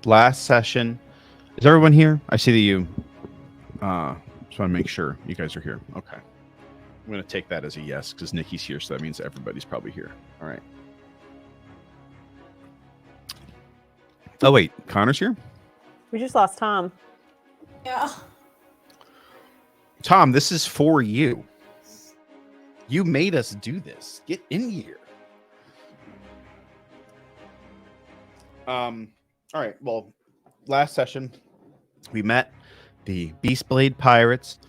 last session. Is everyone here? I see that you. Just want to make sure you guys are here. Okay. I'm going to take that as a yes because Nikki's here, so that means everybody's probably here. All right. Oh, wait. Connor's here? We just lost Tom. Yeah. Tom, this is for you. You made us do this. Get in here. All right. Well, last session, we met the Beastblade pirates.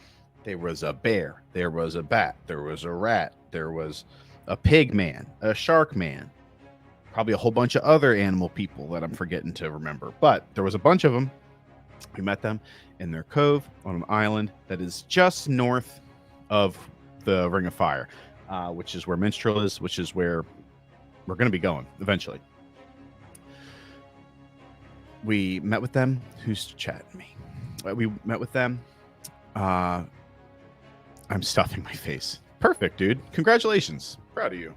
There was a bear. There was a bat. There was a rat. There was a pig man, a shark man, probably a whole bunch of other animal people that I'm forgetting to remember. But there was a bunch of them. We met them in their cove on an island that is just north of the Ring of Fire, which is where Minstrel is, which is where we're going to be going eventually. We met with them. Who's chatting me? We met with them. I'm stuffing my face. Perfect, dude. Congratulations. Proud of you.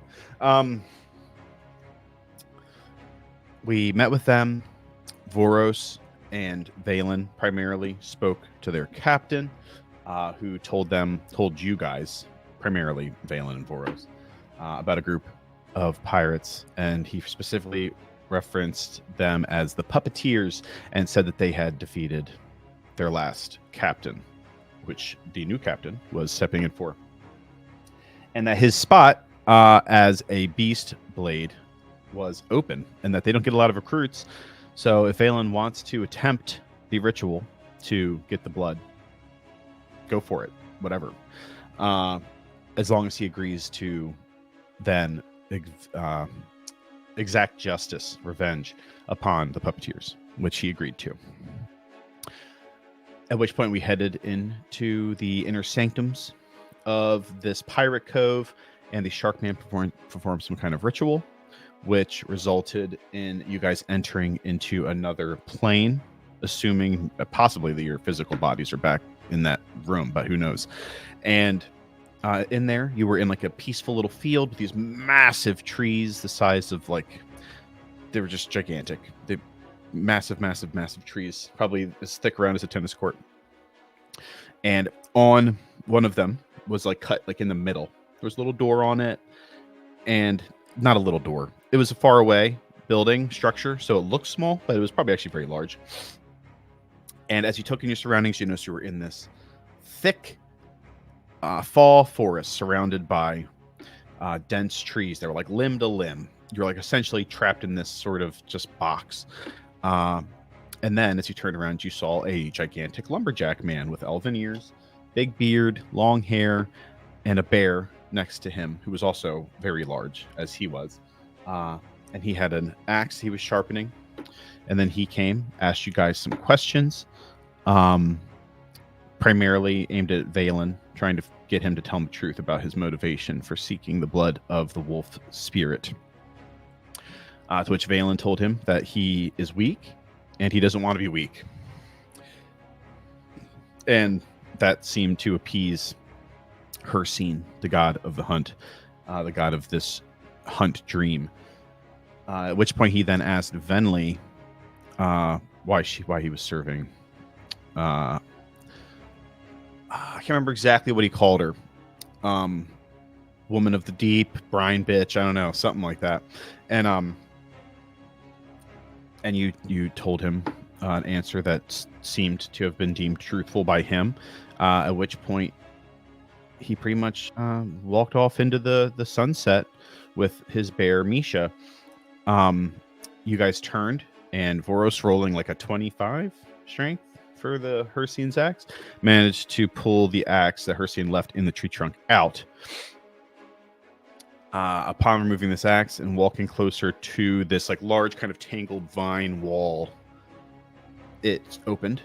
We met with them. Voros and Valen primarily spoke to their captain, who told you guys, primarily Valen and Voros, about a group of pirates, and he specifically referenced them as the Puppeteers and said that they had defeated their last captain, which the new captain was stepping in for, and that his spot as a beast blade was open, and that they don't get a lot of recruits. So if Valen wants to attempt the ritual to get the blood, go for it, whatever. As long as he agrees to then exact justice, revenge upon the Puppeteers, which he agreed to. At which point we headed into the inner sanctums of this pirate cove, and the Sharkman performed some kind of ritual, which resulted in you guys entering into another plane, assuming possibly that your physical bodies are back in that room, but who knows. And in there, you were in like a peaceful little field with these massive trees the size of they were just gigantic. They massive trees, probably as thick around as a tennis court. And on one of them was cut in the middle. There was a little door on it, and not a little door. It was a far away building structure, so it looked small, but it was probably actually very large. And as you took in your surroundings, you noticed you were in this thick fall forest surrounded by dense trees that were limb to limb. You're essentially trapped in this sort of just box. And then as you turned around, you saw a gigantic lumberjack man with elven ears, big beard, long hair, and a bear next to him who was also very large as he was. And he had an axe he was sharpening. And then he came, asked you guys some questions, primarily aimed at Valen, trying to get him to tell him the truth about his motivation for seeking the blood of the wolf spirit. To which Valen told him that he is weak and he doesn't want to be weak. And that seemed to appease Hercene, the god of the hunt, the god of this hunt dream. At which point he then asked Venli why he was serving. I can't remember exactly what he called her. Woman of the deep, brine bitch, I don't know, something like that. And you told him an answer that seemed to have been deemed truthful by him. At which point he pretty much walked off into the sunset with his bear Misha. You guys turned, and Voros, rolling a 25 strength for the Hercene's axe, managed to pull the axe that Hercene left in the tree trunk out. Upon removing this axe and walking closer to this large kind of tangled vine wall, it opened,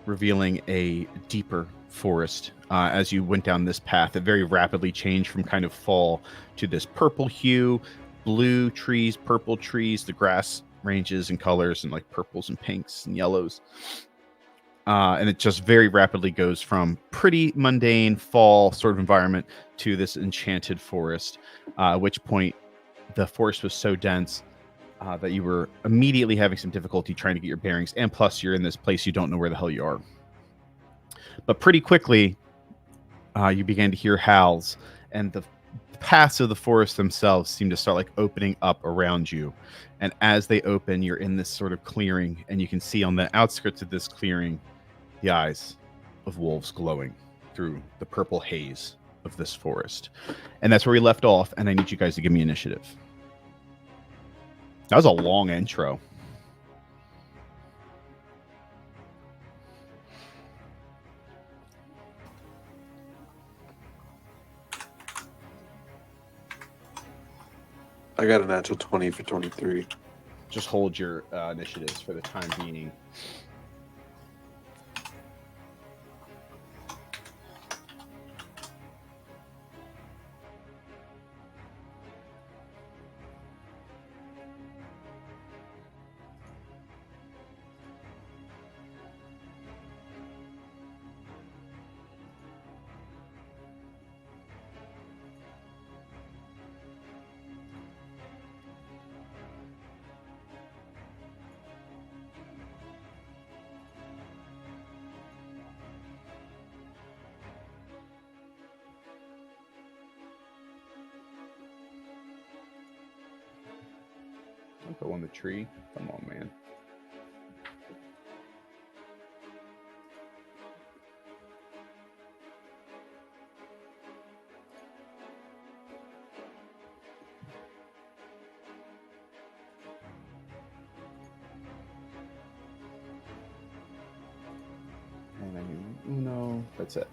revealing a deeper forest. As you went down this path, it very rapidly changed from kind of fall to this purple hue, blue trees, purple trees. The grass ranges in colors and purples and pinks and yellows. And it just very rapidly goes from pretty mundane fall sort of environment to this enchanted forest, at which point the forest was so dense that you were immediately having some difficulty trying to get your bearings, and plus you're in this place you don't know where the hell you are. But pretty quickly, you began to hear howls, and the paths of the forest themselves seem to start like opening up around you. And as they open, you're in this sort of clearing, and you can see on the outskirts of this clearing the eyes of wolves glowing through the purple haze of this forest. And that's where we left off, and I need you guys to give me initiative. That was a long intro. I got a natural 20 for 23. Just hold your initiatives for the time being. Don't go on the tree. Come on, man. And I mean, Uno. That's it.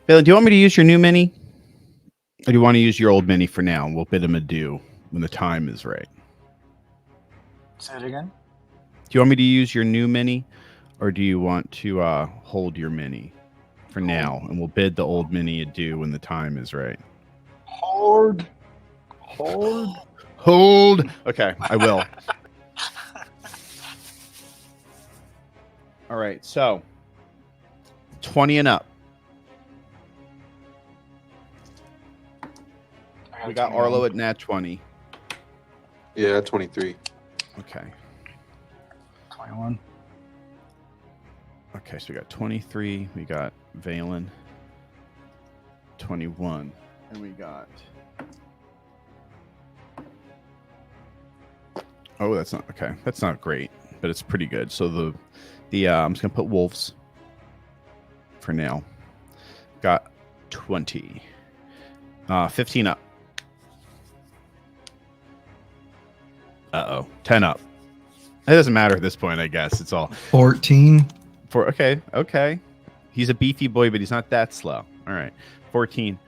Bailey, do you want me to use your new mini? Or do you want to use your old mini for now? And we'll bid him adieu when the time is right. Say it again. Do you want me to use your new mini? Or do you want to hold your mini for now? And we'll bid the old mini adieu when the time is right. Hold. Hold. Okay, I will. All right, so 20 and up. We got 21. Arlo at nat 20. Yeah, 23. Okay. 21. Okay, so we got 23. We got Valen. 21. And we got... Oh, that's not... Okay, that's not great, but it's pretty good. So I'm just going to put wolves for now. Got 20. 15 up. Uh-oh. 10 up. It doesn't matter at this point, I guess. It's all 14. Okay. He's a beefy boy, but he's not that slow. All right. 14.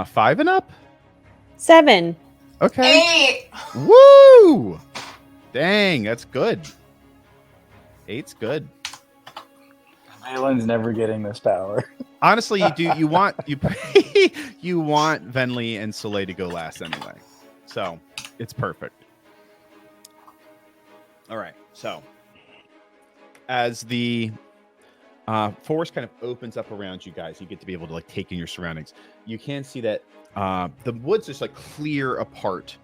5 and up? 7. Okay. 8. Woo! Dang, that's good. 8's good. Valen's never getting this power. Honestly, you want you want Venli and Soleil to go last anyway. So it's perfect. All right, so as the forest kind of opens up around you guys, you get to be able to like take in your surroundings. You can see that the woods just like clear apart.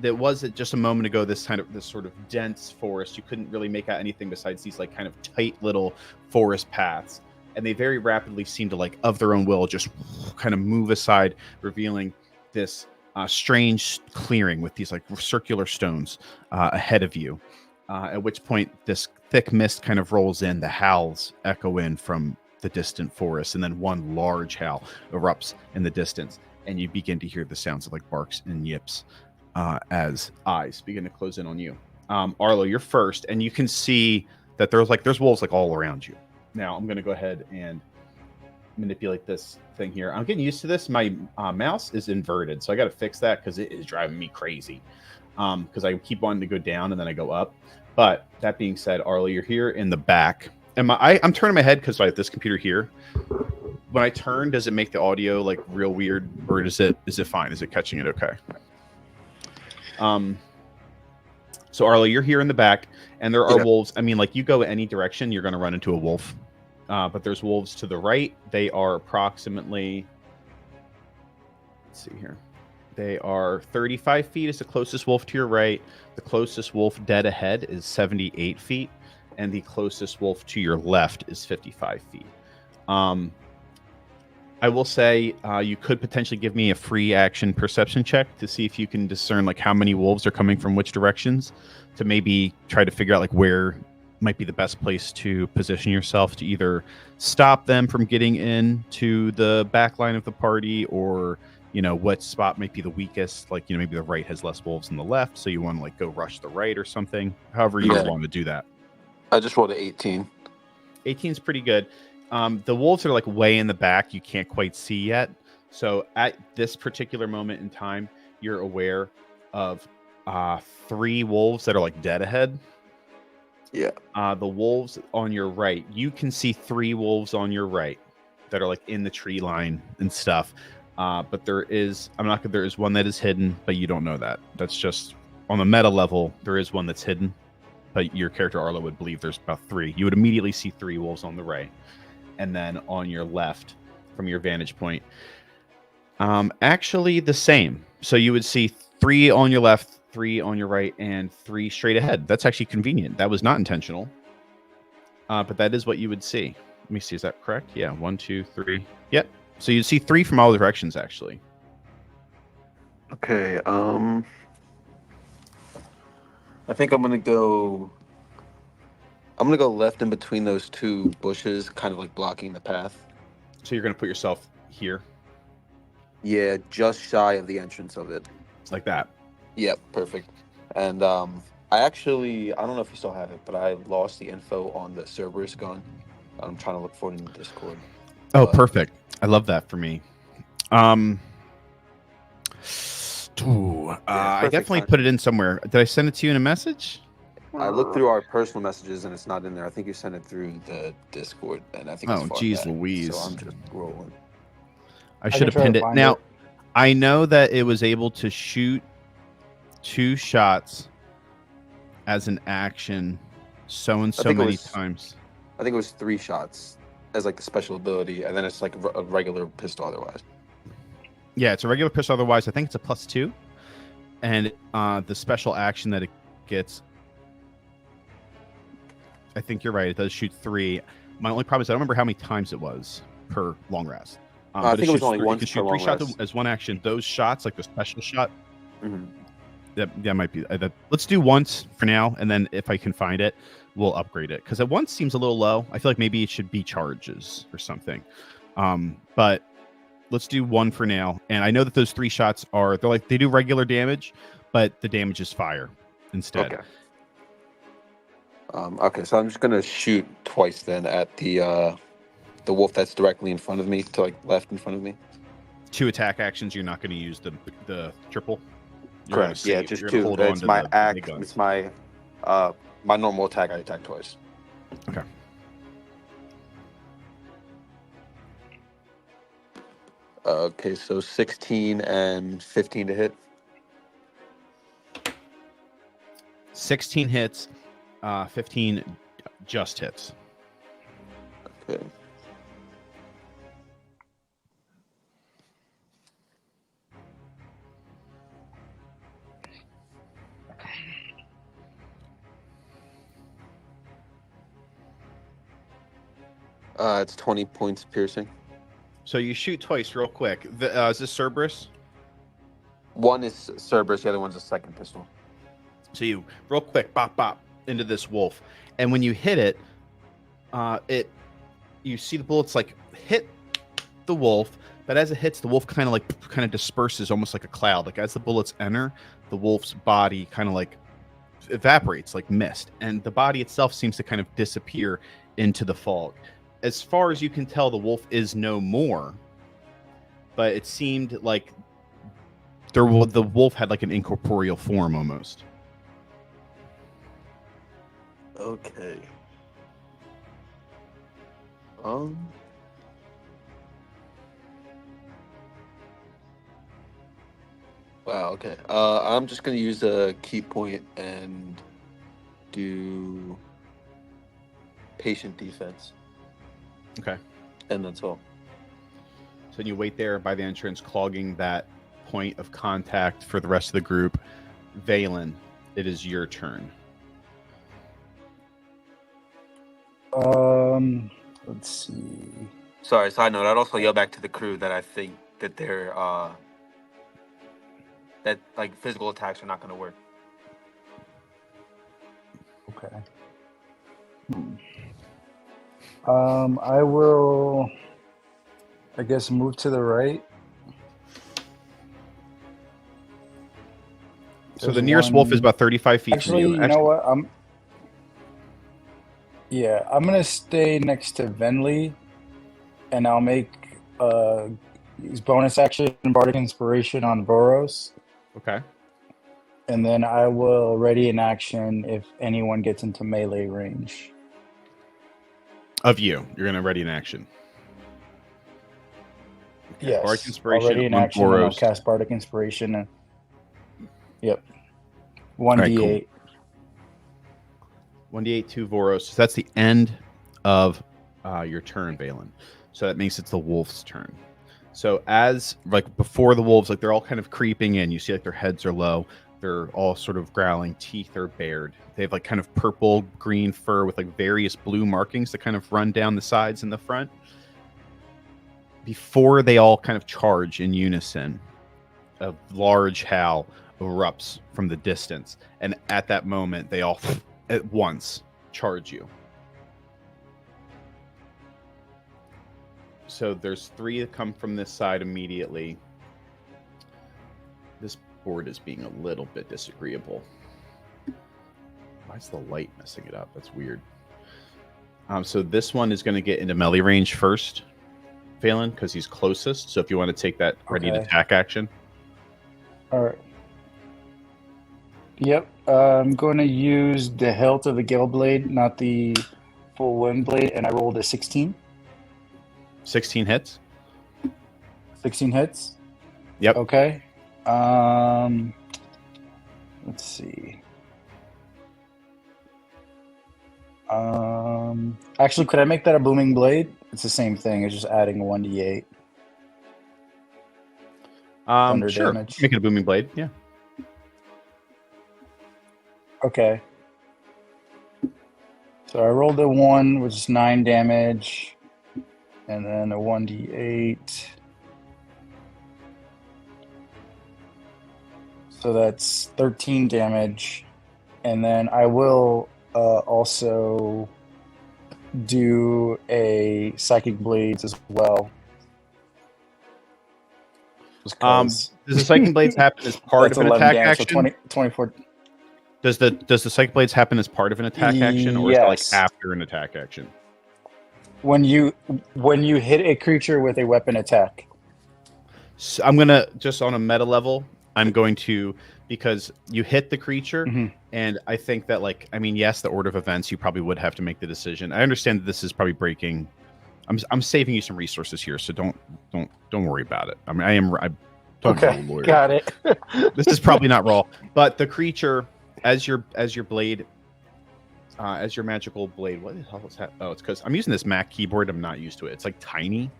That wasn't just a moment ago this sort of dense forest. You couldn't really make out anything besides these like kind of tight little forest paths, and they very rapidly seem to like of their own will just kind of move aside, revealing this strange clearing with these like circular stones ahead of you. At which point, this thick mist kind of rolls in. The howls echo in from the distant forest, and then one large howl erupts in the distance, and you begin to hear the sounds of like barks and yips as eyes begin to close in on you. Arlo, you're first, and you can see that there's wolves like all around you. Now, I'm going to go ahead and manipulate this thing here. I'm getting used to this. My mouse is inverted, so I got to fix that because it is driving me crazy. Because I keep wanting to go down and then I go up. But that being said, Arlo, you're here in the back. And I'm turning my head because I have this computer here. when I turn, does it make the audio like real weird, or is it fine? Is it catching it okay? So Arlo, you're here in the back, and there are wolves. I mean, like you go any direction, you're going to run into a wolf. But there's wolves to the right. They are approximately, let's see here. They are 35 feet is the closest wolf to your right. The closest wolf dead ahead is 78 feet. And the closest wolf to your left is 55 feet. I will say you could potentially give me a free action perception check to see if you can discern like how many wolves are coming from which directions, to maybe try to figure out like where might be the best place to position yourself to either stop them from getting into the back line of the party, or what spot might be the weakest. Like maybe the right has less wolves than the left, so you want to like go rush the right or something. However you want to do that. I just rolled an 18. 18 is pretty good. The wolves are like way in the back. You can't quite see yet. So at this particular moment in time, you're aware of 3 wolves that are like dead ahead. Yeah. The wolves on your right, you can see 3 wolves on your right that are like in the tree line and stuff. But there is one that is hidden, but you don't know that. That's just on the meta level. There is one that's hidden, but your character Arlo would believe there's about 3. You would immediately see 3 wolves on the right. And then on your left, from your vantage point, actually the same. So you would see 3 on your left, 3 on your right, and 3 straight ahead. That's actually convenient. That was not intentional, but that is what you would see. Let me see. Is that correct? Yeah. 1, 2, 3. Yep. So you'd see 3 from all directions, actually. Okay. I think I'm gonna go left in between those 2 bushes, kind of like blocking the path. So you're going to put yourself here? Yeah, just shy of the entrance of it. It's like that. Yep, perfect. And I don't know if you still have it, but I lost the info on the Cerberus gun. I'm trying to look for it in the Discord. Oh, perfect. I love that for me. I definitely put it in somewhere. Did I send it to you in a message? I looked through our personal messages and it's not in there. I think you sent it through the Discord, and I think it's far geez back, Louise. so I'm just rolling. I should have pinned it. Now, I know that it was able to shoot 2 shots as an action so many times. I think it was 3 shots as like the special ability, and then it's like a regular pistol otherwise. Yeah, it's a regular pistol otherwise. I think it's a +2. And the special action that it gets, I think you're right. It does shoot 3. My only problem is I don't remember how many times it was per long rest. I think it was only once. You can shoot 3 shots as one action. Those shots, like the special shot, that might be. Let's do once for now, and then if I can find it, we'll upgrade it. Because at once seems a little low. I feel like maybe it should be charges or something. But let's do 1 for now. And I know that those 3 shots they do regular damage, but the damage is fire instead. Okay. Okay, so I'm just gonna shoot twice then at the wolf that's directly in front of me, to like left in front of me. 2 attack actions. You're not going to use the triple. Correct. Yeah, just 2. It's my act. It's my my normal attack. I attack twice. Okay. Okay, so 16 and 15 to hit. 16 hits. 15 just hits. Okay. It's 20 points piercing. So you shoot twice real quick. Is this Cerberus? One is Cerberus, the other one's a second pistol. So you real quick, bop bop into this wolf, and when you hit it, you see the bullets like hit the wolf, but as it hits, the wolf kind of disperses almost like a cloud. Like as the bullets enter, the wolf's body kind of like evaporates like mist, and the body itself seems to kind of disappear into the fog. As far as you can tell, the wolf is no more, but it seemed like the wolf had like an incorporeal form almost. Okay. Wow. Okay. I'm just gonna use a key point and do patient defense, Okay. and that's all. So you wait there by the entrance, clogging that point of contact for the rest of the group. Valen, it is your turn. Let's see. Sorry. Side note: I'd also yell back to the crew that I think that they're that like physical attacks are not gonna work. Okay. I will, I guess, move to the right. So the There's nearest wolf is one- about 35 feet Actually, from you. you know what? I'm gonna stay next to Venli, and I'll make use bonus action Bardic Inspiration on Boros, Okay. and then I will ready an action if anyone gets into melee range. Of you. You're going to ready an action. Okay. Yes, Bardic I'll Inspiration ready an on action, and I'll Boros. cast Bardic Inspiration. And, yep, All right, 1d8. cool. 1d8 to Voros. So that's the end of your turn, Valen. So that means it's the wolf's turn. So as like before the wolves, like they're all kind of creeping in. You see like their heads are low. They're all sort of growling. Teeth are bared. They have like kind of purple green fur with like various blue markings that kind of run down the sides and the front. Before they all kind of charge in unison, a large howl erupts from the distance. And at that moment, they all at once charge you. So there's 3 that come from this side immediately. This board is being a little bit disagreeable. Why is the light messing it up? That's weird. So this one is going to get into melee range first, Valen, because he's closest. So if you want to take that ready to Okay. attack action. All right. Yep. I'm going to use the hilt of the Gale Blade, not the full wind blade, and I rolled a 16. 16 hits. 16 hits. Yep. Okay. Let's see. Actually, could I make that a booming blade? It's the same thing. It's just adding 1d8 thunder Sure. damage. Make it a booming blade. Yeah. Okay. So I rolled a 1, which is 9 damage, and then a 1d8. So that's 13 damage. And then I will also do a Psychic Blades as well. Just 'cause Does the Psychic Blades happen as part that's of an 11 attack damage, so action? 24. Does the Psychic Blades happen as part of an attack action, or is it like Yes. after an attack action? When you hit a creature with a weapon attack. So I'm gonna just on a meta level. I'm going to because you hit the creature, Mhm. and I think that like I mean yes, the order of events you probably would have to make the decision. I understand that this is probably breaking. I'm saving you some resources here, so don't worry about it. I mean I'm totally Okay, a lawyer. got it. This is probably not raw, but the creature as your blade. As your magical blade, what the hell is that? Oh, it's because I'm using this Mac keyboard. I'm not used to it. It's like tiny,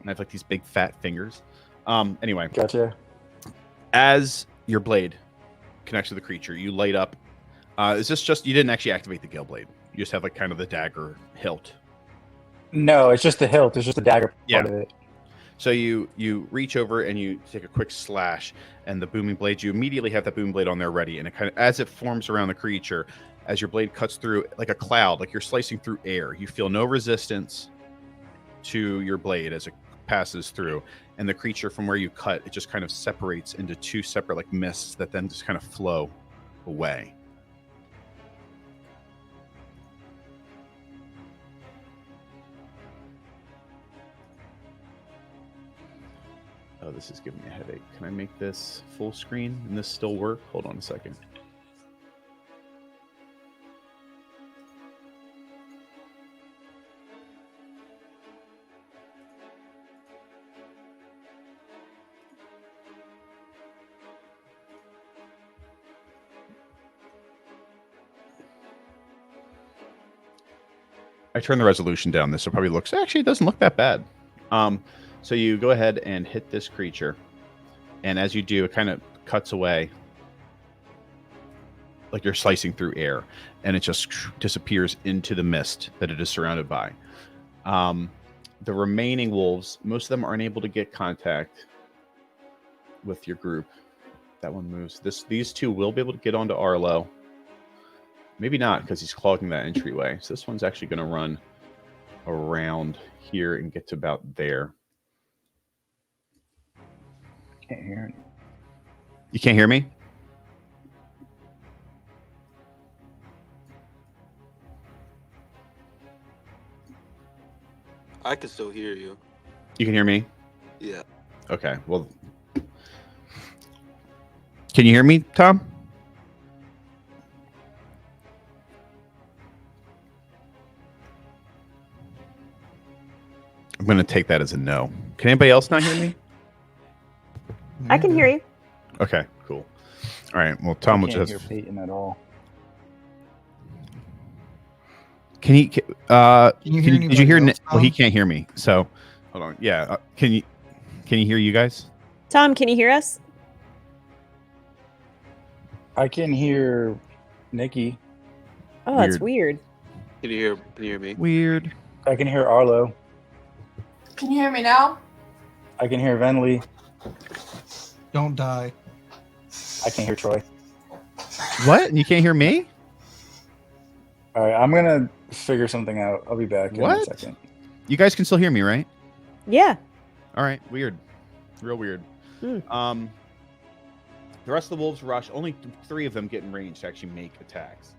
and I have like these big fat fingers. Anyway, Gotcha. as your blade connects to the creature, you light up. Is this just you didn't actually activate the Gale Blade? You just have like kind of the dagger hilt. No, it's just the hilt. It's just the dagger part of it. So you reach over and you take a quick slash, and the booming blade. You immediately have that booming blade on there ready, and it kind of as it forms around the creature, as your blade cuts through like a cloud, like you're slicing through air. You feel no resistance to your blade as it passes through, and the creature from where you cut, it just kind of separates into 2 separate like mists that then just kind of flow away. Oh, this is giving me a headache. Can I make this full screen and this still work? Hold on a second. I turned the resolution down. This probably looks actually it doesn't look that bad. So you go ahead and hit this creature, and as you do, it kind of cuts away, like you're slicing through air, and it just disappears into the mist that it is surrounded by. The remaining wolves, most of them aren't able to get contact with your group. That one moves. These two will be able to get onto Arlo. Maybe not, because he's clogging that entryway. So this one's actually going to run around here and get to about there. Can't hear it. You can't hear me? I can still hear you. You can hear me? Yeah. Okay, well... Can you hear me, Tom? I'm going to take that as a no. Can anybody else not hear me? I can hear you. Okay, cool. All right, well, Tom I will can't just... hear Peyton at all. Can he... Can you hear did you hear... anybody else, Well, he Tom? can't hear me, so... Hold on. Yeah, can you hear you guys? Tom, can you hear us? I can hear Nikki. Oh, that's weird. Can you hear me? Weird. I can hear Arlo. Can you hear me now? I can hear Venley. Don't die. I can't hear Troy. What? You can't hear me? All right, I'm gonna figure something out. I'll be back in a What? second. You guys can still hear me, right? Yeah. All right, weird. Real weird. The rest of the wolves rush. Only 3 of them get in range to actually make attacks.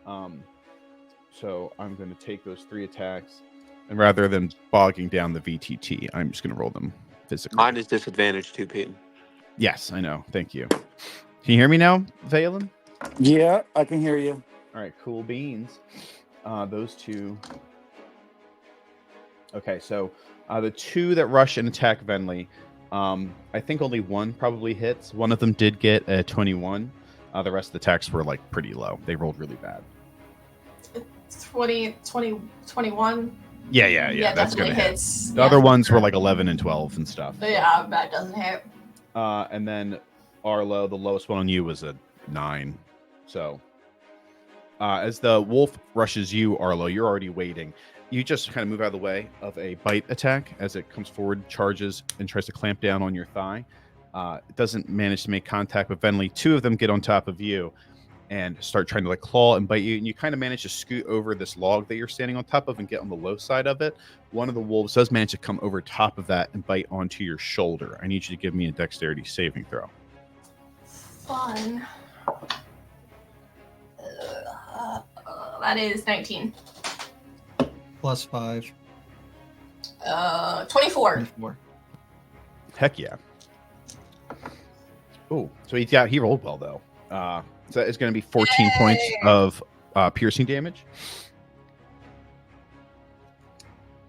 So I'm going to take those 3 attacks, and rather than bogging down the VTT, I'm just going to roll them physically. Mine is disadvantage too, Peyton. Yes, I know. Thank you. Can you hear me now, Valen? Yeah, I can hear you. All right, cool beans. Those 2. Okay, so the 2 that rush and attack Venley, I think only 1 probably hits. One of them did get a 21. The rest of the attacks were like pretty low. They rolled really bad. 20, 21. Yeah. That's gonna hit. hits. The other ones were like 11 and 12 and stuff. Yeah, that doesn't hit. And then Arlo, the lowest one on you was a 9. So as the wolf rushes you, Arlo, you're already waiting. You just kind of move out of the way of a bite attack as it comes forward, charges, and tries to clamp down on your thigh. It doesn't manage to make contact with Venley. 2 of them get on top of you and start trying to like claw and bite you. And you kind of manage to scoot over this log that you're standing on top of and get on the low side of it. One of the wolves does manage to come over top of that and bite onto your shoulder. I need you to give me a dexterity saving throw. Fun. That is 19. Plus 5. 24. 24. Heck yeah. Oh, so he rolled well though. So it's going to be 14 points of piercing damage.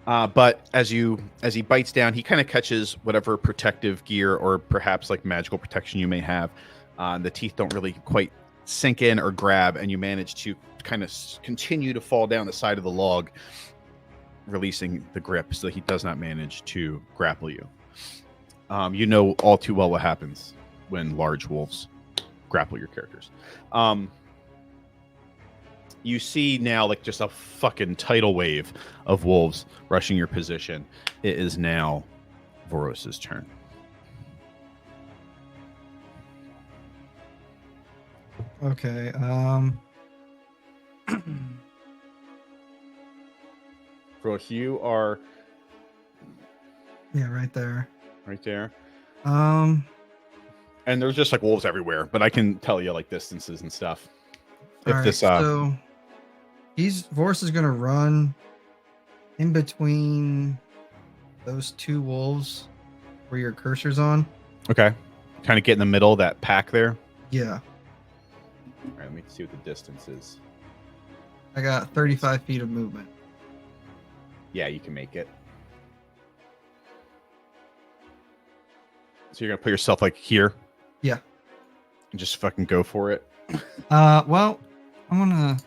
But as he bites down, he kind of catches whatever protective gear or perhaps like magical protection you may have. The teeth don't really quite sink in or grab, and you manage to kind of continue to fall down the side of the log, releasing the grip so that he does not manage to grapple you. You know all too well what happens when large wolves grapple your characters. You see now like just a fucking tidal wave of wolves rushing your position. It is now Voros's turn. Okay. Voros, you are Yeah, right there. right there. Um. And there's just like wolves everywhere, but I can tell you like distances and stuff. If Alright, this so Vorse is gonna run in between those 2 wolves where your cursor's on. okay, kind of get in the middle of that pack there. Yeah, All right, let me see what the distance is. I got 35 feet of movement. Yeah, you can make it. So you're gonna put yourself like here? Yeah. And just fucking go for it. Well, I'm gonna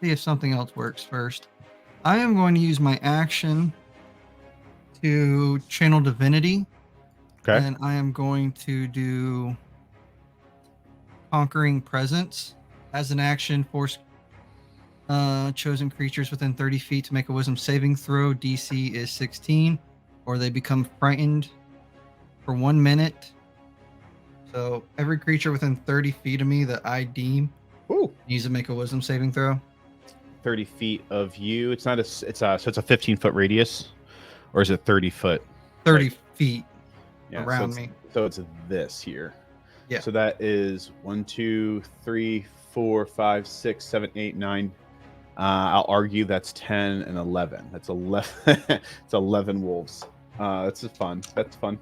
see if something else works first. I am going to use my action to channel divinity. Okay. And I am going to do Conquering Presence as an action. Force chosen creatures within 30 feet to make a wisdom saving throw. DC is 16, or they become frightened for 1 minute. So every creature within 30 feet of me that I deem Ooh. needs to make a wisdom saving throw. 30 feet of you. It's not a. So it's a 15-foot radius, or is it 30 foot? 30 Like, feet yeah, around so me. So it's this here. Yeah. So that is 1, 2, 3, 4, 5, 6, 7, 8, 9. I'll argue that's 10 and 11. That's 11. It's 11 wolves. That's fun. That's fun.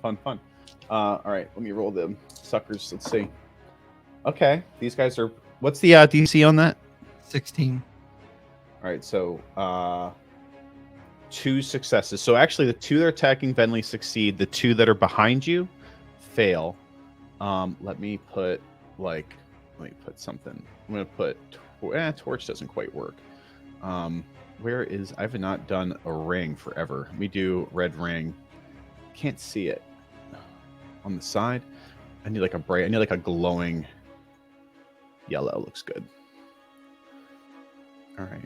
All right, let me roll them suckers. Let's see. Okay, these guys are. What's the DC on that? 16. All right, so 2 successes. So actually, the 2 that are attacking Venley succeed. The 2 that are behind you fail. Let me put something. I'm gonna put torch doesn't quite work. Where is I've not done a ring forever. Let me do red ring. Can't see it on the side. I need like a bright. I need like a glowing yellow. Looks good. All right.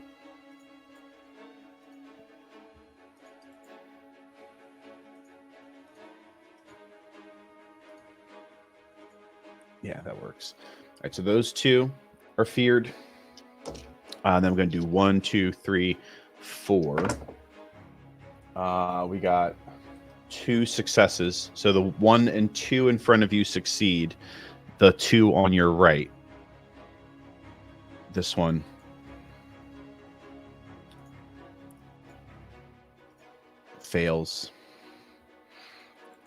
Yeah, that works. All right, so those 2 are feared. Then we're going to do 1, 2, 3, 4. We got 2 successes. So the 1 and 2 in front of you succeed. The 2 on your right. This one. Fails.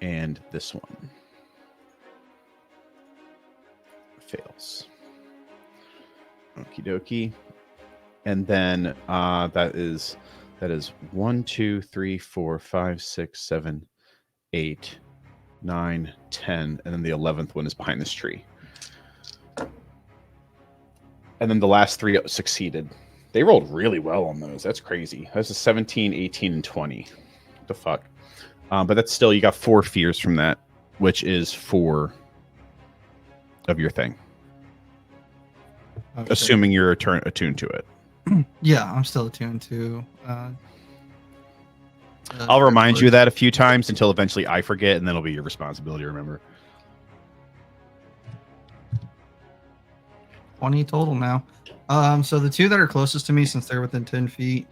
And this one. Fails. Okie dokie. And then that is 1, 2, 3, 4, 5, 6, 7, 8, 9, 10, and then the 11th one is behind this tree. And then the last 3 succeeded. They rolled really well on those. That's crazy. That's a 17, 18, and 20. What the fuck? But that's still, you got 4 fears from that, which is 4 of your thing. Okay. Assuming you're attuned to it. Yeah, I'm still attuned to. I'll remind you of that a few times until eventually I forget, and then it'll be your responsibility to remember. 20 total now. So the 2 that are closest to me, since they're within 10 feet,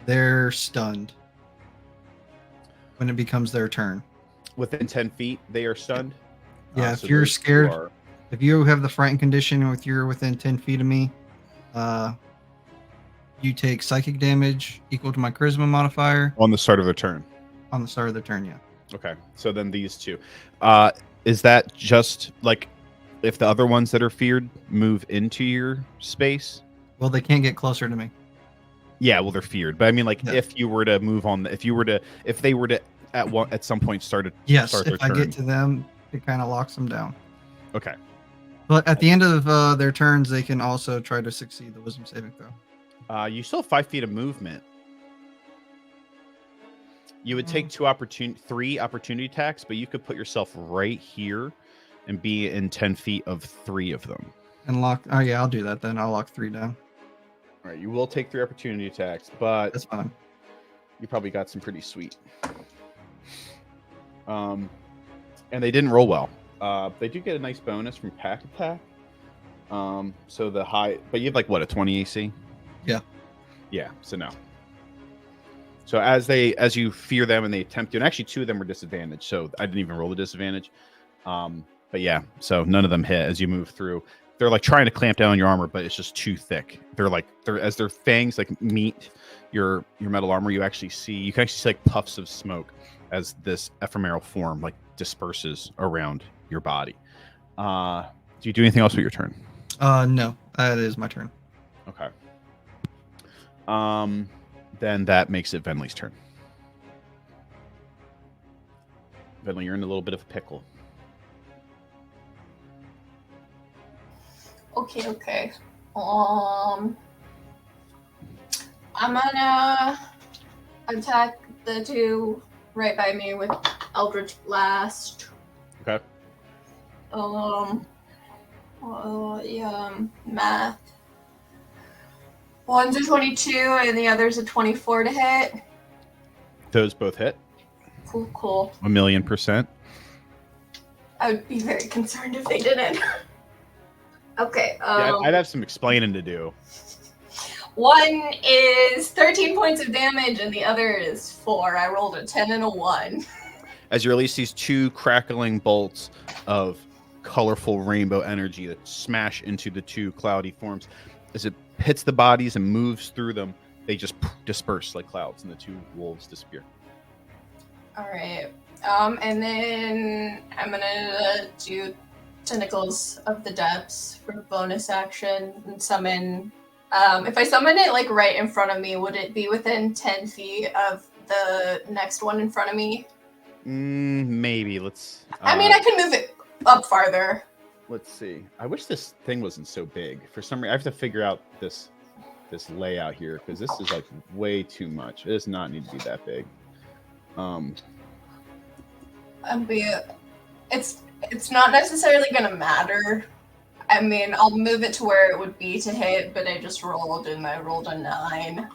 they're stunned when it becomes their turn. Within 10 feet, they are stunned? Yeah, if so you're those 2 scared, are- if you have the frightened condition and you're within 10 feet of me, you take psychic damage equal to my charisma modifier on the start of the turn. on the start of the turn, yeah. Okay, so then these 2. Is that just like if the other ones that are feared move into your space? Well, they can't get closer to me. Yeah, well, they're feared. But I mean, like, Yeah. if you were to move on, if they were to at some point start Yes, their if I turn. get to them, it kind of locks them down. Okay. But at the end of their turns, they can also try to succeed the wisdom saving throw. You still have 5 feet of movement. You would take 3 opportunity attacks, but you could put yourself right here and be in 10 feet of 3 of them. And lock. Oh yeah, I'll do that then. I'll lock 3 down. All right, you will take 3 opportunity attacks, but That's fine. you probably got some pretty sweet. And they didn't roll well. They do get a nice bonus from pack attack. So the high, but you have like what, a 20 AC? Yeah. Yeah. So no. So as you fear them and they attempt to, and actually 2 of them were disadvantaged, so I didn't even roll the disadvantage. But yeah, so none of them hit as you move through. They're like trying to clamp down on your armor, but it's just too thick. They're as their fangs like meet your metal armor, you can actually see like puffs of smoke as this ephemeral form like disperses around your body. Do you do anything else with your turn? No, that is my turn. Okay. Then that makes it Venley's turn. Venley, you're in a little bit of a pickle. Okay. I'm gonna attack the two right by me with Eldritch Blast. Okay. Math. One's a 22 and the other's a 24 to hit. Those both hit. Cool. 1,000,000%. I would be very concerned if they didn't. Okay. Yeah, I'd have some explaining to do. One is 13 points of damage and the other is 4. I rolled a 10 and a 1. As you release these two crackling bolts of colorful rainbow energy that smash into the two cloudy forms, as it hits the bodies and moves through them, they just disperse like clouds, and the two wolves disappear. All right. And then I'm gonna do Tentacles of the Depths for bonus action and summon. If I summon it like right in front of me, would it be within 10 feet of the next one in front of me? Maybe. Let's. I mean, I can move it up farther. Let's see. I wish this thing wasn't so big. For some reason, I have to figure out this layout here because this is like way too much. It does not need to be that big. It's not necessarily gonna matter. I mean, I'll move it to where it would be to hit, but I just rolled and I rolled a 9.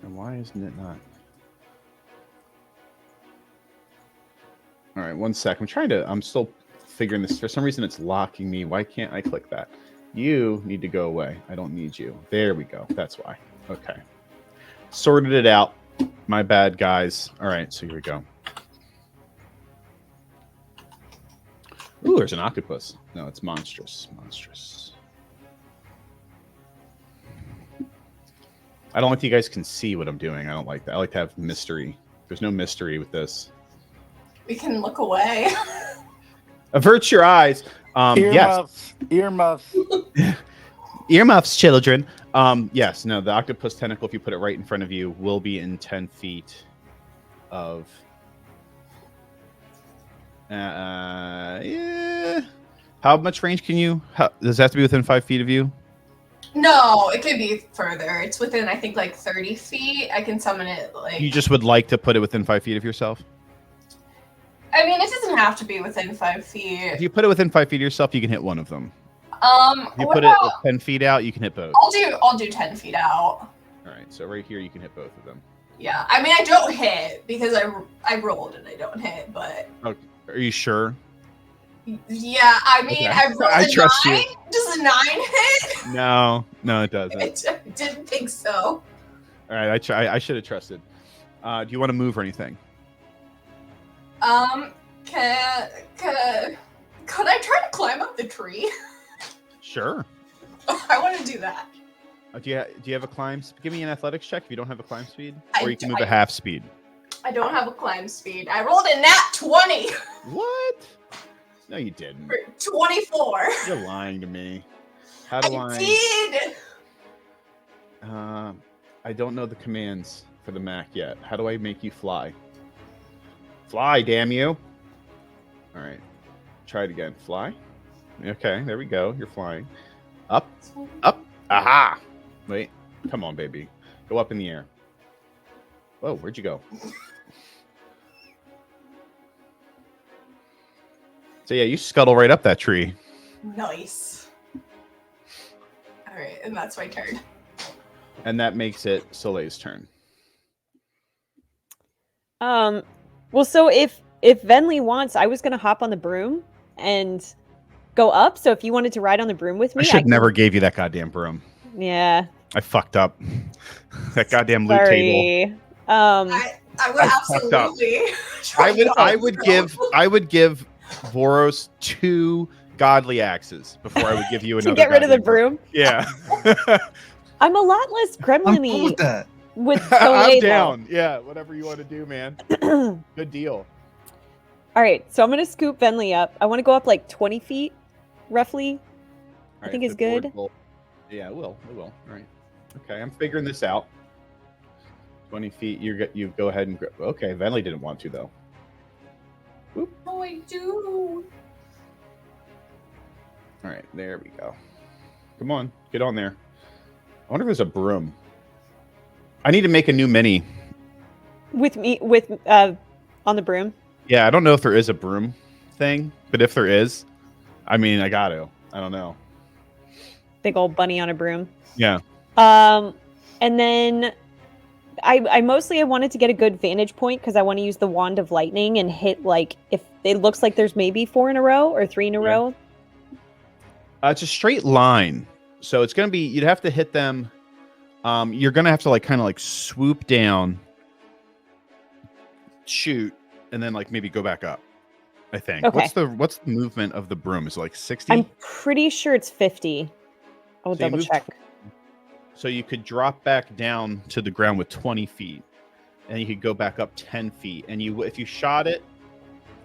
And why isn't it not? All right, 1 sec. I'm still figuring this. For some reason, it's locking me. Why can't I click that? You need to go away. I don't need you. There we go. That's why. Okay. Sorted it out. My bad, guys. All right, so here we go. Ooh, there's an octopus. No, it's monstrous. Monstrous. I don't think you guys can see what I'm doing. I don't like that. I like to have mystery. There's no mystery with this. We can look away. Avert your eyes. Yes. Earmuffs. Earmuffs, children. Yes. No, the octopus tentacle, if you put it right in front of you, will be in 10 feet of... yeah. How much range can you... does it have to be within 5 feet of you? No, it could be further. It's within, I think, like 30 feet. I can summon it, like... You just would like to put it within 5 feet of yourself? I mean, it doesn't have to be within 5 feet. If you put it within 5 feet of yourself, you can hit one of them. If you put it 10 feet out, you can hit both. I'll do 10 feet out. All right, so right here, you can hit both of them. Yeah, I mean, I don't hit because I rolled and I don't hit, but... Okay. Are you sure? Yeah, I mean, Okay. I rolled I a trust 9. you. Does a 9 hit? No, it doesn't. I didn't think so. All right, I should have trusted. Do you want to move or anything? Could I try to climb up the tree? Sure. I want to do that. Do you have a climb? Give me an athletics check if you don't have a climb speed, or I you can move at half speed. I don't have a climb speed. I rolled a nat 20. What? No, you didn't. 24. You're lying to me. How do I did. I don't know the commands for the Mac yet. How do I make you fly? Fly, damn you! All right, try it again. Fly. Okay, there we go. You're flying. Up, up. Aha! Wait, come on, baby. Go up in the air. Whoa, where'd you go? So yeah, you scuttle right up that tree. Nice. All right, and that's my turn. And that makes it Soleil's turn. Well, so if Venli wants, I was gonna hop on the broom and go up. So if you wanted to ride on the broom with me, I should never gave you that goddamn broom. Yeah. I fucked up. That goddamn loot table. I would absolutely. I would give Voros 2 godly axes before I would give you another. To get rid of the goddamn broom. Yeah. I'm a lot less I'm gremlin-y cool with that. with Soleil, I'm though. down. Yeah, whatever you want to do, man. Good deal. All right, so I'm gonna scoop Venli up. I want to go up like 20 feet, roughly. I think the it's good. board will- yeah, it will. It will. All right. Okay, I'm figuring this out. 20 feet. You go ahead and okay. Venli didn't want to though. Whoop. Oh, I do. All right, there we go. Come on, get on there. I wonder if there's a broom. I need to make a new mini With me, on the broom. Yeah, I don't know if there is a broom thing, but if there is, I mean, I got to. I don't know. Big old bunny on a broom. Yeah. And then I mostly wanted to get a good vantage point because I want to use the wand of lightning and hit like if it looks like there's maybe 4 in a row or 3 in a row. It's a straight line, so it's gonna be. You'd have to hit them. You're gonna have to like kind of like swoop down, shoot, and then like maybe go back up. I think. Okay. What's the movement of the broom? Is it like 60? I'm pretty sure it's 50. I'll So you double move check. So you could drop back down to the ground with 20 feet, and you could go back up 10 feet. And if you shot it,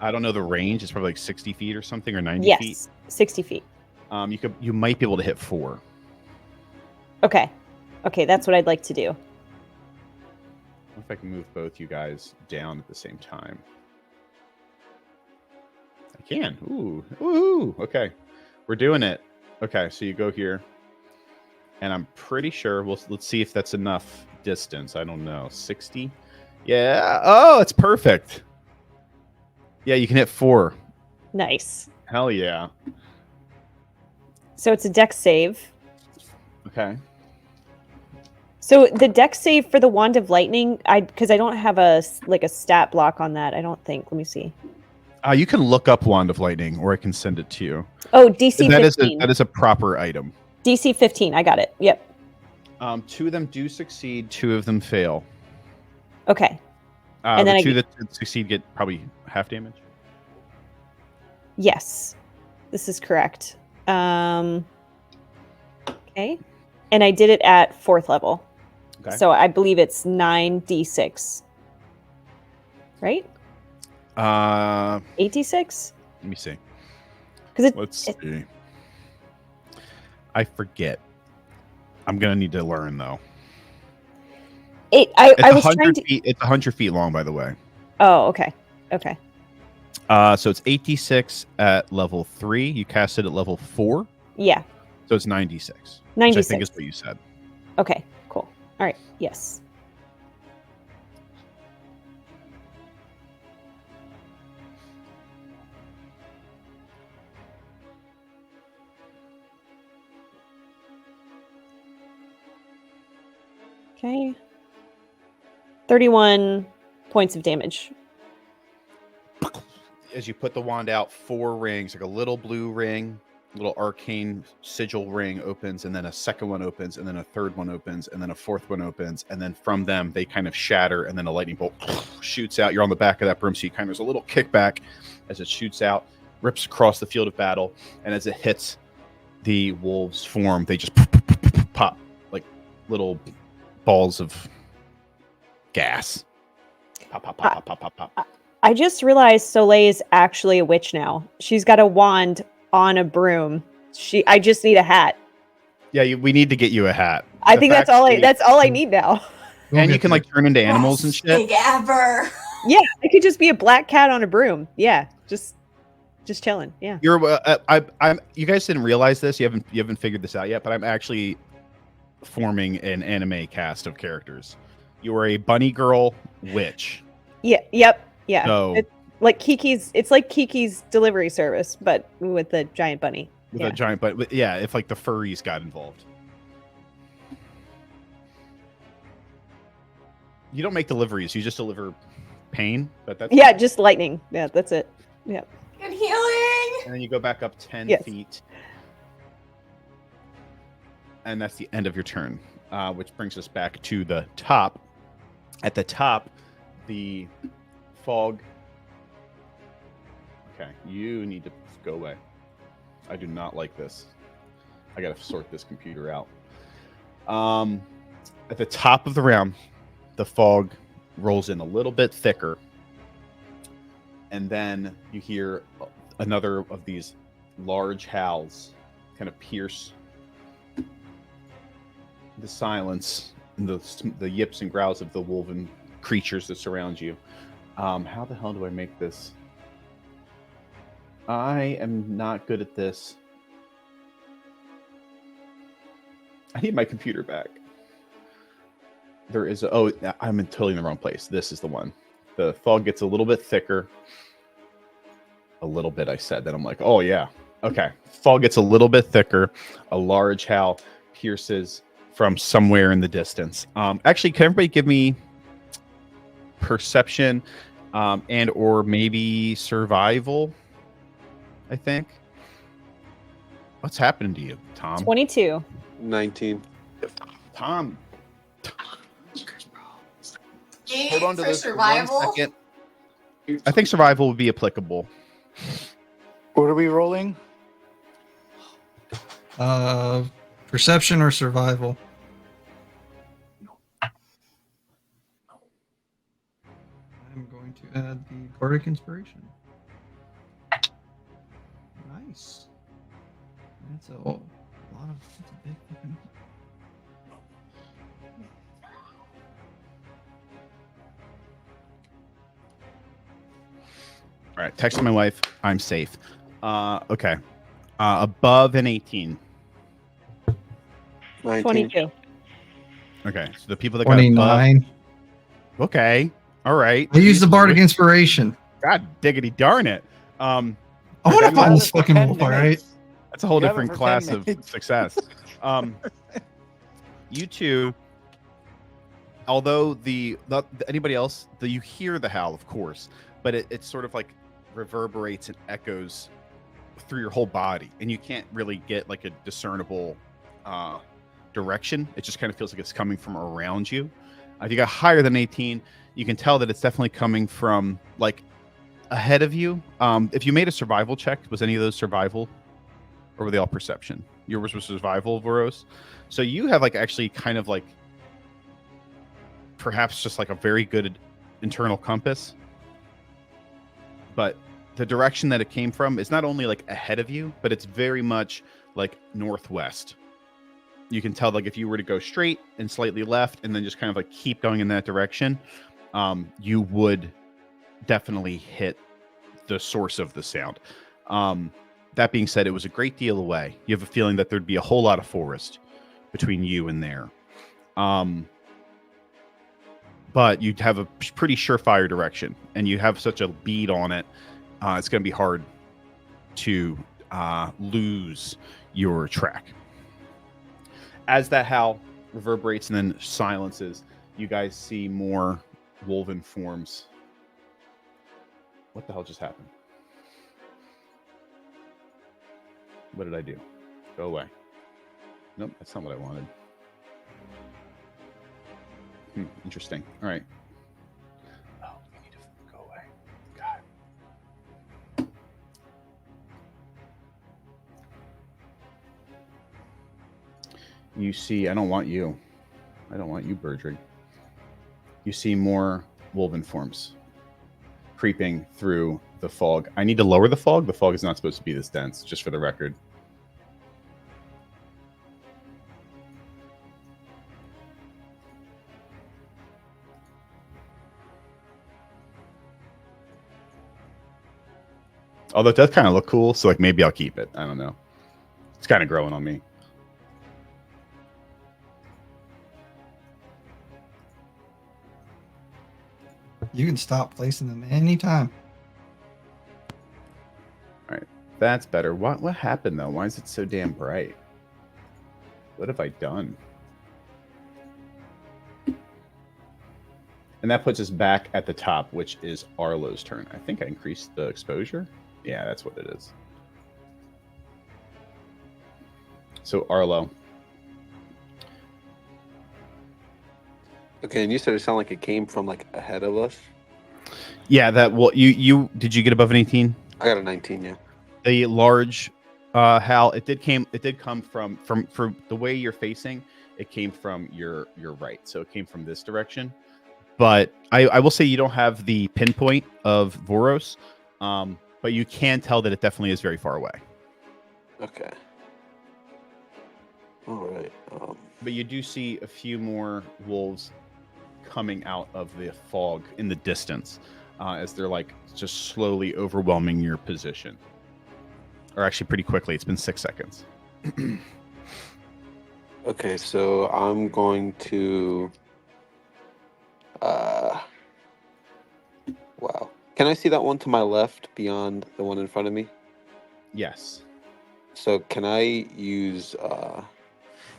I don't know the range. It's probably like 60 feet or something, or 90 feet. Yes, 60 feet. You might be able to hit 4. Okay, that's what I'd like to do. I wonder if I can move both you guys down at the same time. I can. Ooh. Okay, we're doing it. Okay, so you go here, and I'm pretty sure. Let's see if that's enough distance. I don't know. 60. Yeah. Oh, it's perfect. Yeah, you can hit 4. Nice. Hell yeah. So it's a dex save. Okay. So the dex save for the wand of lightning, because I don't have a stat block on that. I don't think. Let me see. You can look up Wand of Lightning, or I can send it to you. Oh, DC 15. That is a proper item. DC 15. I got it. Yep. 2 of them do succeed. 2 of them fail. Okay. And then the 2 that succeed get probably half damage. Yes, this is correct. Okay. And I did it at 4th level. Okay. So I believe it's 9d6. Right? 8d6? Let me see. Let's see. I forget. I'm gonna need to learn though. I was trying to. It's 100 feet long, by the way. Oh, okay. Okay. So it's 8d6 at level 3. You cast it at level 4. Yeah. So it's 96. 96. Which I think is what you said. Okay. Cool. All right. Yes. Okay. 31 points of damage. As you put the wand out, 4 rings, like a little blue ring, little arcane sigil ring opens, and then a second one opens, and then a third one opens, and then a fourth one opens, and then from them they kind of shatter, and then a lightning bolt shoots out. You're on the back of that broom, so you kind of there's a little kickback as it shoots out, rips across the field of battle, and as it hits the wolves' form, they just pop like little balls of gas. Pop, pop, pop, pop, pop, pop, pop. I just realized Soleil is actually a witch now. She's got a wand on a broom. I just need a hat. Yeah, we need to get you a hat. I think that's all I need now. And you can like turn into animals and shit. Big ever. Yeah, I could just be a black cat on a broom. Yeah, just chilling. Yeah. You're you guys didn't realize this. You haven't figured this out yet, but I'm actually forming an anime cast of characters. You are a bunny girl witch. Yeah. Yep. Yeah. So, it's like Kiki's delivery service, but with the giant bunny. With a giant bunny. Yeah, if like the furries got involved. You don't make deliveries. You just deliver pain. But that's just lightning. Yeah, that's it. Yeah. Good healing. And then you go back up 10 feet. And that's the end of your turn, which brings us back to the top. At the top, the fog. Okay, you need to go away. I do not like this. I gotta sort this computer out. At the top of the round, the fog rolls in a little bit thicker, and then you hear another of these large howls kind of pierce the silence and the yips and growls of the woven creatures that surround you. How the hell do I make this? I am not good at this. I need my computer back. there is I'm totally in the wrong place. This is the one. The fog gets a little bit thicker. A little bit, I said. Then I'm like, oh yeah. Okay. Fog gets a little bit thicker. A large howl pierces from somewhere in the distance. Actually, can everybody give me perception and or maybe survival? I think. What's happening to you, Tom? 22. 19. Tom, Yay, hold on to for this survival. for 1 second. I think survival would be applicable. What are we rolling? Perception or survival? I'm going to add the Bardic Inspiration. Nice. That's a lot of. That's a big fucking. All right, texting my wife. I'm safe. Okay. Above an 18. 19. 22. Okay, so the people that got above. 29. Okay, all right. I used the Bardic Inspiration. God diggity darn it. I want to that find means- this fucking wolf, all right? That's a whole You have it different for 10 class of minutes. success. You two, although anybody else, you hear the howl, of course, but it sort of like reverberates and echoes through your whole body, and you can't really get like a discernible direction. It just kind of feels like it's coming from around you. If you got higher than 18, you can tell that it's definitely coming from like ahead of you. If you made a survival check, was any of those survival? Or were they all perception? Yours was survival, Voros. So you have like actually kind of like perhaps just like a very good internal compass. But the direction that it came from is not only like ahead of you, but it's very much like northwest. You can tell like if you were to go straight and slightly left and then just kind of like keep going in that direction, you would definitely hit the source of the sound. That being said, it was a great deal away. You have a feeling that there'd be a whole lot of forest between you and there. But you'd have a pretty surefire direction, and you have such a bead on it. It's going to be hard to lose your track. As that howl reverberates and then silences, you guys see more woven forms. What the hell just happened? What did I do? Go away. Nope, that's not what I wanted. Interesting. All right. Oh, you need to go away. God. You see, I don't want you. I don't want you, Birdrig. You see more woven forms creeping through the fog. I need to lower the fog. The fog is not supposed to be this dense, just for the record. Although it does kind of look cool, so like maybe I'll keep it. I don't know. It's kind of growing on me. You can stop placing them anytime. All right, that's better. What happened though? Why is it so damn bright? What have I done? And that puts us back at the top, which is Arlo's turn. I think I increased the exposure. Yeah, that's what it is. So Arlo. Okay, and you said it sounded like it came from like ahead of us. Yeah, that well, you did you get above an 18? I got a 19. Yeah. The large Hal, it did come from the way you're facing. It came from your right, so it came from this direction. But I will say you don't have the pinpoint of Voros, but you can tell that it definitely is very far away. Okay. All right. But you do see a few more wolves coming out of the fog in the distance as they're like just slowly overwhelming your position. Or actually pretty quickly. It's been 6 seconds. Okay, so I'm going to Wow. Can I see that one to my left beyond the one in front of me? Yes. So can I use? I'm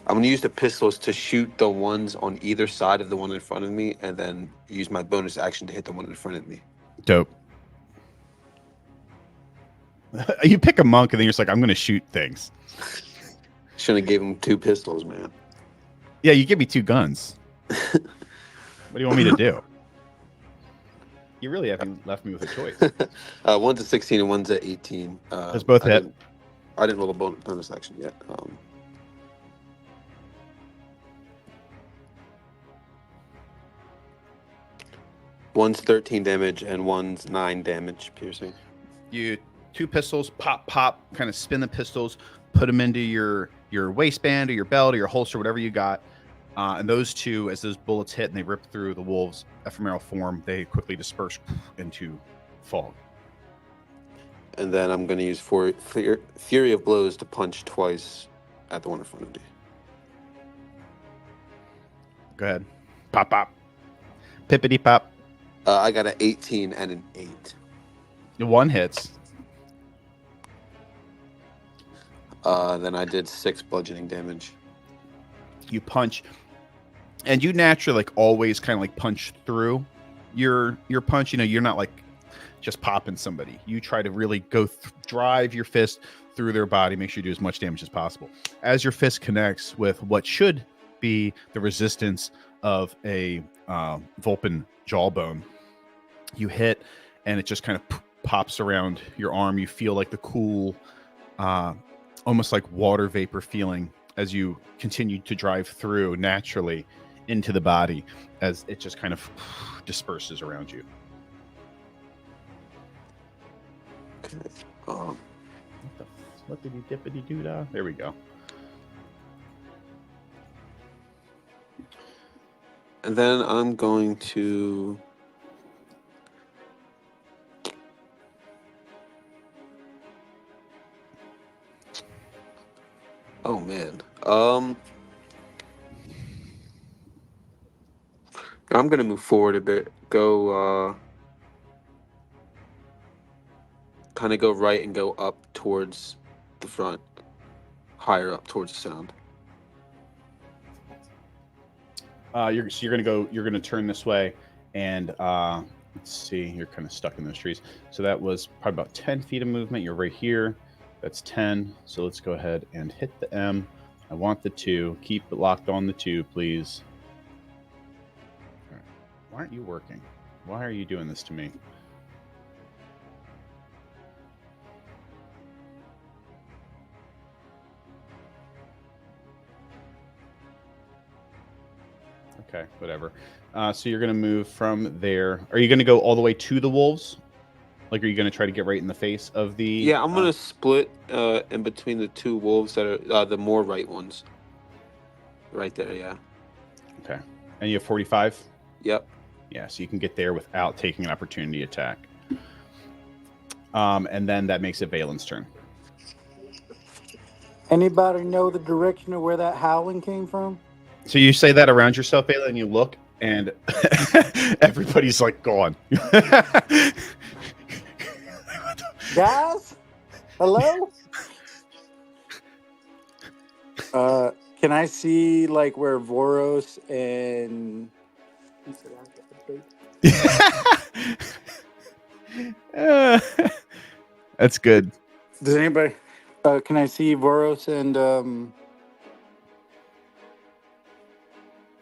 gonna use the pistols to shoot the ones on either side of the one in front of me, and then use my bonus action to hit the one in front of me. Dope. You pick a monk and then you're just like, I'm going to shoot things. Shouldn't have gave him 2 pistols, man. Yeah, you give me 2 guns. What do you want me to do? You really haven't left me with a choice. One's at 16 and one's at 18. Those both hit. I didn't roll a bonus action yet. One's 13 damage and one's 9 damage piercing. You 2 pistols, pop, kind of spin the pistols, put them into your waistband or your belt or your holster, whatever you got. And those 2, as those bullets hit and they rip through the wolves' ephemeral form, they quickly disperse into fog. And then I'm going to use Fury of Blows to punch twice at the one in front of me. Go ahead. Pop. Pippity pop. I got an 18 and an 8. The 1 hits. Then I did 6 bludgeoning damage. You punch, and you naturally like always kind of like punch through your punch. You know, you're not like just popping somebody. You try to really go drive your fist through their body, make sure you do as much damage as possible. As your fist connects with what should be the resistance of a Vulpin jawbone, you hit, and it just kind of pops around your arm. You feel like the cool, almost like water vapor feeling as you continue to drive through naturally into the body, as it just kind of disperses around you. Okay. What did you dippity doo dah? There we go. And then I'm going to... Oh, man. I'm going to move forward a bit. Go, kind of go right and go up towards the front. Higher up towards the sound. You're gonna turn this way, and let's see, you're kind of stuck in those trees. So that was probably about 10 feet of movement. You're right here. That's 10. So let's go ahead and hit the M. I want the 2. Keep it locked on the 2, please. All right. Why aren't you working? Why are you doing this to me? Okay, whatever. So you're going to move from there. Are you going to go all the way to the wolves? Like, are you going to try to get right in the face of the... Yeah, I'm going to split in between the 2 wolves that are the more right ones. Right there, yeah. Okay. And you have 45? Yep. Yeah, so you can get there without taking an opportunity attack. And then that makes it Valen's turn. Anybody know the direction of where that howling came from? So you say that around yourself, Valen, and you look, and everybody's like gone. Guys? Hello? Can I see like where Voros and That's good. does anybody can I see Voros and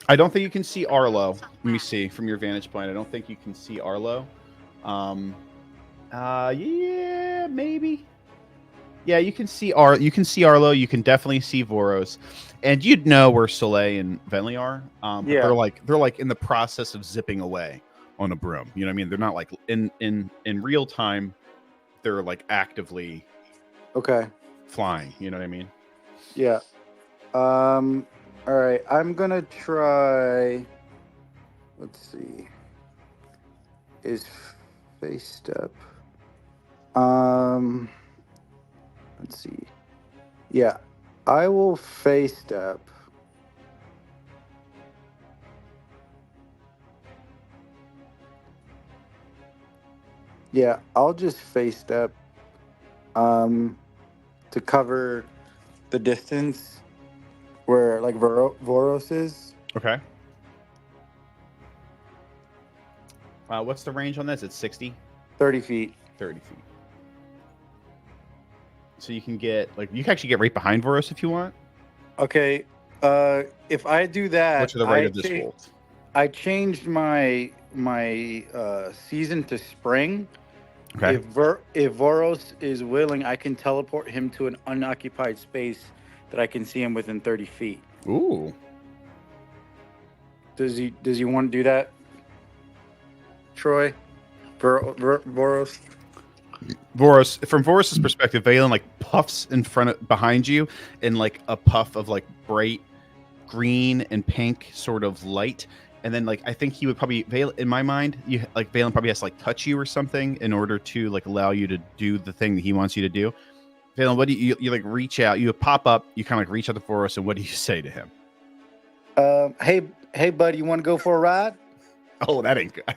I don't think you can see Arlo. Let me see from your vantage point. I don't think you can see Arlo. Yeah, maybe. Yeah, you can see Arlo. You can definitely see Voros, and you'd know where Soleil and Venli are. But Yeah. they're like in the process of zipping away on a broom. You know what I mean? They're not like in real time. They're like actively okay. flying. You know what I mean? Yeah. All right. I'm gonna try. Let's see. Is face step. Let's see. Yeah, I will face step. Yeah, I'll just face step to cover the distance where like Voros is. Okay. What's the range on this? It's 60, 30 feet. 30 feet. So you can get like you can actually get right behind Voros if you want. Okay. If I do that, Or to the right of this wolf. I changed my season to spring. Okay. If Voros is willing, I can teleport him to an unoccupied space that I can see him within 30 feet. Ooh. Does he want to do that? Troy? Voros? Voros, from Voros's perspective, Valen like puffs in behind you in like a puff of like bright green and pink sort of light. And then like I think he would probably in my mind, you like Valen probably has to like touch you or something in order to like allow you to do the thing that he wants you to do. Valen, what do you like reach out, you pop up, you kind of like reach out to Voros, and what do you say to him? Hey buddy, you want to go for a ride? Oh, that ain't good. I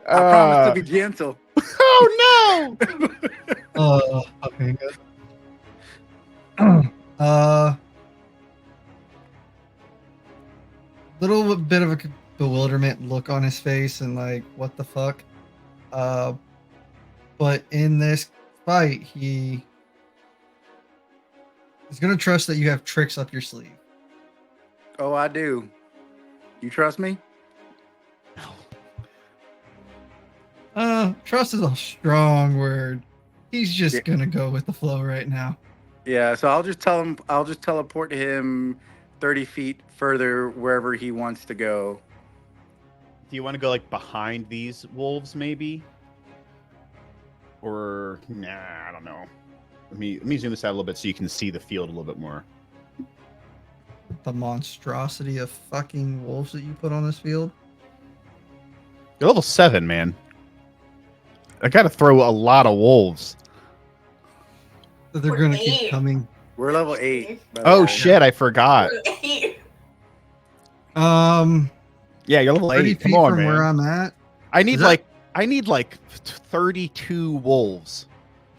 promise to be gentle. Oh no! Okay, good. Little bit of a bewilderment look on his face and like, what the fuck? But in this fight, he's gonna trust that you have tricks up your sleeve. Oh, I do. You trust me? Trust is a strong word. He's just gonna go with the flow right now. Yeah, so I'll just tell him. I'll just teleport him 30 feet further wherever he wants to go. Do you want to go like behind these wolves, maybe? Or nah, I don't know. Let me zoom this out a little bit so you can see the field a little bit more. The monstrosity of fucking wolves that you put on this field. You're level 7, man. I gotta throw a lot of wolves. So they're We're gonna 8. keep coming. We're level 8. Oh shit, I forgot. We're 8. Yeah, you're level 30 8. feet Come on, from man. where I'm at. I need like 32 wolves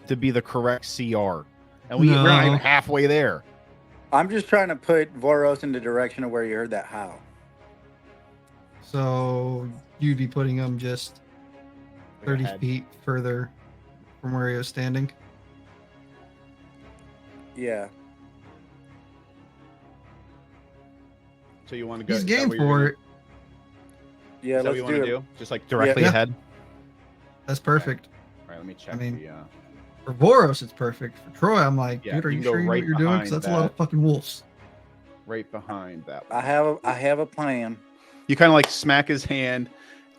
to be the correct CR. And we're not even halfway there. I'm just trying to put Voros in the direction of where you heard that howl. So you'd be putting him just 30 feet further from where he was standing. Yeah. So you want to go? He's game for it. Yeah, Is that what let's you want do to it. do? Just like directly Yeah. ahead? That's perfect. All right, let me check I mean, the... For Voros, it's perfect. For Troy, I'm like, Yeah, dude, are you you can go sure you know right what you're doing? Because behind that's a lot of that. fucking wolves. right behind that I one. have a plan. You kind of like smack his hand,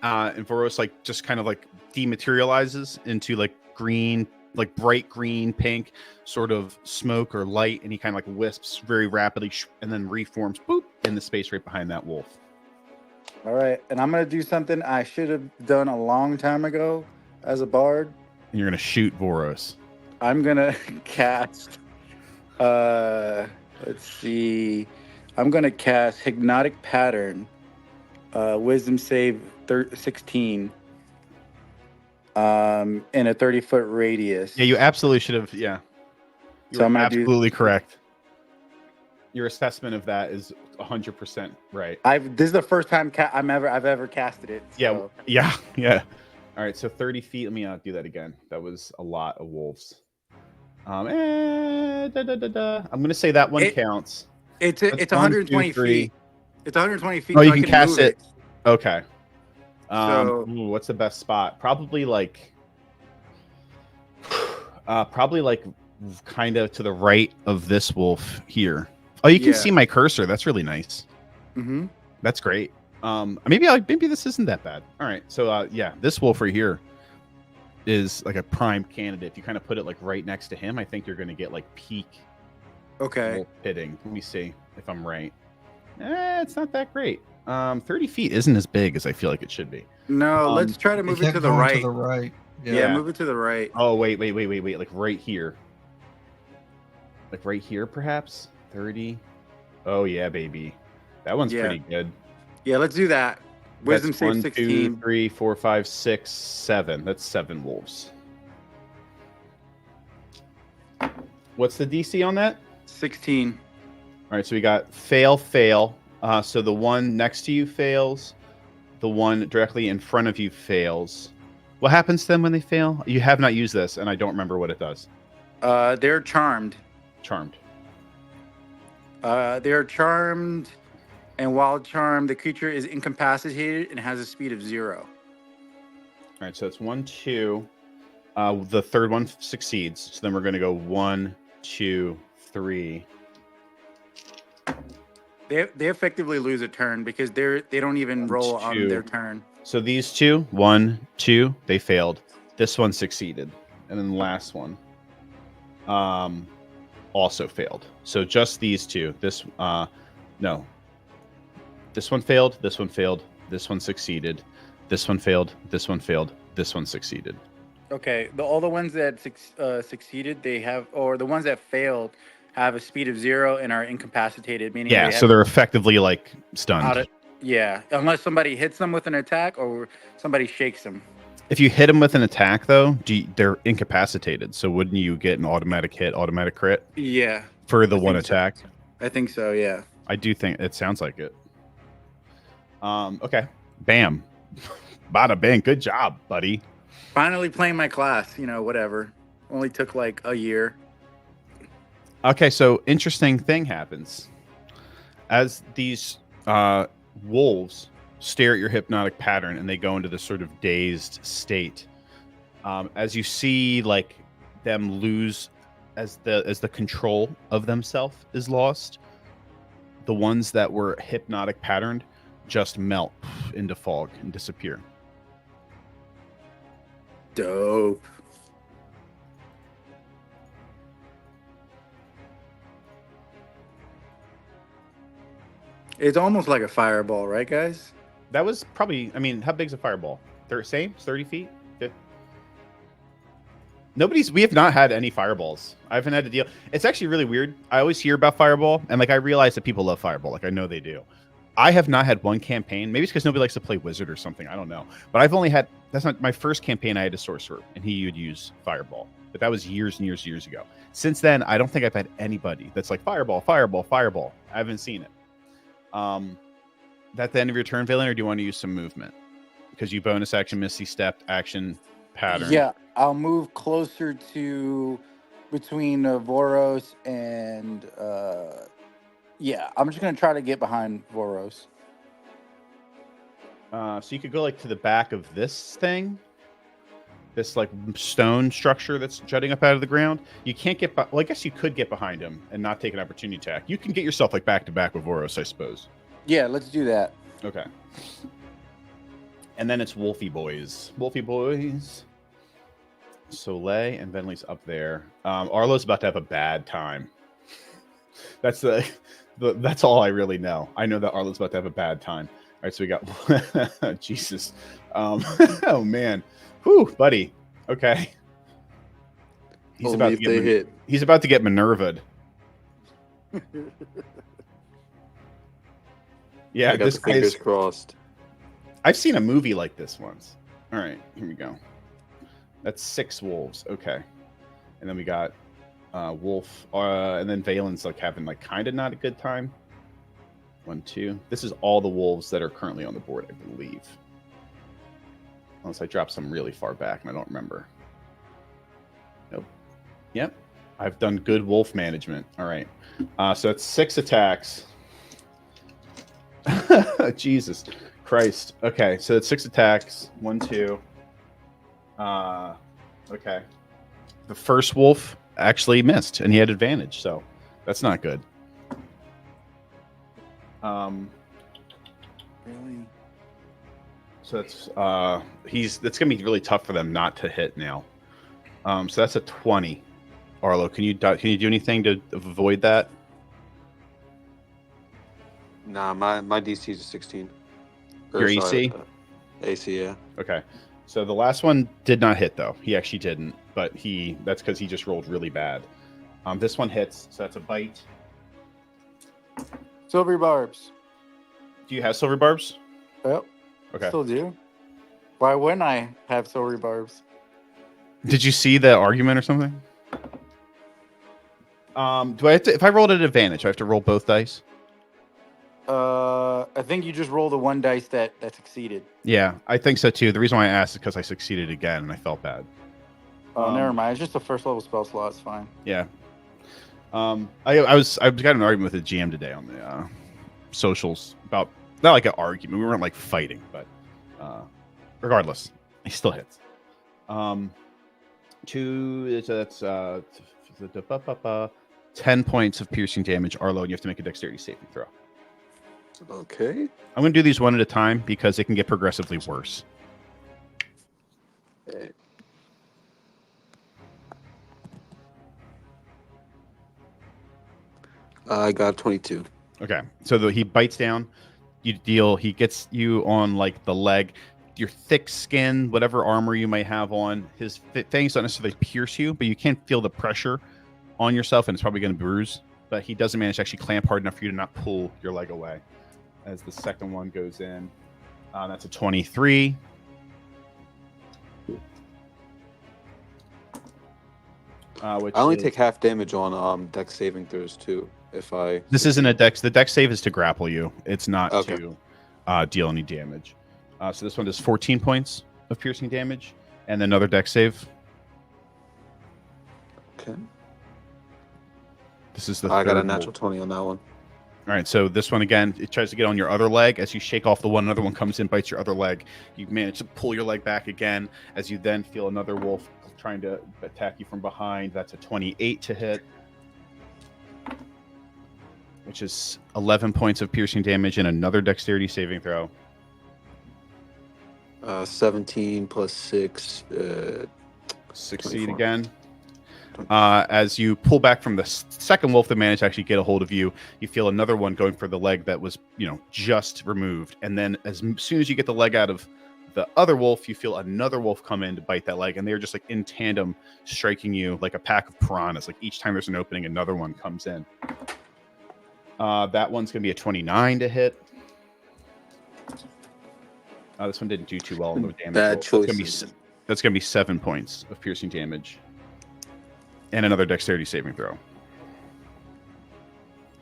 and Voros like just kind of like dematerializes into like green, like bright green, pink sort of smoke or light, and he kind of like wisps very rapidly and then reforms boop in the space right behind that wolf. All right, and I'm gonna do something I should have done a long time ago as a bard. And you're gonna shoot Voros. I'm gonna cast. Let's see. I'm gonna cast Hypnotic Pattern. Wisdom save 16. In a 30-foot radius. Yeah, you absolutely should have. Yeah, you're So I'm gonna absolutely correct. Your assessment of that is 100% right. This is the first time I've ever casted it. So. Yeah. All right, so 30 feet. Let me do that again. That was a lot of wolves. I'm gonna say that one counts. It's That's 120 1, 2, 3. feet. It's 120 feet. Oh, so you I can cast move it. Okay. So- What's the best spot? Probably like kind of to the right of this wolf here. Oh, you can Yeah. see my cursor. That's really nice. Mm-hmm. That's great. Maybe this isn't that bad. All right. So yeah, this wolf right here is like a prime candidate. If you kind of put it like right next to him, I think you're going to get like peak Okay. wolf pitting. Let me see if I'm right. It's not that great. 30 feet isn't as big as I feel like it should be. No, let's try to move it to the right. To the right. Yeah, move it to the right. Oh, wait. Like right here. Like right here, perhaps? 30. Oh yeah, baby. That one's Yeah. pretty good. Yeah, let's do that. Wisdom That's save 1, 2, 16. 3, 4, 5, 6, 7. That's 7 wolves. What's the DC on that? 16. All right, so we got fail, fail. So the one next to you fails. The one directly in front of you fails. What happens to them when they fail? You have not used this, and I don't remember what it does. They're charmed. Charmed. They're charmed, and while charmed, the creature is incapacitated and has a speed of 0. All right, so it's 1, 2. The third one succeeds. So then we're going to go 1, 2, 3. They effectively lose a turn because they don't even 1, roll 2. on their turn. So these two, 1, 2, they failed. This one succeeded, and then the last one, also failed. So just these two. This no. This one failed. This one failed. This one succeeded. This one failed. This one failed. This one succeeded. Okay, all the ones that succeeded, they have, or the ones that failed, have a speed of 0 and are incapacitated. Meaning Yeah, they so have they're effectively like stunned. yeah, unless somebody hits them with an attack or somebody shakes them. If you hit them with an attack, though, they're incapacitated. So wouldn't you get an automatic hit, automatic crit Yeah, for the I one think so. attack? I think so. Yeah. I do think it sounds like it. Okay. Bam. Bada bang. Good job, buddy. Finally playing my class. Whatever. Only took like a year. Okay, so interesting thing happens. As these wolves stare at your hypnotic pattern and they go into this sort of dazed state, as you see like them lose as the control of themselves is lost, the ones that were hypnotic patterned just melt into fog and disappear. Dope. It's almost like a fireball, right, guys? That was probably, I mean, how big's a fireball? Same? 30 feet? We have not had any fireballs. I haven't had to deal. It's actually really weird. I always hear about fireball, and like I realize that people love fireball. Like I know they do. I have not had one campaign. Maybe it's because nobody likes to play wizard or something. I don't know. But I've only had, that's not my first campaign. I had a sorcerer, and he would use fireball. But that was years and years and years ago. Since then, I don't think I've had anybody that's like fireball, fireball, fireball. I haven't seen it. That the end of your turn, Valen, or do you want to use some movement? Because you bonus action, misty step, action, pattern. Yeah, I'll move closer to between Voros and yeah. I'm just gonna try to get behind Voros. So you could go like to the back of this thing, this like stone structure that's jutting up out of the ground. You can't get. Well, I guess you could get behind him and not take an opportunity attack. You can get yourself like back to back with Voros, I suppose. Yeah, let's do that. Okay. And then it's Wolfie Boys. Wolfie Boys. Soleil and Venley's up there. Arlo's about to have a bad time. That's that's all I really know. I know that Arlo's about to have a bad time. All right, so we got Jesus. Oh man. Whew, buddy. Okay. He's Only about if to they get hit. He's about to get Minerva'd. Yeah, I got this the fingers guy's. crossed. I've seen a movie like this once. All right, here we go. That's 6 wolves. Okay, and then we got Wolf, and then Valen's like having like kind of not a good time. 1, 2. This is all the wolves that are currently on the board, I believe. Unless I dropped some really far back and I don't remember. Nope. Yep. I've done good wolf management. All right. So it's 6 attacks. Jesus Christ. Okay, so it's 6 attacks. 1, 2. Okay. The first wolf actually missed, and he had advantage, so that's not good. Really? So it's it's gonna be really tough for them not to hit now. So that's a 20. Arlo, can you do anything to avoid that? Nah, my DC is a 16. Your AC? AC, yeah. Okay. So the last one did not hit though. He actually didn't, but that's because he just rolled really bad. This one hits, so that's a bite. Silvery barbs. Do you have silver barbs? Yep. Okay. Still do. Why wouldn't I have silvery barbs? Did you see the argument or something? Do I have to? If I rolled at advantage, I have to roll both dice. I think you just roll the one dice that succeeded. Yeah, I think so too. The reason why I asked is because I succeeded again and I felt bad. Oh, never mind. It's just the first level spell slot. It's fine. Yeah. I got an argument with the GM today on the socials about not like an argument. We weren't like fighting, but regardless, he still hits. That's 10 points of piercing damage, Arlo, and you have to make a dexterity saving throw. Okay. I'm going to do these one at a time because it can get progressively worse. Okay. I got 22. Okay, so he bites down. He gets you on like the leg. Your thick skin, whatever armor you might have on, his fangs don't necessarily pierce you, but you can feel the pressure on yourself, and it's probably going to bruise. But he doesn't manage to actually clamp hard enough for you to not pull your leg away. As the second one goes in, that's a 23. I only take half damage on dex saving throws too. This isn't a dex. The dex save is to grapple you. It's not to deal any damage. So this one does 14 points of piercing damage, and another dex save. Okay. This is the. I got a natural 20 on that one. All right, so this one again, it tries to get on your other leg. As you shake off the one, another one comes in, bites your other leg. You manage to pull your leg back again, as you then feel another wolf trying to attack you from behind. That's a 28 to hit, which is 11 points of piercing damage and another dexterity saving throw. 17 plus 6. Succeed 24. again. As you pull back from the second wolf that managed to actually get a hold of you, you feel another one going for the leg that was, just removed. And then as soon as you get the leg out of the other wolf, you feel another wolf come in to bite that leg. And they're just like in tandem striking you like a pack of piranhas. Like each time there's an opening, another one comes in. That one's going to be a 29 to hit. This one didn't do too well on the damage. Bad choice. That's going to be 7 points of piercing damage. And another dexterity saving throw.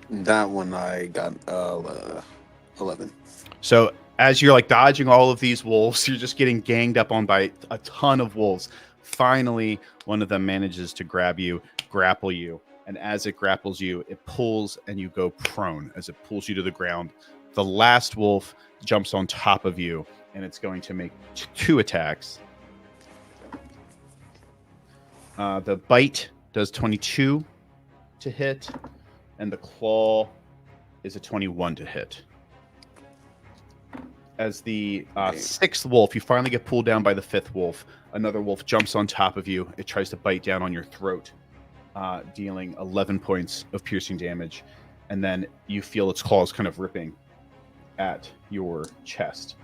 That one I got 11. So as you're like dodging all of these wolves, you're just getting ganged up on by a ton of wolves. Finally, one of them manages to grapple you. And as it grapples you, it pulls and you go prone as it pulls you to the ground. The last wolf jumps on top of you, and it's going to make 2 attacks. The bite does 22 to hit, and the claw is a 21 to hit. As the 6th wolf, you finally get pulled down by the 5th wolf. Another wolf jumps on top of you. It tries to bite down on your throat, dealing 11 points of piercing damage. And then you feel its claws kind of ripping at your chest,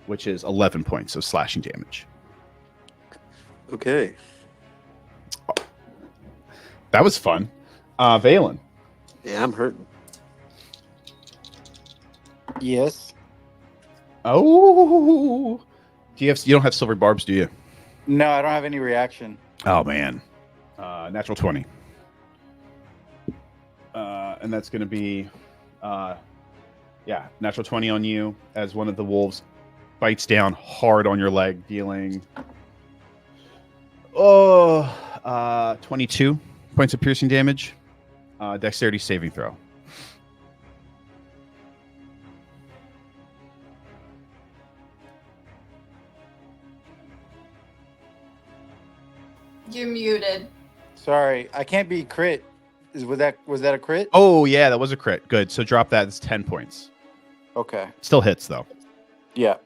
which is 11 points of slashing damage. Okay. That was fun. Valen. Yeah, I'm hurting. Yes. Oh, you don't have silver barbs, do you? No, I don't have any reaction. Oh man, natural 20, and that's going to be, natural 20 on you as one of the wolves bites down hard on your leg, dealing 22 points of piercing damage. Dexterity saving throw. You're muted. Sorry, I can't be crit. Was that a crit? Oh yeah, that was a crit. Good. So drop that. It's 10 points. Okay. Still hits though. Yeah.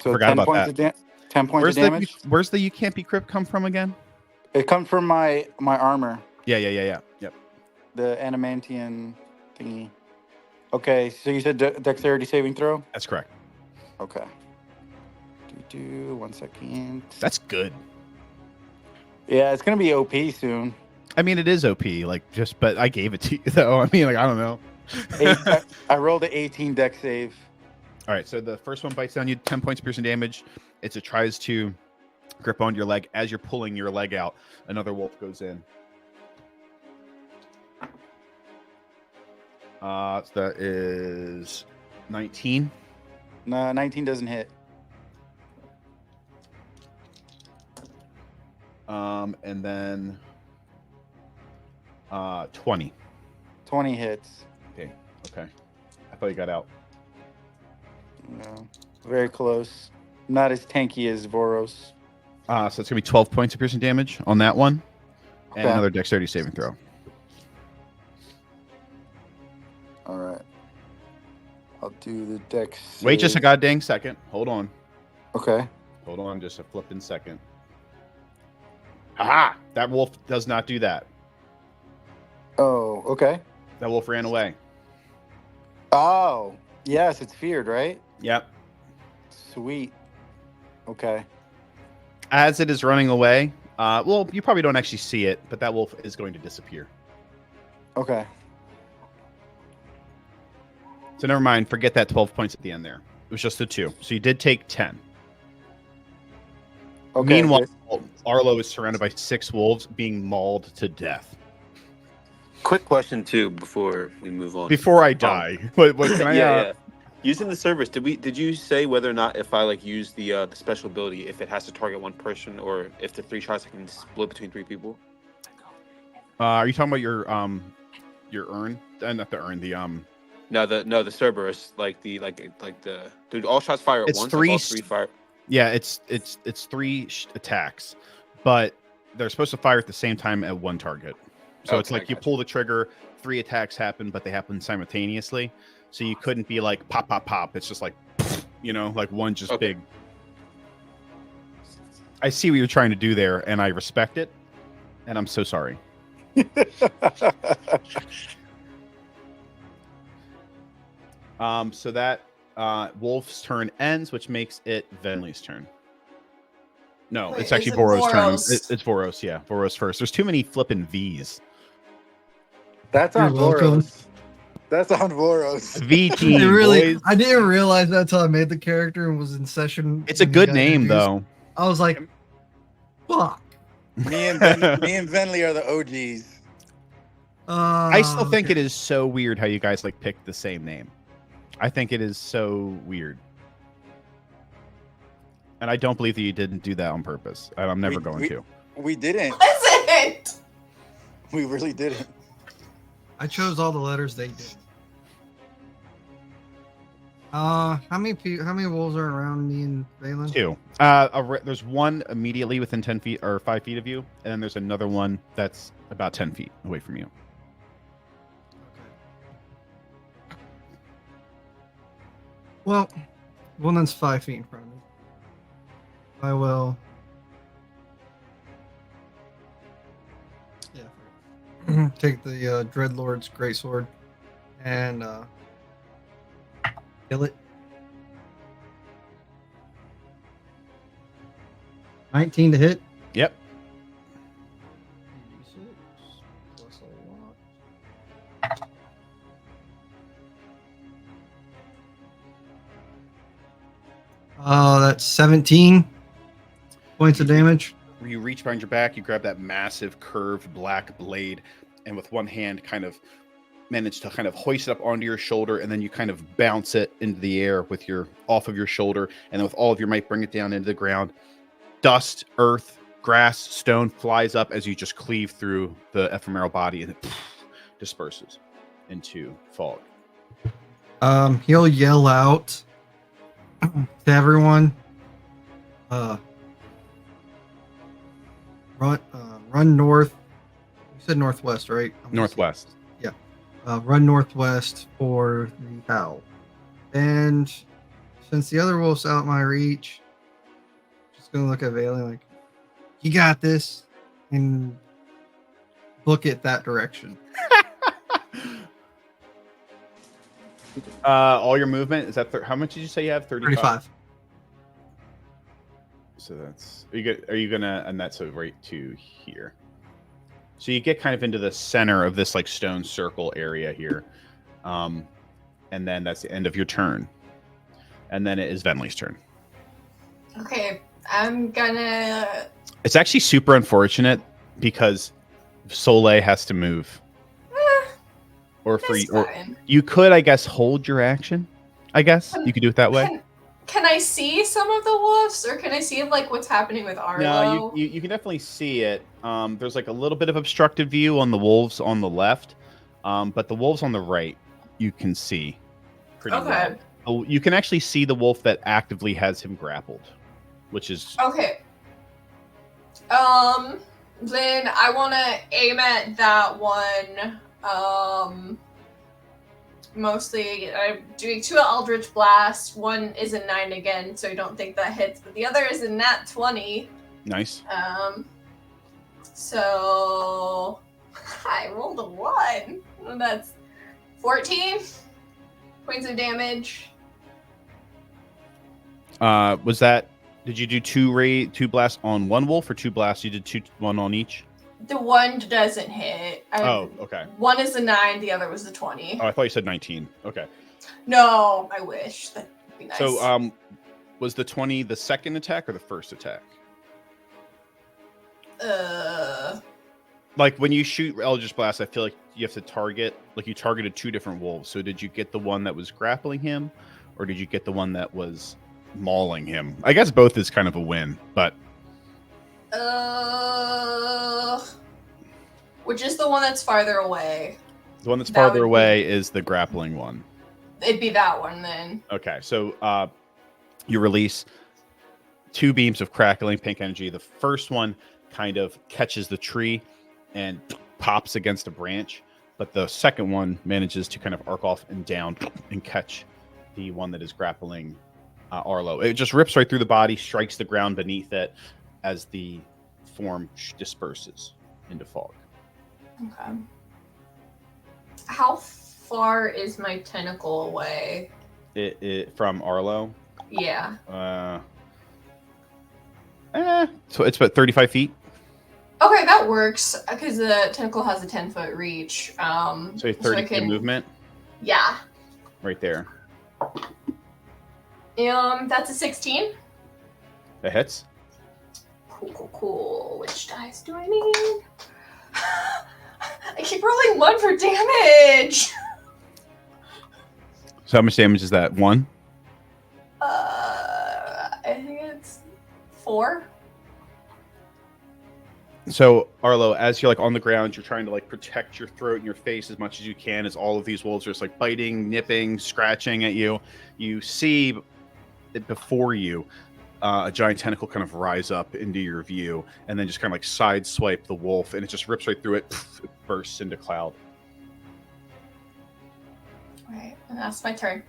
So Forgot 10 about points that. 10 points of damage. Where's the you can't be crit come from again? It comes from my armor. Yeah. Yep. The adamantium thingy. Okay, so you said dexterity saving throw? That's correct. Okay. 1 second. That's good. Yeah, it's gonna be OP soon. I mean, it is OP. Like, but I gave it to you though. I mean, like, I don't know. I rolled an 18 deck save. All right, so the first one bites down you 10 points piercing damage. It tries to grip onto your leg. As you're pulling your leg out, another wolf goes in. So that is 19. No, 19 doesn't hit. And then 20. 20 hits. Okay. I thought you got out. No, very close. Not as tanky as Voros. So it's gonna be 12 points of piercing damage on that one, and Okay. another dexterity saving throw. All right. I'll do the dex. Wait just a save. goddamn second. Hold on, Okay. just a flipping second. Aha! That wolf does not do that. Oh, okay. That wolf ran away. Oh, yes, it's feared, right? Yep. Sweet. Okay. As it is running away, well, you probably don't actually see it, but that wolf is going to disappear. Okay. So never mind. Forget that 12 points at the end there. It was just the 2. So you did take 10. Okay. Meanwhile, good. Arlo is surrounded by 6 wolves being mauled to death. Quick question too before we move on. Before I die, what can I? Yeah. Using the Cerberus, did you say whether or not if I like use the special ability, if it has to target one person, or if the 3 shots can split between 3 people? Are you talking about your urn? Not the urn. The No, the Cerberus, like the dude. All shots fire at It's once. 3 Like all 3 fire. Yeah, it's 3 attacks, but they're supposed to fire at the same time at one target. So it's like you pull the trigger, 3 attacks happen, but they happen simultaneously. So you couldn't be like pop, pop, pop. It's just like, like one just big. I see what you're trying to do there, and I respect it, and I'm so sorry. So that Wolf's turn ends, which makes it Venli's turn. No, Wait, it's actually is it Voros' turn. Voros? It's Voros, yeah. Voros first. There's too many flipping V's. That's You're on welcome. Voros. That's on Voros. V team, boys. I didn't realize that until I made the character and was in session. It's a when he good got name, introduced. though. I was like, fuck. me and Venley are the OGs. I still think it is so weird how you guys like picked the same name. I think it is so weird. And I don't believe that you didn't do that on purpose. And I'm never going to. We didn't. Listen! We really didn't. I chose all the letters they did. How many wolves are around me and Valen? 2. There's one immediately within 10 feet or 5 feet of you, and then there's another one that's about 10 feet away from you. Okay. Well, one that's 5 feet in front of me. I will. Yeah. Take the Dreadlord's greatsword and kill it. 19 to hit. Yep. Plus a lot. That's 17 points of damage. You reach behind your back, you grab that massive curved black blade, and with one hand kind of manage to kind of hoist it up onto your shoulder, and then you kind of bounce it into the air with your off of your shoulder, and then with all of your might bring it down into the ground. Dust, earth, grass, stone flies up as you just cleave through the ephemeral body, and it disperses into fog. He'll yell out to everyone, run north. You said northwest, right? Northwest. Run northwest for the howl. And since the other wolf's out my reach, just gonna look at Valen like, you got this, and book it that direction. All your movement is that how much did you say you have? 35. So that's are you gonna and that's right to here. So you get kind of into the center of this like stone circle area here. And then that's the end of your turn. And then it is Venley's turn. Okay, I'm gonna. It's actually super unfortunate because Soleil has to move. Or for That's you, or fine. you could, I guess, hold your action. I guess you could do it that way. Can I see some of the wolves, or can I see like what's happening with Arlo? No, you can definitely see it. There's like a little bit of obstructed view on the wolves on the left, but the wolves on the right you can see pretty well. Oh, you can actually see the wolf that actively has him grappled, which is okay. Then I want to aim at that one. Mostly, I'm doing 2 Eldritch Blast. One is a 9 again, so I don't think that hits, but the other is a nat 20. nice. So I rolled a 1. That's 14 points of damage. Was that? Did you do 2 blasts on one wolf or 2 blasts? You did 1 on each. The one doesn't hit. Okay. One is a 9, the other was a 20. Oh, I thought you said 19. Okay. No, I wish. That'd be nice. So, was the 20 the second attack or the first attack? Like when you shoot Eldritch Blast, I feel like you have to target. Like you targeted 2 different wolves. So did you get the one that was grappling him, or did you get the one that was mauling him? I guess both is kind of a win, but. Which is the one that's farther away? The one that's farther away is the grappling one. It'd be that one then. Okay, so you release 2 beams of crackling pink energy. The first one kind of catches the tree and pops against a branch, but the second one manages to kind of arc off and down and catch the one that is grappling Arlo. It just rips right through the body, strikes the ground beneath it as the form disperses into fog. Okay. How far is my tentacle away? It from Arlo? Yeah. So it's about 35 feet. Okay, that works because the tentacle has a 10-foot reach. So 30 feet movement. Yeah. Right there. That's a 16. That hits. Cool. Which dice do I need? I keep rolling 1 for damage. So how much damage is that? 1? I think it's 4. So Arlo, as you're like on the ground, you're trying to like protect your throat and your face as much as you can as all of these wolves are just like biting, nipping, scratching at you. You see it before you, a giant tentacle kind of rise up into your view and then just kind of like side swipe the wolf, and it just rips right through it. It bursts into cloud. Alright, and that's my turn.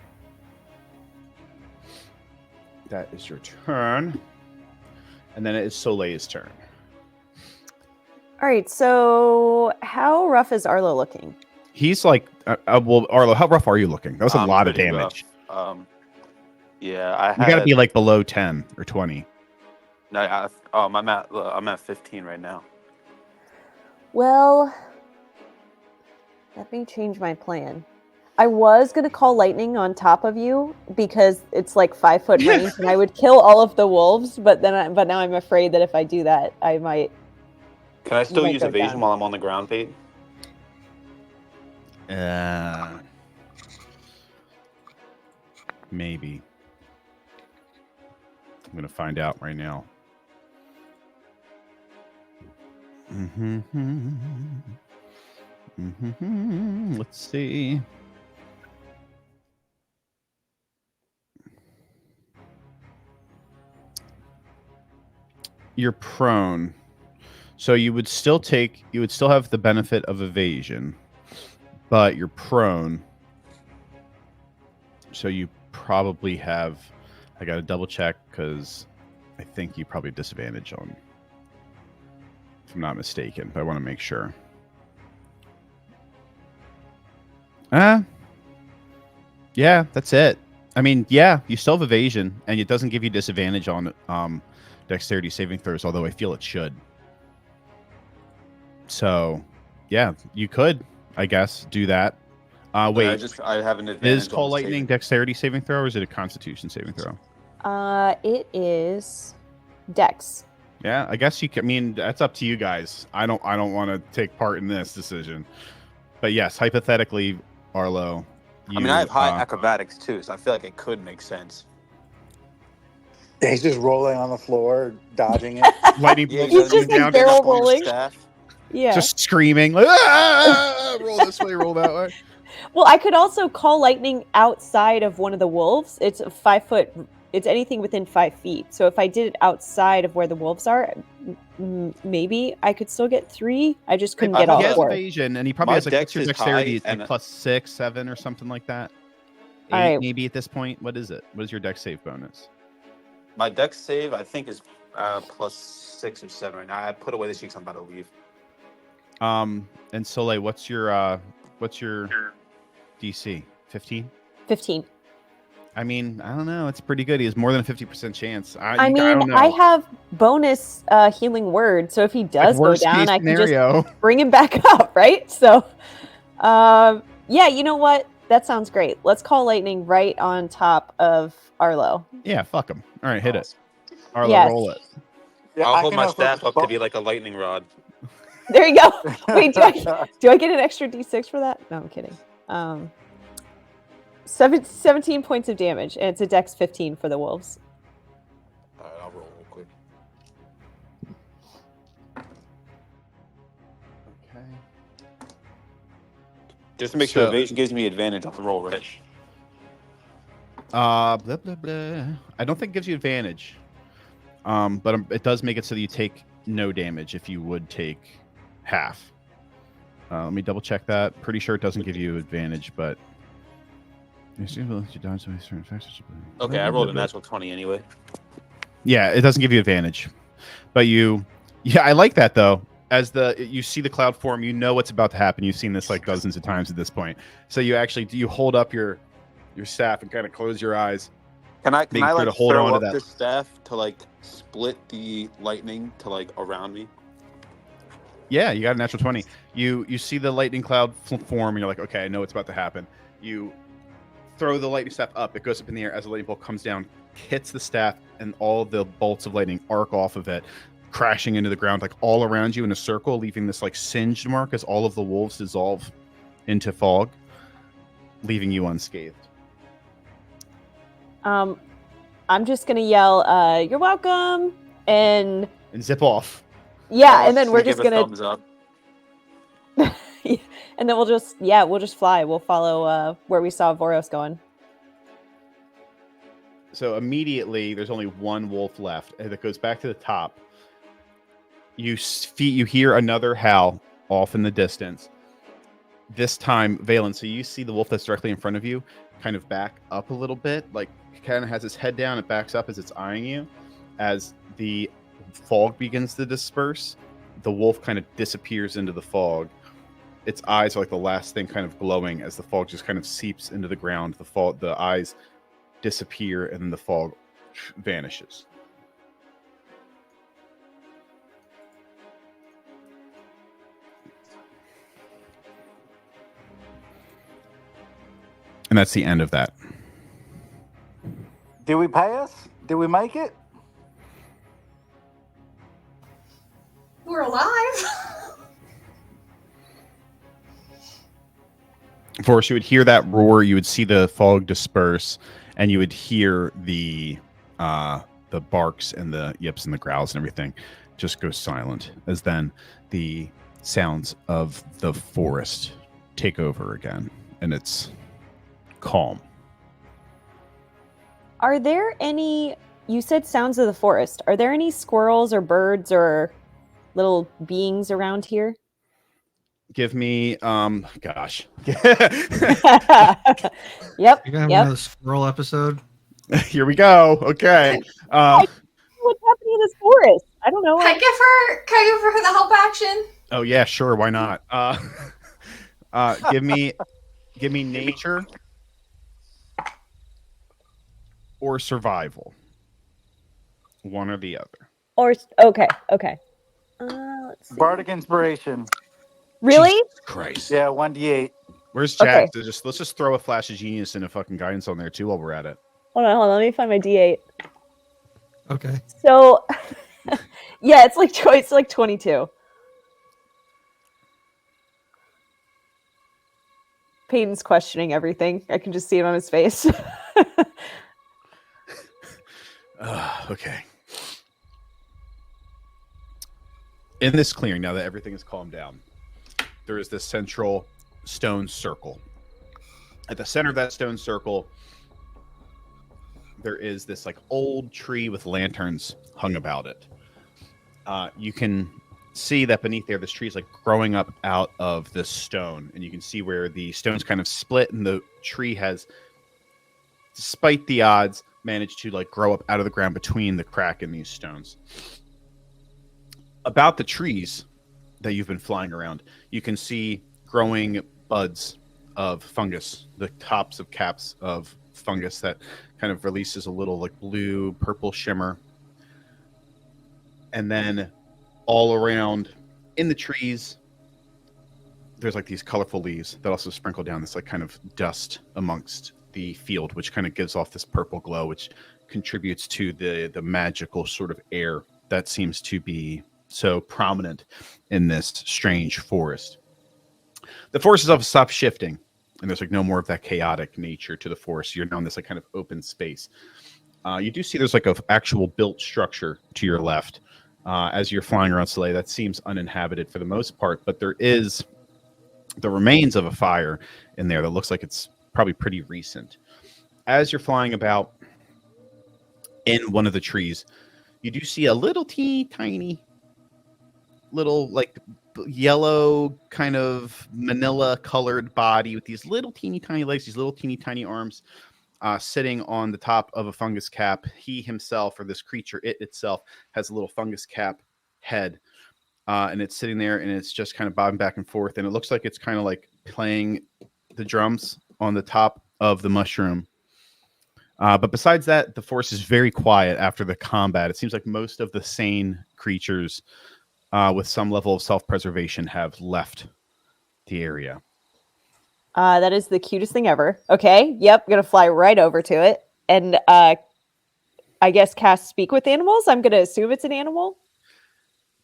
That is your turn. And then it is Soleil's turn. All right, so how rough is Arlo looking? He's like, well, Arlo, how rough are you looking? That was a lot of Pretty damage. rough. You You got to be like below 10 or 20. No, I'm at 15 right now. Well, let me change my plan. I was going to call lightning on top of you because it's like 5-foot range and I would kill all of the wolves, but now I'm afraid that if I do that, I might. Can I still might use go evasion down. while I'm on the ground, Pete? Maybe. I'm going to find out right now. Let's see. You're prone. So you would still have the benefit of evasion, but you're prone. So you probably have, I got to double check because I think you probably have disadvantage on, if I'm not mistaken, but I want to make sure. Yeah, that's it. I mean, yeah, you still have evasion, and it doesn't give you disadvantage on dexterity saving throws, although I feel it should. So, yeah, you could, I guess, do that. Wait, I have an advantage. is Call Lightning dexterity saving throw or is it a Constitution saving throw? It is Dex. Yeah, I guess you can. I mean, that's up to you guys. I don't want to take part in this decision. But yes, hypothetically, Arlo. I have high acrobatics too, so I feel like it could make sense. He's just rolling on the floor, dodging it. Lightning Yeah, bolts He's just coming like down, barrel on your rolling. staff. Yeah. just screaming, like, "Ah! Roll this way, roll that way." Well, I could also call lightning outside of one of the wolves. It's a 5 foot. It's anything within 5 feet. So if I did it outside of where the wolves are, maybe I could still get 3. I just couldn't get all He has 4. evasion, and he probably My has like dex what's your is dexterity? high, It's like and- plus 6, 7, or something like that. 8 All right. maybe at this point. What is it? What is your dex save bonus? My dex save, I think, is plus 6 or 7 right now. I put away the sheets. I'm about to leave. And Soleil, what's your DC? 15? 15. I mean, I don't know. It's pretty good. He has more than a 50% chance. I don't mean, know. I have bonus healing word, so if he does go worst down, case I can just scenario. bring him back up, right? So, yeah, you know what? That sounds great. Let's call lightning right on top of Arlo. Yeah, fuck him. All right, hit it. Arlo, Yes. roll it. Yeah, I'll I hold can my also staff up bo- to be like a lightning rod. There you go. Wait, do I get an extra d6 for that? No, I'm kidding. 17 points of damage, and it's a dex 15 for the wolves. All right, I'll roll real quick. Okay. Just to make sure So- evasion gives me advantage on the roll, right? Blah blah blah. I don't think it gives you advantage. But it does make it so that you take no damage if you would take half. Let me double check that. Pretty sure it doesn't give you advantage, but Okay, I rolled a natural 20 anyway. Yeah, it doesn't give you advantage, but I like that though. As you see the cloud form, you know what's about to happen. You've seen this like dozens of times at this point. So you hold up your staff and kind of close your eyes. Can I Making sure like to hold throw on to up that. the staff to like split the lightning to like around me? Yeah, you got a natural 20. You see the lightning cloud form, and you're like, okay, I know what's about to happen. You throw the lightning staff up. It goes up in the air as the lightning bolt comes down, hits the staff, and all the bolts of lightning arc off of it, crashing into the ground, like all around you in a circle, leaving this like singed mark as all of the wolves dissolve into fog, leaving you unscathed. I'm just gonna yell, "You're welcome!" and zip off. yeah, and then we're just give a gonna, thumbs up. and then we'll just fly. We'll follow where we saw Voros going. So immediately, there's only one wolf left, and it goes back to the top. You hear another howl off in the distance. This time, Valen, so you see the wolf that's directly in front of you kind of back up a little bit, like kind of has its head down. It backs up as it's eyeing you. As the fog begins to disperse, the wolf kind of disappears into the fog. Its eyes are like the last thing kind of glowing as the fog just kind of seeps into the ground. The eyes disappear, and then the fog vanishes. And that's the end of that. Did we pass? Did we make it? We're alive. Forrest, you would hear that roar, you would see the fog disperse, and you would hear the barks and the yips and the growls and everything just go silent, as then the sounds of the forest take over again, and it's calm. Are there any? You said sounds of the forest. Are there any squirrels or birds or little beings around here? Give me, gosh. Yep. You're gonna have Yep. another squirrel episode. Here we go. Okay. What's happening in this forest? I don't know. Can I give her the help action? Oh yeah, sure. Why not? Give me nature or survival. One or the other. Or okay. Let's see. Bardic inspiration. Really? Jesus Christ. Yeah, 1d8. Where's Okay. Jack? Let's just throw a flash of genius and a fucking guidance on there too while we're at it. Hold on. Let me find my D8. Okay. So, yeah, it's like 22. Peyton's questioning everything. I can just see it on his face. Okay. In this clearing, now that everything is calmed down, there is this central stone circle. At the center of that stone circle, there is this like old tree with lanterns hung about it. You can see that beneath there, this tree is like growing up out of this stone, and you can see where the stone's kind of split, and the tree has, despite the odds, managed to like grow up out of the ground between the crack in these stones. About the trees that you've been flying around, you can see growing buds of fungus, the tops of caps of fungus that kind of releases a little like blue purple shimmer. And then all around in the trees, there's like these colorful leaves that also sprinkle down this like kind of dust amongst the field, which kind of gives off this purple glow, which contributes to the magical sort of air that seems to be so prominent in this strange forest. The forest has stopped shifting, and there's like no more of that chaotic nature to the forest. You're now in this like kind of open space. You do see there's like an actual built structure to your left as you're flying around Soleil that seems uninhabited for the most part, but there is the remains of a fire in there that looks like it's probably pretty recent. As you're flying about in one of the trees, you do see a little teeny tiny little like yellow kind of manila colored body with these little teeny tiny legs, these little teeny tiny arms, sitting on the top of a fungus cap. He himself, or this creature, it itself, has a little fungus cap head, and it's sitting there, and it's just kind of bobbing back and forth, and it looks like it's kind of like playing the drums on the top of the mushroom. But besides that, the forest is very quiet after the combat. It seems like most of the sane creatures with some level of self-preservation have left the area. That is the cutest thing ever. Okay, yep, gonna fly right over to it, and I guess cast Speak with Animals. I'm gonna assume it's an animal.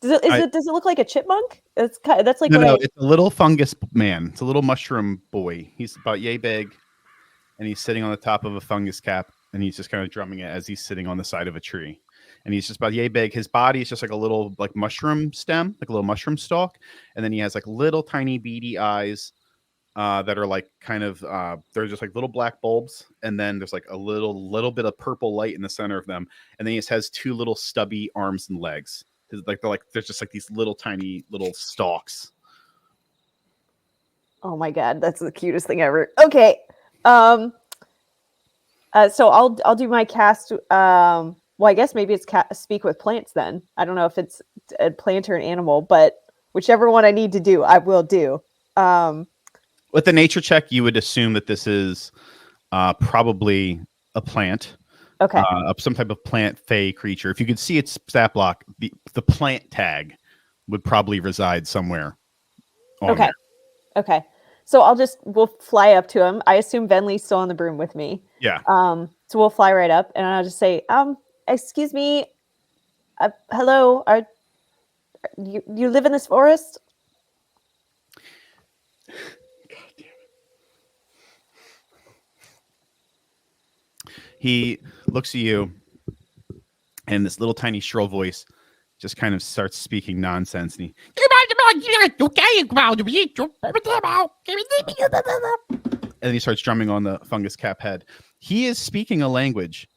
Does it look like a chipmunk? That's like No, what it's a little fungus man. It's a little mushroom boy. He's about yay big, and he's sitting on the top of a fungus cap, and he's just kind of drumming it as he's sitting on the side of a tree. And he's just about yay big. His body is just like a little like mushroom stem, like a little mushroom stalk, and then he has like little tiny beady eyes that are like kind of they're just like little black bulbs, and then there's like a little bit of purple light in the center of them, and then he just has two little stubby arms and legs. There's just like these little tiny little stalks. Oh my god, that's the cutest thing ever. Okay, so I'll do my cast. Well, I guess maybe it's Speak with Plants then. I don't know if it's a plant or an animal, but whichever one I need to do, I will do. With the nature check, you would assume that this is probably a plant. Okay. Some type of plant fey creature. If you could see its stat block, the plant tag would probably reside somewhere. Okay. There. Okay. So we'll fly up to him. I assume Venley's still on the broom with me. Yeah. So we'll fly right up, and I'll just say, excuse me, hello, you live in this forest? God damn it. He looks at you, and this little tiny shrill voice just kind of starts speaking nonsense. And he starts drumming on the fungus cap head. He is speaking a language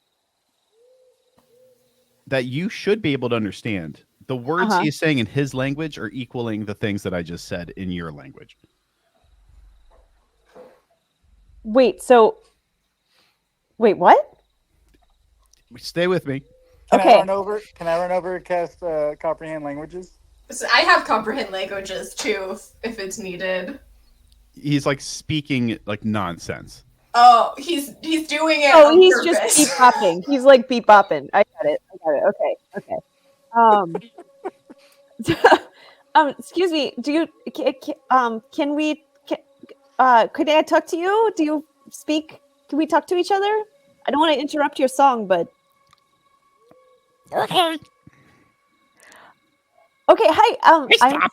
that you should be able to understand. The words he is saying in his language are equaling the things that I just said in your language. Wait, what? Stay with me. Can I run over and cast comprehend languages? So I have comprehend languages too, if it's needed. He's like speaking like nonsense. Oh, he's doing it. Oh, on he's purpose. just beep bopping. He's like beep bopping. I got it. Okay. Excuse me. Do you can we could I talk to you? Do you speak? Can we talk to each other? I don't want to interrupt your song, but Okay. okay. Hi. Stop.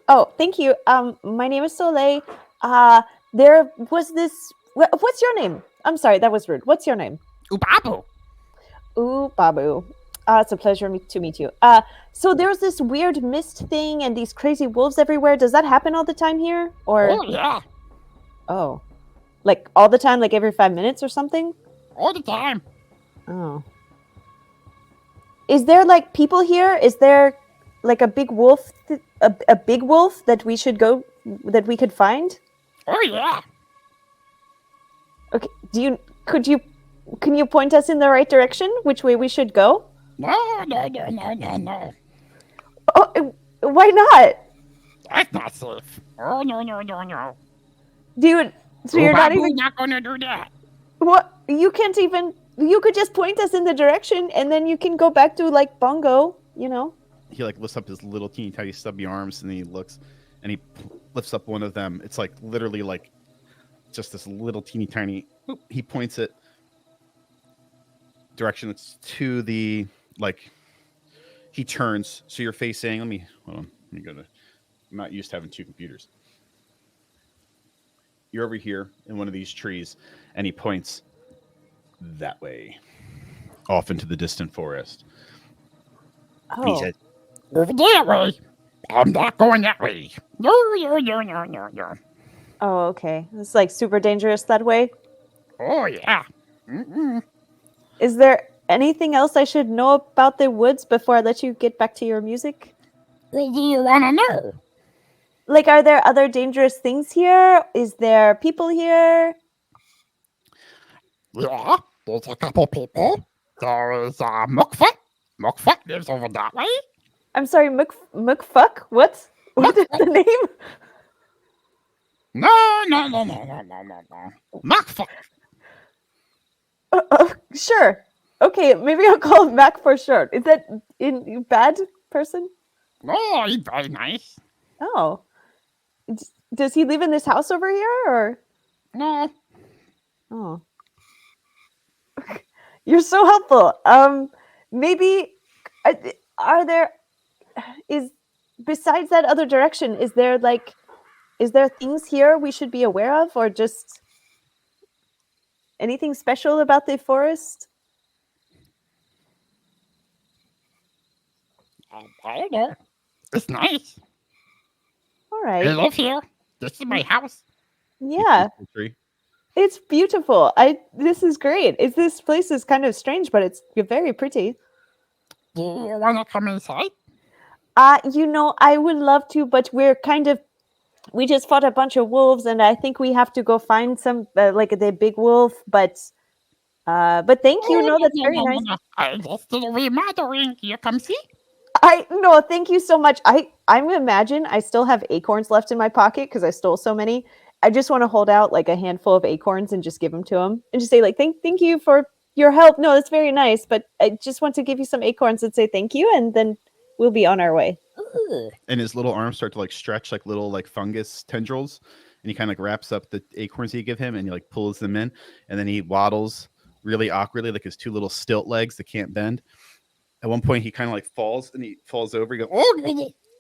Oh, thank you. My name is Soleil. There was this. What's your name? I'm sorry, that was rude. What's your name? Ubabu. Ooh, Babu. It's a pleasure to meet you. So there's this weird mist thing and these crazy wolves everywhere. Does that happen all the time here? Or Oh, yeah. oh, like all the time, like every 5 minutes or something? All the time. Oh. Is there like people here? Is there like a big wolf, a big wolf that we should go, that we could find? Oh, yeah. Okay. Can you point us in the right direction? Which way we should go? No. Oh, why not? That's not safe. Oh, no. Dude, so you're not Ubabu even not gonna do that. what? You can't even. You could just point us in the direction, and then you can go back to like Bongo. You know. He like lifts up his little teeny tiny stubby arms, and then he looks, and he lifts up one of them. It's like literally like just this little teeny tiny. He points it direction that's to the like. He turns, so you're facing. Hold on. Let me go to. I'm not used to having two computers. You're over here in one of these trees, and he points that way, off into the distant forest. Oh. He said, Over that way. I'm not going that way. No. Oh, okay. It's like super dangerous that way. Oh, yeah. Mm-mm. Is there anything else I should know about the woods before I let you get back to your music? What do you want to know? Like, are there other dangerous things here? Is there people here? Yeah, there's a couple people. There is Mukfut. Mukfut lives over that way. I'm sorry, Mukfuck? What? What is the name? No. Mukfut. Sure. Okay, maybe I'll call him Mac for short. Is that in bad person? Oh, he's very nice. Oh. Does he live in this house over here, or? No. Oh. You're so helpful. Maybe besides that other direction, is there things here we should be aware of, or just anything special about the forest? I don't know. It's nice. All I right. live here. This is my house. Yeah. Tree. It's beautiful. This is great. This place is kind of strange, but it's very pretty. Do you want to come inside? I would love to, but we just fought a bunch of wolves, and I think we have to go find some like the big wolf. But thank you. No, that's very nice. I just did a remodeling. You come see? No, thank you so much. I imagine I still have acorns left in my pocket because I stole so many. I just want to hold out like a handful of acorns and just give them to him and just say like thank you for your help. No, that's very nice, but I just want to give you some acorns and say thank you, and then we'll be on our way. And his little arms start to like stretch like little like fungus tendrils, and he kind of like wraps up the acorns you give him, and he like pulls them in, and then he waddles really awkwardly like his two little stilt legs that can't bend. At one point, he kind of like falls, and he falls over. He goes, oh,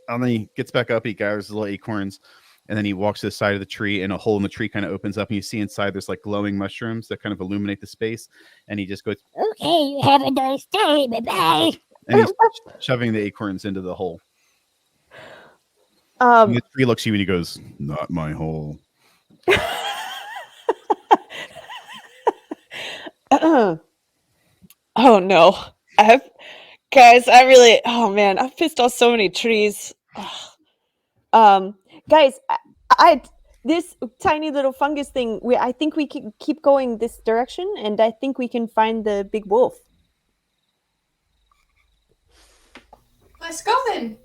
and then he gets back up. He gathers his little acorns, and then he walks to the side of the tree, and a hole in the tree kind of opens up, and you see inside there's like glowing mushrooms that kind of illuminate the space. And he just goes, okay, have a nice day, bye-bye. And he's shoving the acorns into the hole. Um, And the tree looks at you and he goes, "Not my hole." oh no, oh man, I've pissed off so many trees. Guys, I this tiny little fungus thing. I think we can keep going this direction, and I think we can find the big wolf. Let's go then.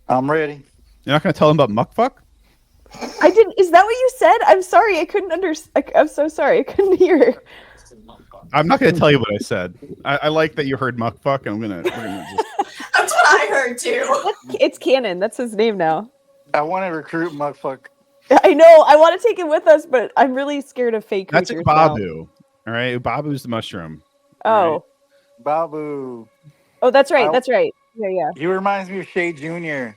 I'm ready. You're not going to tell him about Muckfuck? I didn't. Is that what you said? I'm sorry. I couldn't understand. I'm so sorry. I couldn't hear. I'm not going to tell you what I said. I like that you heard Muckfuck. We're gonna just. That's what what I heard too. It's canon. That's his name now. I want to recruit Mugfuck. I know. I want to take him with us, but I'm really scared of fake That's creatures now. Ubabu. All right, Ubabu's the mushroom. Oh. Babu. Oh, that's right. That's right. Yeah. He reminds me of Shay Jr.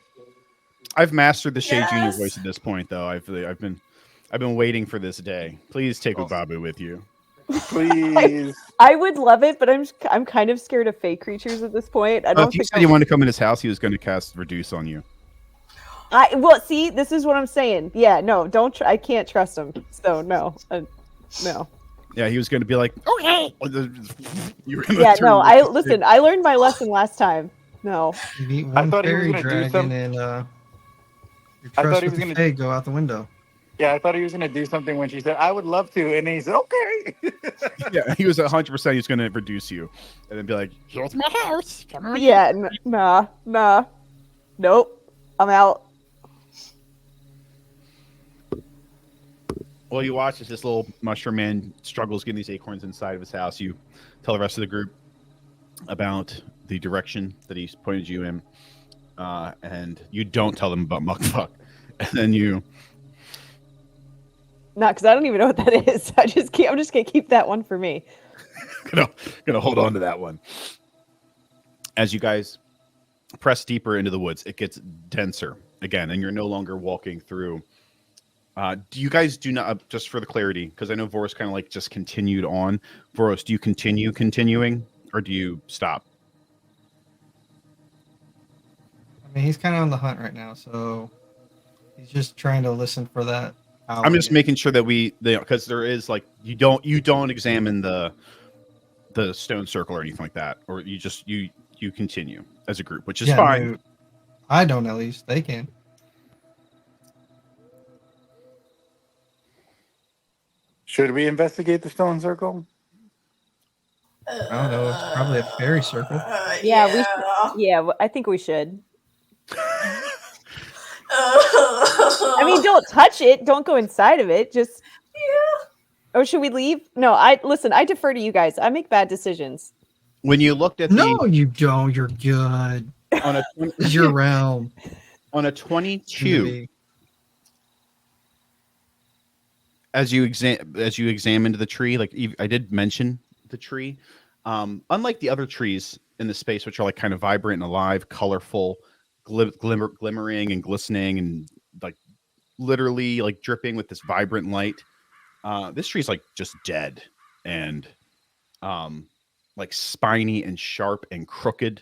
I've mastered the Shay Jr. Yes. voice at this point, though. I've been waiting for this day. Please take Ubabu with you. Please. I would love it, but I'm kind of scared of fake creatures at this point. I don't If you think said you wanted to come in his house, he was going to cast Reduce on you. well, see, this is what I'm saying. Yeah, no, don't. I can't trust him. So no, no. Yeah, he was going to be like, okay. You were gonna Yeah, turn no. into- Listen. I learned my lesson last time. No. You meet I one thought he was fairy gonna do dragon some- and your I trust thought he with was the gonna- Fae go out the window. Yeah, I thought he was going to do something when she said, I would love to. And then he said, okay. Yeah, he was 100%. He was going to reduce you, and then be like, Here's my house. Come on. Yeah. Nah. Nope. I'm out. well, you watch as this little mushroom man struggles getting these acorns inside of his house. You tell the rest of the group about the direction that he's pointed you in, and you don't tell them about Muckfuck. And then you Not because I don't even know what that is. I'm just gonna keep that one for me. gonna hold on to that one. As you guys press deeper into the woods, it gets denser again, and you're no longer walking through. Do you guys do not, just for the clarity, because I know Voros kind of like just continued on. Voros, do you continuing, or do you stop? I mean, he's kind of on the hunt right now, so he's just trying to listen for that. I'm just making sure that because there is like you don't examine the stone circle or anything like that, or you just you continue as a group, which is fine. No, I don't, at least they can. Should we investigate the stone circle? I don't know. It's probably a fairy circle. Yeah, we should. Yeah, I think we should. I mean, don't touch it. Don't go inside of it. Just. Yeah. Or should we leave? No, listen. I defer to you guys. I make bad decisions. When you looked at No, you don't. You're good. on a It's your realm. on a 22, as you examined the tree, like I did mention the tree, unlike the other trees in the space, which are like kind of vibrant and alive, colorful, glimmering and glistening, and like literally like dripping with this vibrant light. This tree's like just dead and like spiny and sharp and crooked.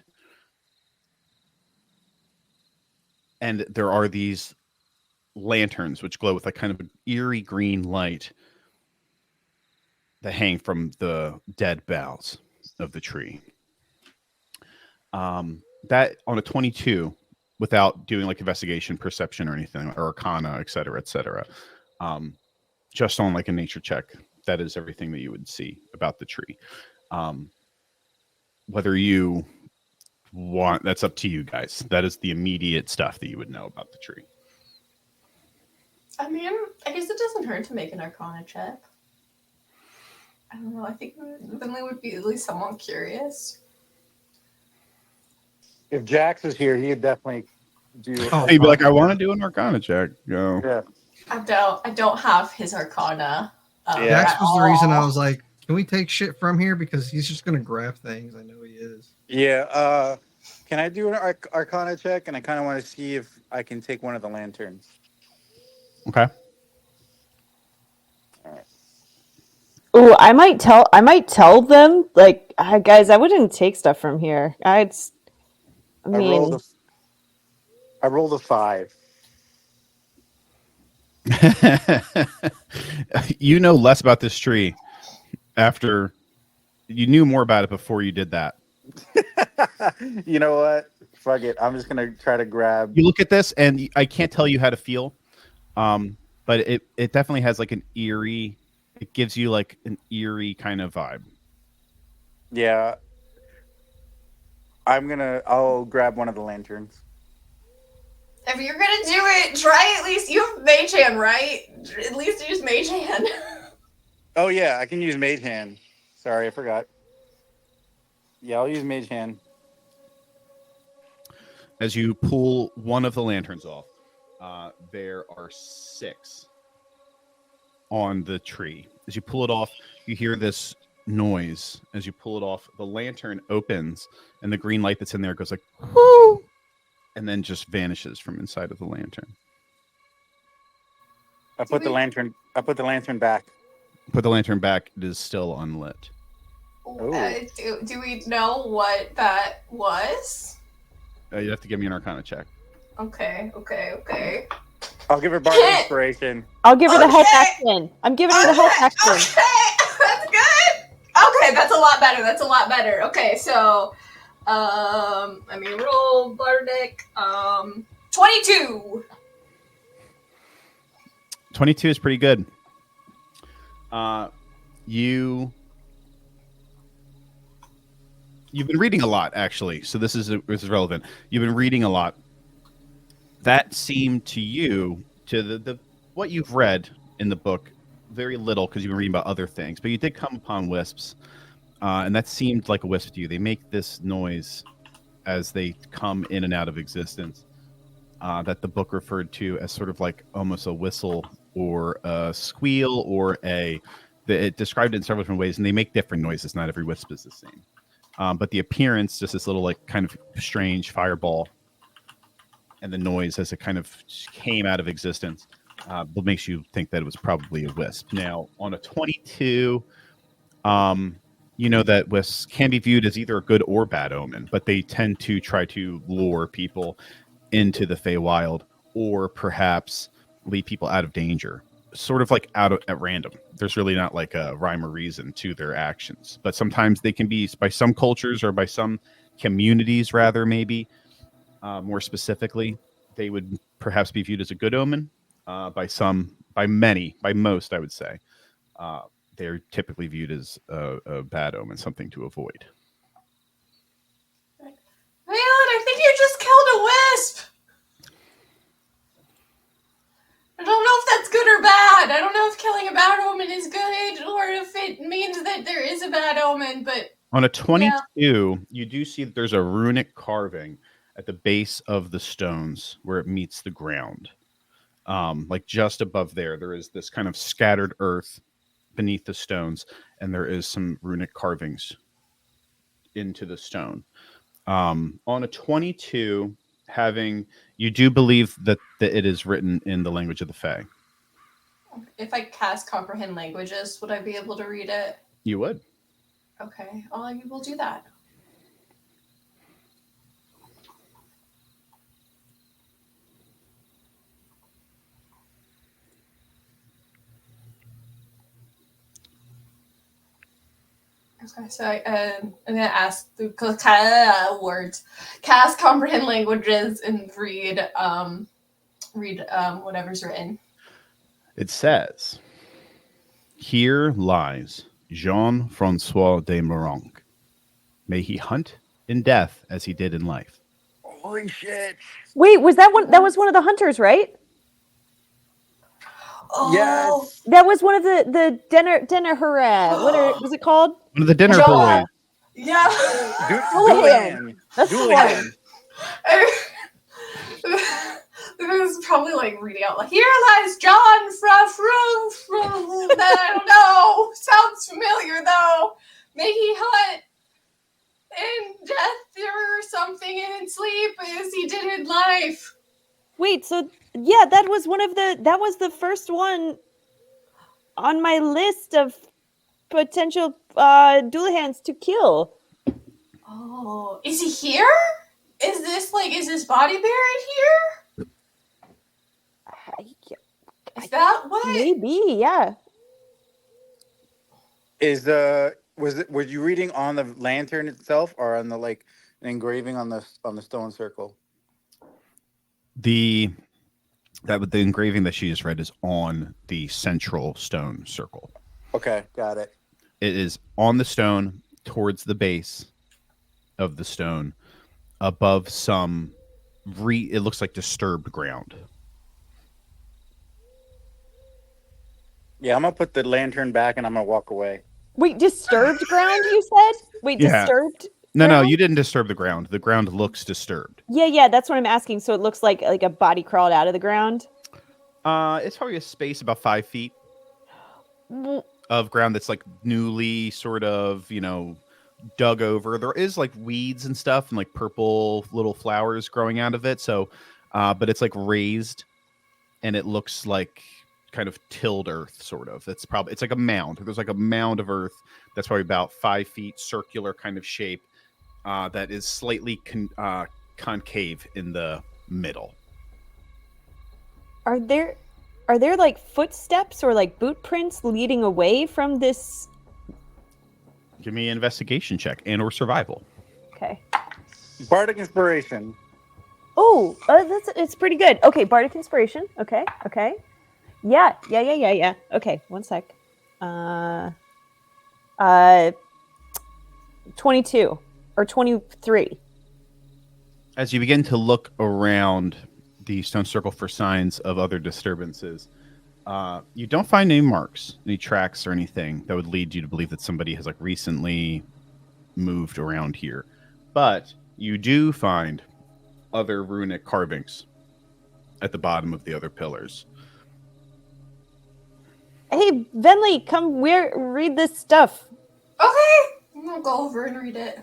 And there are these lanterns which glow with like kind of an eerie green light that hang from the dead boughs of the tree. That on a 22, without doing like investigation, perception, or anything, or arcana, et cetera, just on like a nature check, that is everything that you would see about the tree. Whether you want, that's up to you guys. That is the immediate stuff that you would know about the tree. I mean, I guess it doesn't hurt to make an Arcana check. I don't know. I think Vinley would be at least somewhat curious. If Jax was here, he'd definitely do. Oh, He'd be like, I want to do an arcana check. Go. Yeah. I don't have his Arcana. Yeah. Dax at was the reason I all. was like, can we take shit from here? Because he's just going to grab things. I know he is. Yeah. Can I do an Arcana check? And I kind of want to see if I can take one of the lanterns. Okay. Ooh, I might tell them, like, guys, I wouldn't take stuff from here. I mean, I rolled a 5. You know less about this tree after you knew more about it before you did that. You know what? Fuck it. I'm just gonna try to grab. You look at this, and I can't tell you how to feel, but it definitely has like an eerie. It gives you like an eerie kind of vibe. Yeah. I'll grab one of the lanterns. If you're gonna do it, try at least. You have Mage Hand, right? At least use Mage Hand. Oh yeah, I can use Mage Hand. Sorry, I forgot. Yeah, I'll use Mage Hand. As you pull one of the lanterns off, there are 6 on the tree. As you pull it off, you hear this noise. As you pull it off, the lantern opens, and the green light that's in there goes like, whoo, and then just vanishes from inside of the lantern. I put the lantern back. Put the lantern back. It is still unlit. Do we know what that was? You have to give me an Arcana check. Okay. I'll give her bardic inspiration. I'll give her the help action. I'm giving her the help action. Okay, that's good. Okay, that's a lot better. Okay, so, let me roll bardic. 22. 22 is pretty good. You've been reading a lot, actually, so this is relevant. You've been reading a lot. That seemed to you, to the what you've read in the book, very little because you've been reading about other things, but you did come upon wisps, and that seemed like a wisp to you. They make this noise as they come in and out of existence, that the book referred to as sort of like almost a whistle or a squeal or it described it in several different ways, and they make different noises. Not every wisp is the same. But the appearance, just this little like kind of strange fireball, and the noise as it kind of came out of existence, makes you think that it was probably a wisp. Now, on a 22, you know that wisps can be viewed as either a good or bad omen, but they tend to try to lure people into the Feywild or perhaps lead people out of danger. Sort of like at random. There's really not like a rhyme or reason to their actions, but sometimes they can be by some cultures or by some communities, rather, maybe more specifically, they would perhaps be viewed as a good omen. By most, I would say, they're typically viewed as a bad omen, something to avoid. Man, I think you just killed a wisp. I don't know if that's good or bad. I don't know if killing a bad omen is good or if it means that there is a bad omen, but... On a 22, you do see that there's a runic carving at the base of the stones where it meets the ground. Like just above there is this kind of scattered earth beneath the stones, and there is some runic carvings into the stone. On a 22... you do believe that it is written in the language of the Fae. If I cast comprehend languages, would I be able to read it? You would. Okay, I will do that. Okay, so I'm gonna ask the words, cast comprehend languages, and read whatever's written. It says, "Here lies Jean-Francois de Moranc. May he hunt in death as he did in life." Holy shit! Wait, was that one? That was one of the hunters, right? Oh, Yes. That was one of the dinner hurrah. What was it called? One of the dinner John. boys. Yeah. Doolhan. That's Doolhan. This is probably like reading out like, here lies John from I don't know. Sounds familiar though. May he hunt in death or something in sleep as he did in life. Wait, so yeah, that was the first one on my list of potential Doolhans to kill. Oh, is he here? Is his body buried here? Is that what? Maybe, yeah. Were you reading on the lantern itself or on the an engraving on the stone circle? The engraving that she just read is on the central stone circle. Okay, got it. It is on the stone towards the base of the stone, above some it looks like disturbed ground. Yeah, I'm gonna put the lantern back and I'm gonna walk away. Wait, disturbed ground, you said? Wait, Yeah. disturbed? No, ground? you didn't disturb the ground. The ground looks disturbed. Yeah, that's what I'm asking. So it looks like a body crawled out of the ground. It's probably a space about 5 feet Mm, of ground that's like newly sort of, dug over. There is like weeds and stuff and like purple little flowers growing out of it. So, but it's like raised and it looks like kind of tilled earth, sort of. It's like a mound. There's like a mound of earth that's probably about 5 feet, circular kind of shape, that is slightly concave in the middle. Are there like footsteps or like boot prints leading away from this? Give me an investigation check and or survival. Okay. Bardic Inspiration. Oh, it's pretty good. Okay, Bardic Inspiration. Okay. Yeah. Okay, one sec. 22 or 23. As you begin to look around the stone circle for signs of other disturbances, you don't find any marks, any tracks or anything that would lead you to believe that somebody has like recently moved around here. But you do find other runic carvings at the bottom of the other pillars. Hey, Venley, come read this stuff. Okay, I'm gonna go over and read it.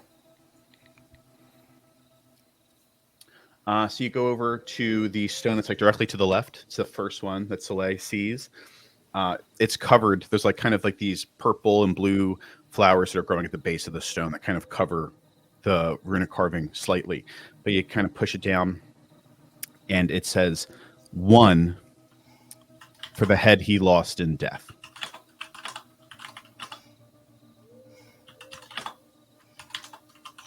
So you go over to the stone that's like directly to the left. It's the first one that Soleil sees. It's covered. There's like kind of like these purple and blue flowers that are growing at the base of the stone that kind of cover the runic carving slightly. But you kind of push it down, and it says 1 for the head he lost in death.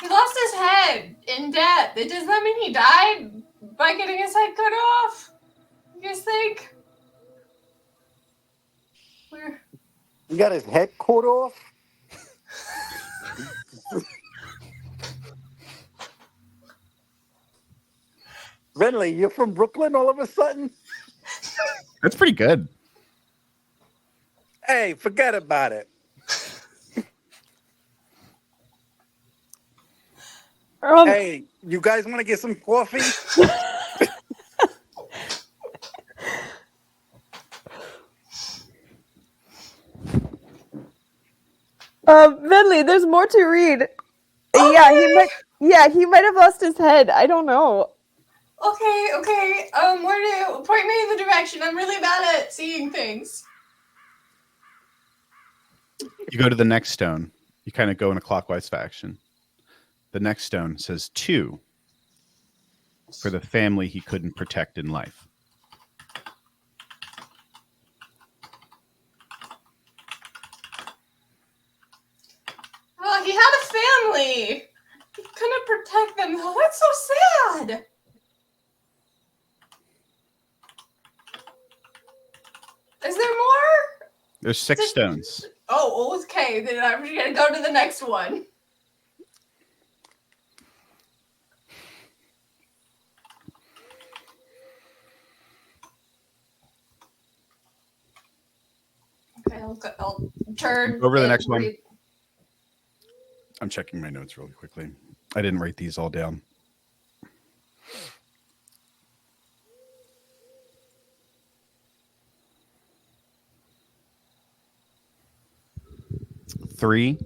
He lost his head in death. Does that mean he died by getting his head cut off? You guys think? Where? He got his head cut off? Renly, you're from Brooklyn all of a sudden? That's pretty good. Hey, forget about it. Hey, you guys want to get some coffee? Venley, there's more to read. Okay. He might have lost his head. I don't know. Okay. Point me in the direction. I'm really bad at seeing things. You go to the next stone. You kind of go in a clockwise fashion. The next stone says 2 for the family he couldn't protect in life. Oh, he had a family. He couldn't protect them. Oh, that's so sad. Is there more? There's 6 stones. Oh, okay. Then I'm just gonna go to the next one. Okay, I'll turn Over to the and next one. read. I'm checking my notes really quickly. I didn't write these all down. Three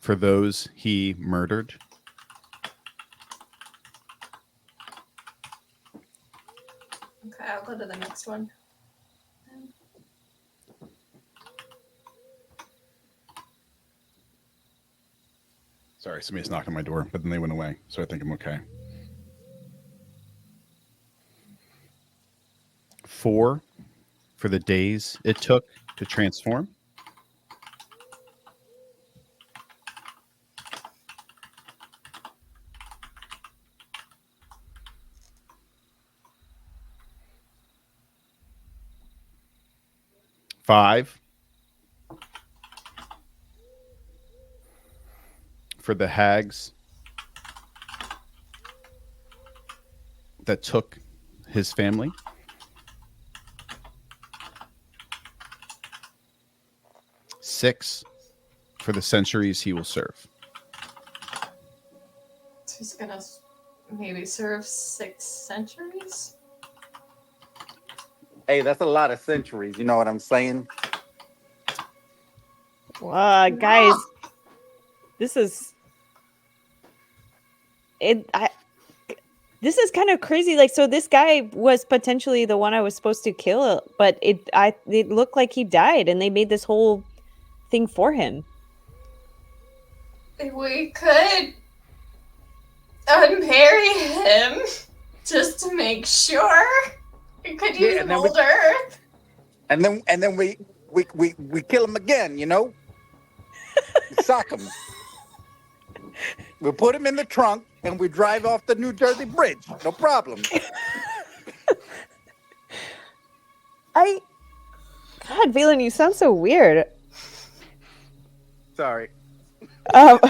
for those he murdered. Okay, I'll go to the next one. Sorry, somebody's knocked on my door, but then they went away, so I think I'm okay. 4 for the days it took to transform. 5 for the hags that took his family. 6 for the centuries he will serve. So he's gonna maybe serve 6 centuries? Hey, that's a lot of centuries. You know what I'm saying? Guys, this is it. This is kind of crazy. Like, so this guy was potentially the one I was supposed to kill, but it looked like he died, and they made this whole thing for him. We could unbury him just to make sure. We could use mold earth. And then we kill him again, you know? We sock him. We put him in the trunk and we drive off the New Jersey Bridge. No problem. God, Valen, you sound so weird. Sorry. Got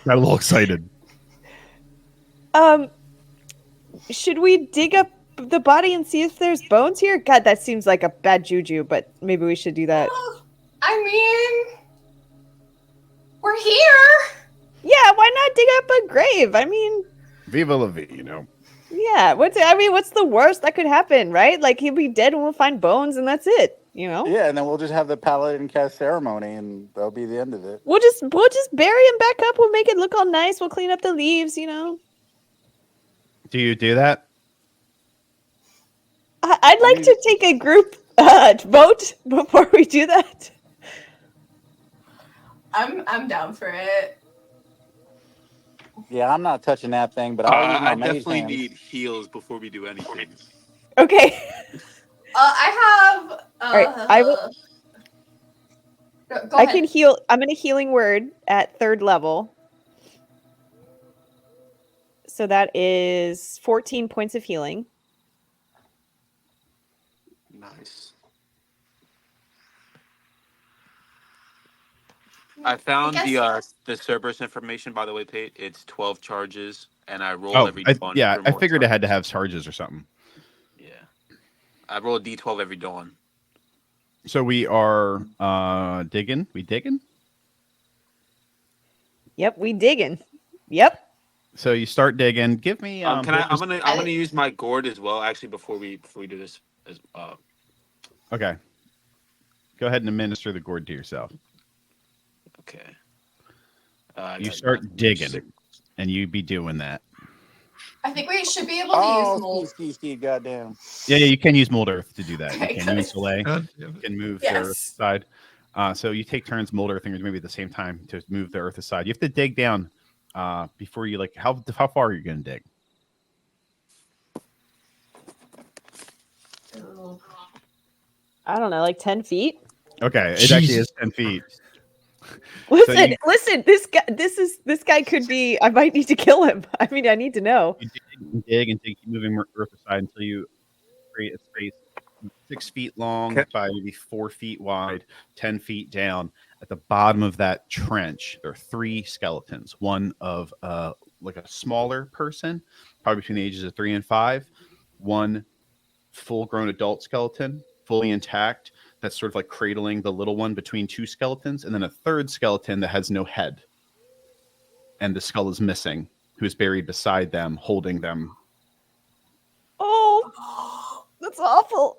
a little excited. Should we dig up the body and see if there's bones here? God, that seems like a bad juju, but maybe we should do that. I mean, we're here. Yeah, why not dig up a grave? I mean, Viva la vie, you know. Yeah, what's the worst that could happen, right? Like, he'll be dead and we'll find bones and that's it, you know? Yeah, and then we'll just have the paladin cast ceremony and that'll be the end of it. We'll just bury him back up. We'll make it look all nice. We'll clean up the leaves, you know? Do you do that? I'd like to take a group vote before we do that. I'm down for it. Yeah, I'm not touching that thing, but I'll use my I mage definitely hand. need heals before we do anything. Okay. I have. All right, I will. Go I ahead. can heal. I'm in a healing word at 3rd level. So that is 14 points of healing. Nice. I found the Cerberus information, by the way, Pate. It's 12 charges, and I roll every dawn. I figured it had to have charges or something. Yeah. I roll a d12 every dawn. So we are digging. We digging? Yep, we digging. Yep. So you start digging. Give me. I'm gonna use my gourd as well. Actually, before we do this, Okay. Go ahead and administer the gourd to yourself. Okay. You start digging, and you be doing that. I think we should be able to use mold. Goddamn. Yeah, you can use mold earth to do that. Okay, You can good. use soleil. You can move the earth aside. So you take turns mold earthing maybe at the same time to move the earth aside. You have to dig down before you how far are you going to dig? I don't know, like 10 feet? Okay, it actually is 10 feet. Listen, this guy could be. I might need to kill him. I mean, I need to know. You dig and keep moving earth aside until you create a space 6 feet long by maybe 4 feet wide, 10 feet down. At the bottom of that trench, there are 3 skeletons. One of like a smaller person, probably between the ages of 3 and 5. One full-grown adult skeleton, fully intact, that's sort of like cradling the little one between 2 skeletons, and then a 3rd skeleton that has no head, and the skull is missing, who is buried beside them, holding them. Oh, that's awful.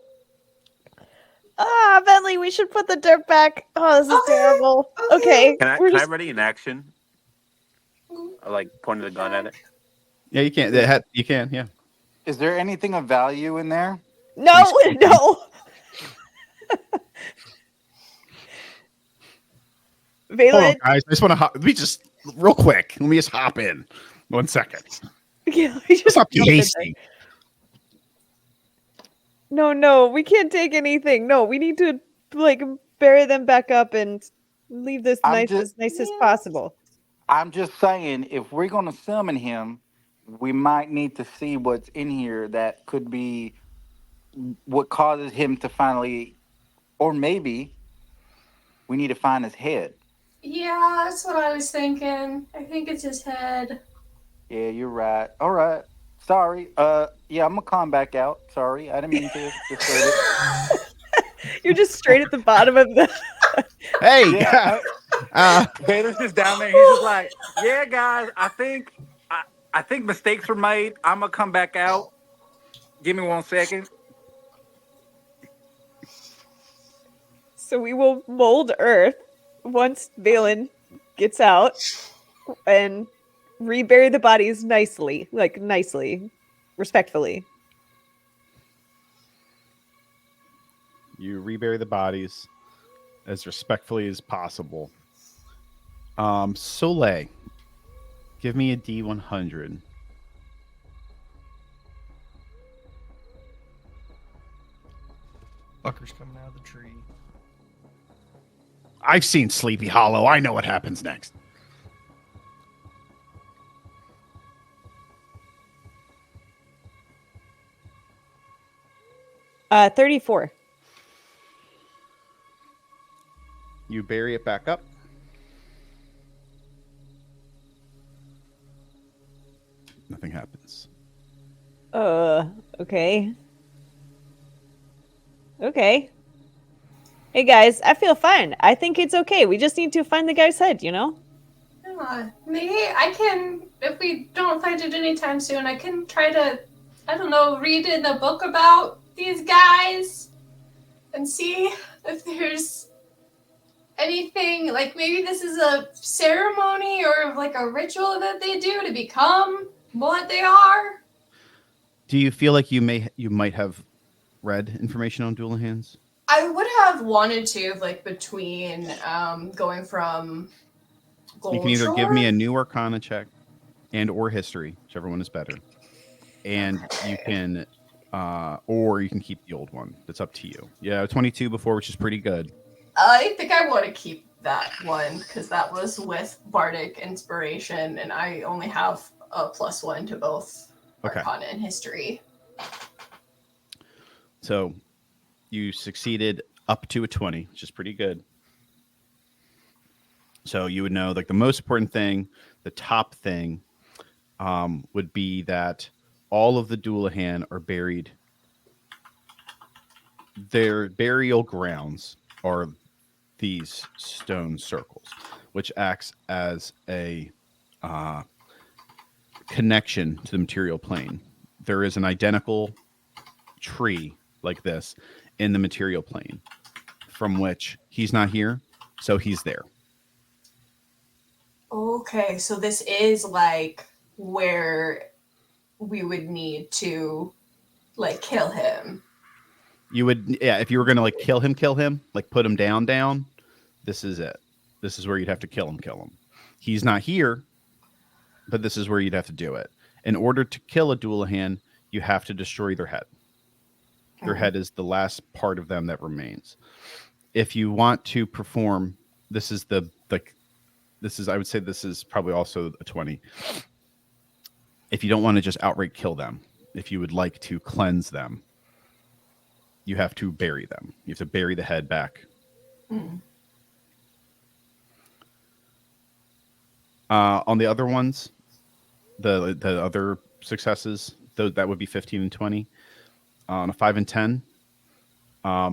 Bentley, we should put the dirt back. Oh, this is terrible. Okay. Can I ready in action? Like pointing the gun at it. Yeah, you can. You can. Yeah. Is there anything of value in there? No. Hold on, guys. I just want to hop. Let me just real quick. Let me just hop in. 1 second. Yeah, Let's not be hasty. No, we can't take anything. No, we need to like bury them back up and leave this as nice as possible. I'm just saying, if we're going to summon him, we might need to see what's in here that could be what causes him to finally, or maybe we need to find his head. Yeah, that's what I was thinking. I think it's his head. Yeah, you're right. All right. Sorry. Yeah, I'm gonna come back out. Sorry, I didn't mean to disturb it. You're just straight at the bottom of Hey, Yeah, Baylor's just down there. He's just like, yeah, guys, I think mistakes were made. I'm gonna come back out. Give me 1 second. So we will mold Earth once Valen gets out and rebury the bodies nicely, respectfully. you rebury the bodies as respectfully as possible. Soleil, give me a D100. Fucker's coming out of the tree. I've seen Sleepy Hollow. I know what happens next. Uh, 34. You bury it back up. Nothing happens. Okay. Okay. Hey guys, I feel fine. I think it's okay. We just need to find the guy's head, you know? Maybe I can, if we don't find it anytime soon, I can try to, I don't know, read in a book about these guys and see if there's anything, like maybe this is a ceremony or like a ritual that they do to become what they are. Do you feel like you might have read information on Dual Hands? I would have wanted to, like, between going from Gold You can either give Shore? me a new Arcana check and or history, whichever one is better. And you can or you can keep the old one. That's up to you. Yeah, 22 before, which is pretty good. I think I want to keep that one because that was with Bardic Inspiration, and I only have a +1 to both Arcana and History. So you succeeded up to a 20, which is pretty good. So you would know, like, the most important thing, the top thing, would be that all of the Doulahan are buried. Their burial grounds are these stone circles, which acts as a connection to the material plane. There is an identical tree like this in the material plane from which he's not here, so he's there. Okay, so this is like where we would need to like kill him. You would, yeah, if you were going to like kill him, like put him down, this is it. This is where you'd have to kill him. He's not here, but this is where you'd have to do it. In order to kill a Doulahan, you have to destroy their head. Their head is the last part of them that remains. If you want to perform, this is I would say this is probably also a 20. If you don't want to just outright kill them, if you would like to cleanse them, you have to bury them. You have to bury the head back. On the other ones, the other successes, that would be 15 and 20. On a 5 and 10, I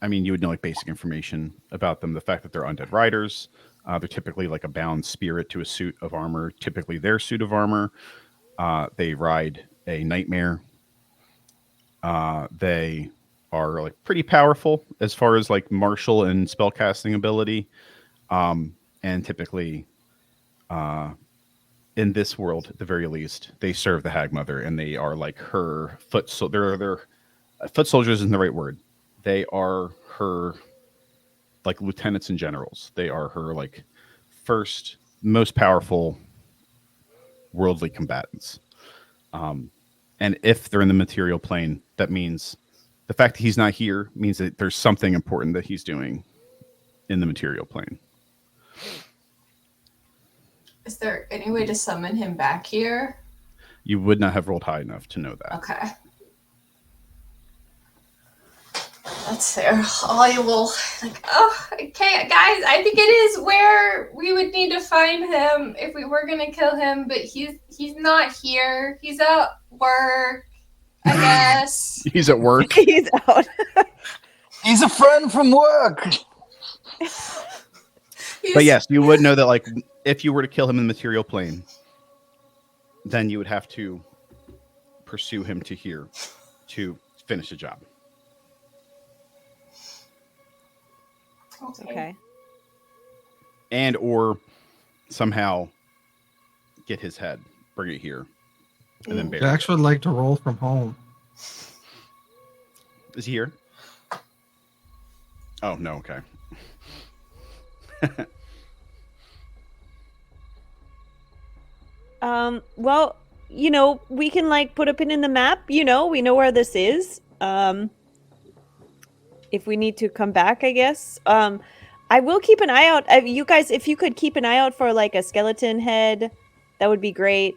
mean, you would know like basic information about them. The fact that they're undead riders. They're typically like a bound spirit to a suit of armor, typically their suit of armor. They ride a nightmare. They are like pretty powerful as far as like martial and spellcasting ability. And typically, in this world, at the very least, they serve the Hag Mother, and they are like her foot. So they're foot soldiers isn't the right word. They are her like lieutenants and generals. They are her like first most powerful worldly combatants. And if they're in the material plane, that means the fact that he's not here means that there's something important that he's doing in the material plane. Is there any way to summon him back here? You would not have rolled high enough to know that. Okay. That's fair. I will, like, oh, okay, guys, I think it is where we would need to find him if we were gonna kill him, but he's not here. He's at work, I guess. He's at work. He's out. He's a friend from work. But yes, you would know that, like, if you were to kill him in the material plane, then you would have to pursue him to here to finish the job. Okay. And or somehow get his head, bring it here, and then bury Jax it. would like to roll from home. Is he here? Oh, no, okay. Well, we can like put a pin in the map, we know where this is. If we need to come back, I guess. I will keep an eye out. You guys, if you could keep an eye out for like a skeleton head, that would be great.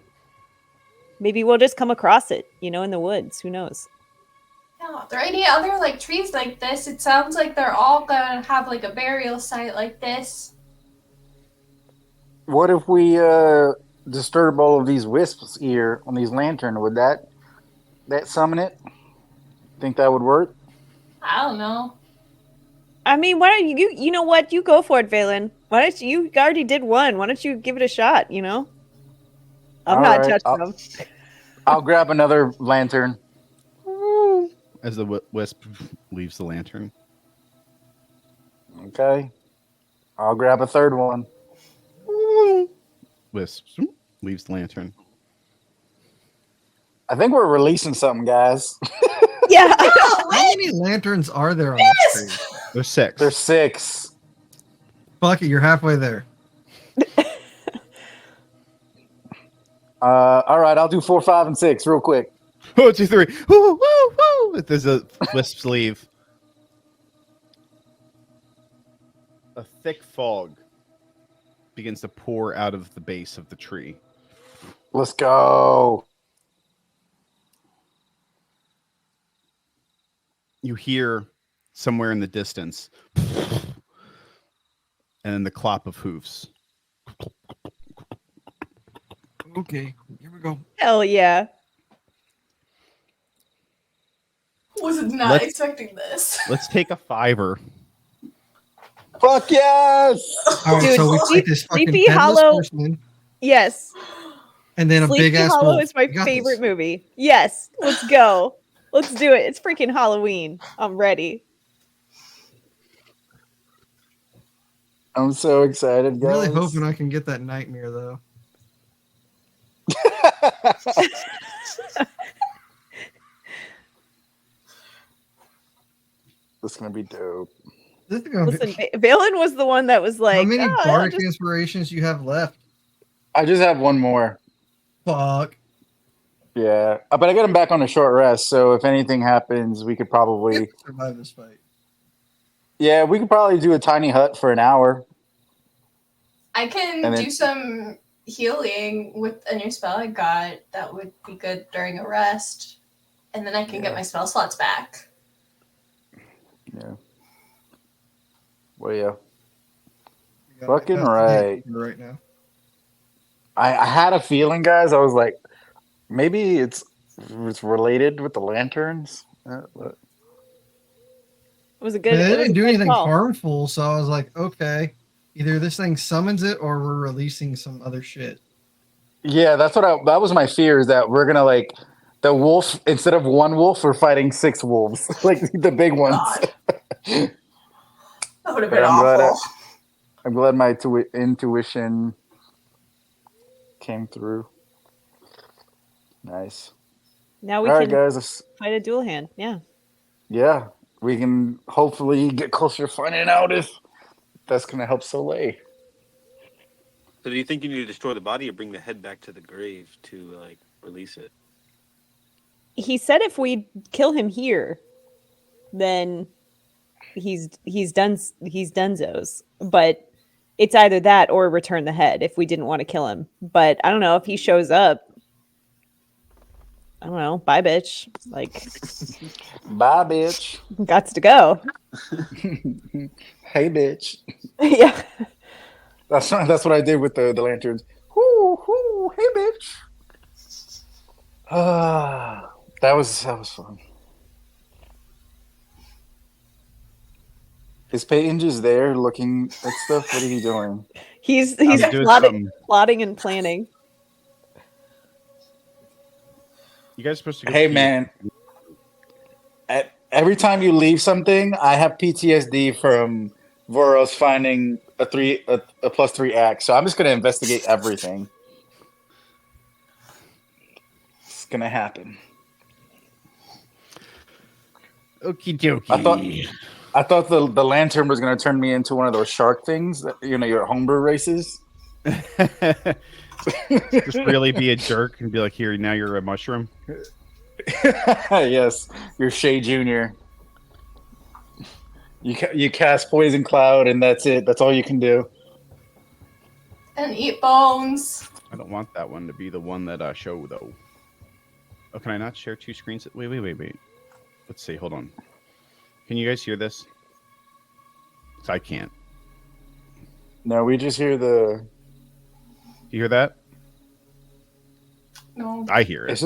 Maybe we'll just come across it, in the woods. Who knows? Yeah, are there any other like trees like this? It sounds like they're all gonna have like a burial site like this. What if we disturb all of these wisps here on these lanterns? Would that summon it? Think that would work? I don't know. I mean, why don't you know what? You go for it, Valen. Why don't you already did one. Why don't you give it a shot, I'm All not right, touching them. I'll grab another lantern. As the wisp leaves the lantern. Okay. I'll grab a third one. Wisp leaves the lantern. I think we're releasing something, guys. Yeah. How many lanterns are there on this tree? There's 6. There's 6. Fuck it, you're halfway there. All right, I'll do 4, 5, and 6 real quick. 1, 2, 3. Woo, woo, woo. There's a wisp's leave. A thick fog begins to pour out of the base of the tree. Let's go. You hear somewhere in the distance, and then the clop of hoofs. Okay, here we go. Hell yeah. Was not Let's- expecting this. Let's take a 5. Fuck yes! All right, Dude, so we take this fucking Sleepy headless Hollow- horseman Yes. and then a Sleepy big ass Hollow wolf. is my We got favorite this. movie. Yes. Let's go. Let's do it. It's freaking Halloween. I'm ready. I'm so excited, I'm guys. really hoping I can get that nightmare though. This is gonna be dope. This is gonna be- Listen, Valen was the one that was like, how many "Oh, bardic just-" inspirations you have left? I just have one more. Fuck. Yeah, but I got him back on a short rest, so if anything happens, we could probably. Survive this fight. Yeah, we could probably do a tiny hut for an hour. I can And then- do some healing with a new spell I got. That would be good during a rest. And then I can get my spell slots back. Yeah. Well, yeah. We got Fucking investigate right. right now. I had a feeling, guys. I was like, maybe it's related with the lanterns. It was a good. They It was a didn't do good anything call. harmful, so I was like, okay, either this thing summons it or we're releasing some other shit. Yeah, that was my fear, is that we're gonna like the wolf, instead of one wolf, we're fighting 6 wolves, like the big ones. God. That would have But been awful. I'm glad my intuition came through. Nice. Now we All right, can guys. Let's, fight a dual hand. Yeah. yeah, we can hopefully get closer to finding out if that's gonna help Soleil. So do you think you need to destroy the body or bring the head back to the grave to like release it? He said if we kill him here, then he's donezo's. But it's either that or return the head if we didn't want to kill him. But I don't know if he shows up. I don't know. Bye, bitch. Like, Bye, bitch. gots to go. Hey, bitch. Yeah. That's what I did with the lanterns. Whoo, whoo, hey, bitch. That was fun. Is Peyton just there looking at stuff? What are you doing? He's doing plotting and planning. You guys are supposed to go Hey pee. man, every time you leave something, I have PTSD from Voros finding a +3 axe. So I'm just gonna investigate everything. It's gonna happen. Okie dokie. I thought the lantern was gonna turn me into one of those shark things, that, your homebrew races. Just really be a jerk and be like, here, now you're a mushroom. Yes, you're Shay Jr. You cast Poison Cloud, and that's it. That's all you can do. And eat bones. I don't want that one to be the one that I show, though. Oh, can I not share 2 screens? Wait. Let's see. Hold on. Can you guys hear this? 'Cause I can't. No, we just hear the. You hear that? No. I hear it. It's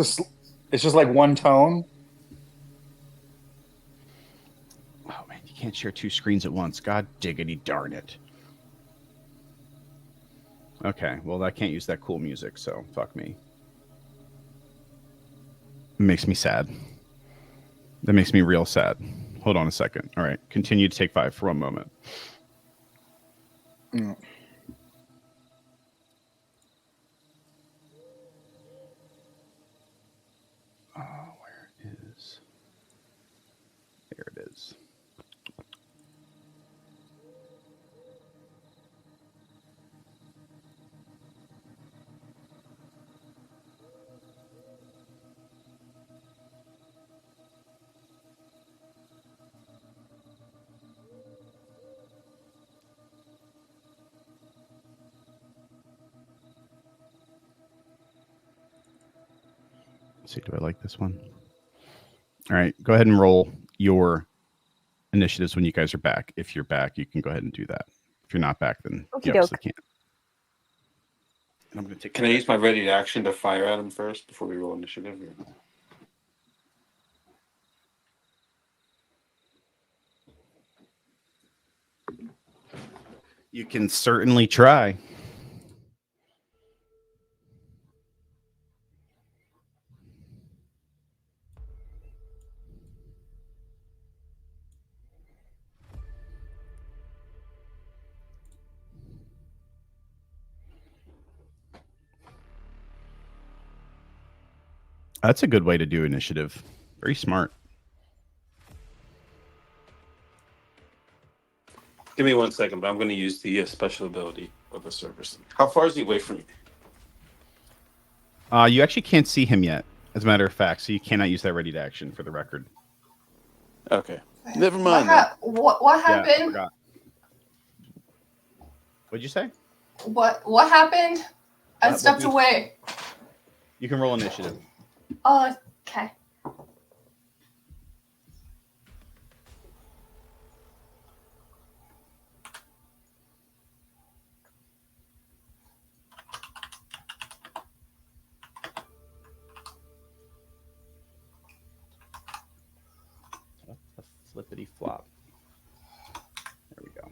just like one tone. Oh man, you can't share 2 screens at once. God diggity darn it. Okay, well I can't use that cool music, so fuck me. It makes me sad. That makes me real sad. Hold on a second. All right, continue to take 5 for 1 moment. Mm. Where is? There it is. Let's see, do I like this one? All right, go ahead and roll your initiatives when you guys are back. If you're back, you can go ahead and do that. If you're not back, then you obviously can't. And I'm going to take. Can I use my ready to action to fire at him first before we roll initiative? You can certainly try. That's a good way to do initiative. Very smart. Give me 1 second, but I'm going to use the special ability of the service. How far is he away from me? You actually can't see him yet, as a matter of fact, so you cannot use that ready to action for the record. Okay. Never mind. What happened? I forgot. What'd you say? What happened? I stepped away. You can roll initiative. Okay. What the flippity flop? There we go.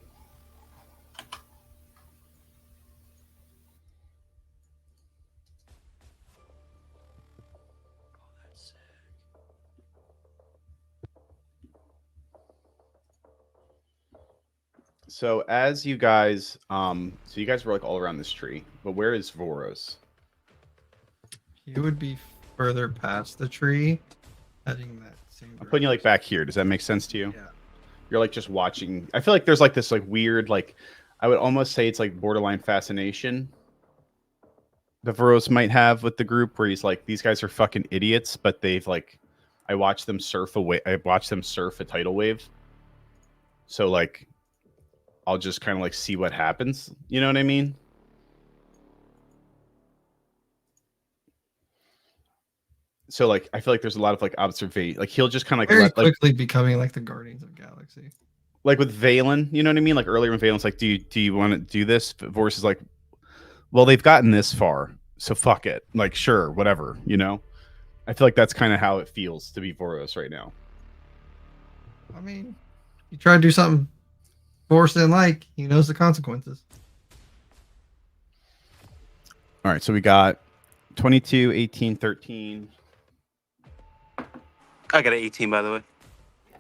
So as you guys, so you guys were like all around this tree, but where is Voros? He would be further past the tree, heading that same direction. I'm putting you like back here. Does that make sense to you? Yeah. You're like just watching. I feel like there's like this like weird, like I would almost say it's like borderline fascination that Voros might have with the group, where he's like, these guys are fucking idiots, but they've like, I watched them surf a tidal wave. So like, I'll just kind of like see what happens. You know what I mean? So like, I feel like there's a lot of like observation. Like he'll just kind of like Very quickly becoming like the Guardians of Galaxy. Like with Valen, you know what I mean? Like earlier when Valen's like, do you want to do this? Vorse is like, well, they've gotten this far, so fuck it. Like, sure, whatever, you know? I feel like that's kind of how it feels to be Voros right now. I mean, you try to do something Force and like, he knows the consequences. All right, so we got 22, 18, 13. I got an 18, by the way.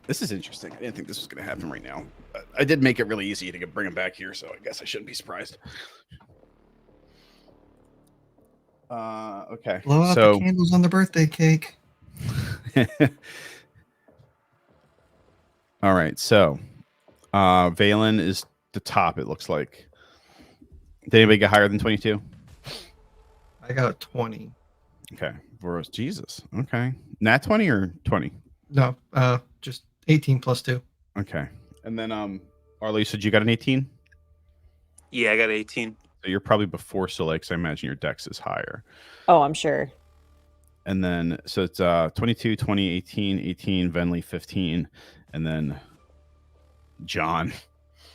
This is interesting. I didn't think this was going to happen right now. But I did make it really easy to bring him back here, so I guess I shouldn't be surprised. Okay. Blow out the candles on the birthday cake. All right, so Valen is the top, it looks like. Did anybody get higher than 22? I got 20. Okay. Voros, Jesus. Okay. Nat 20 or 20? No, just 18 plus 2. Okay. And then Arlo, you said you got an 18? Yeah, I got 18. So you're probably before Soleil, because I imagine your dex is higher. Oh, I'm sure. And then, so it's 22, 20, 18, 18, Venley 15, and then John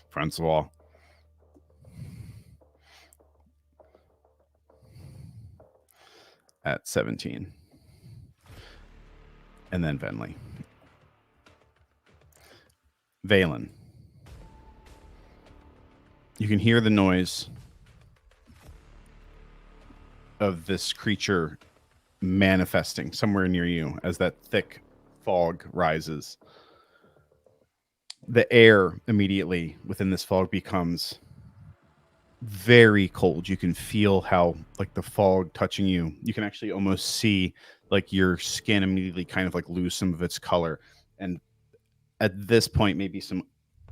Francois. At 17. And then Venley. Valen. You can hear the noise of this creature manifesting somewhere near you as that thick fog rises. The air immediately within this fog becomes very cold. You can feel how, like, the fog touching you. You can actually almost see, like, your skin immediately kind of like lose some of its color. And at this point, maybe some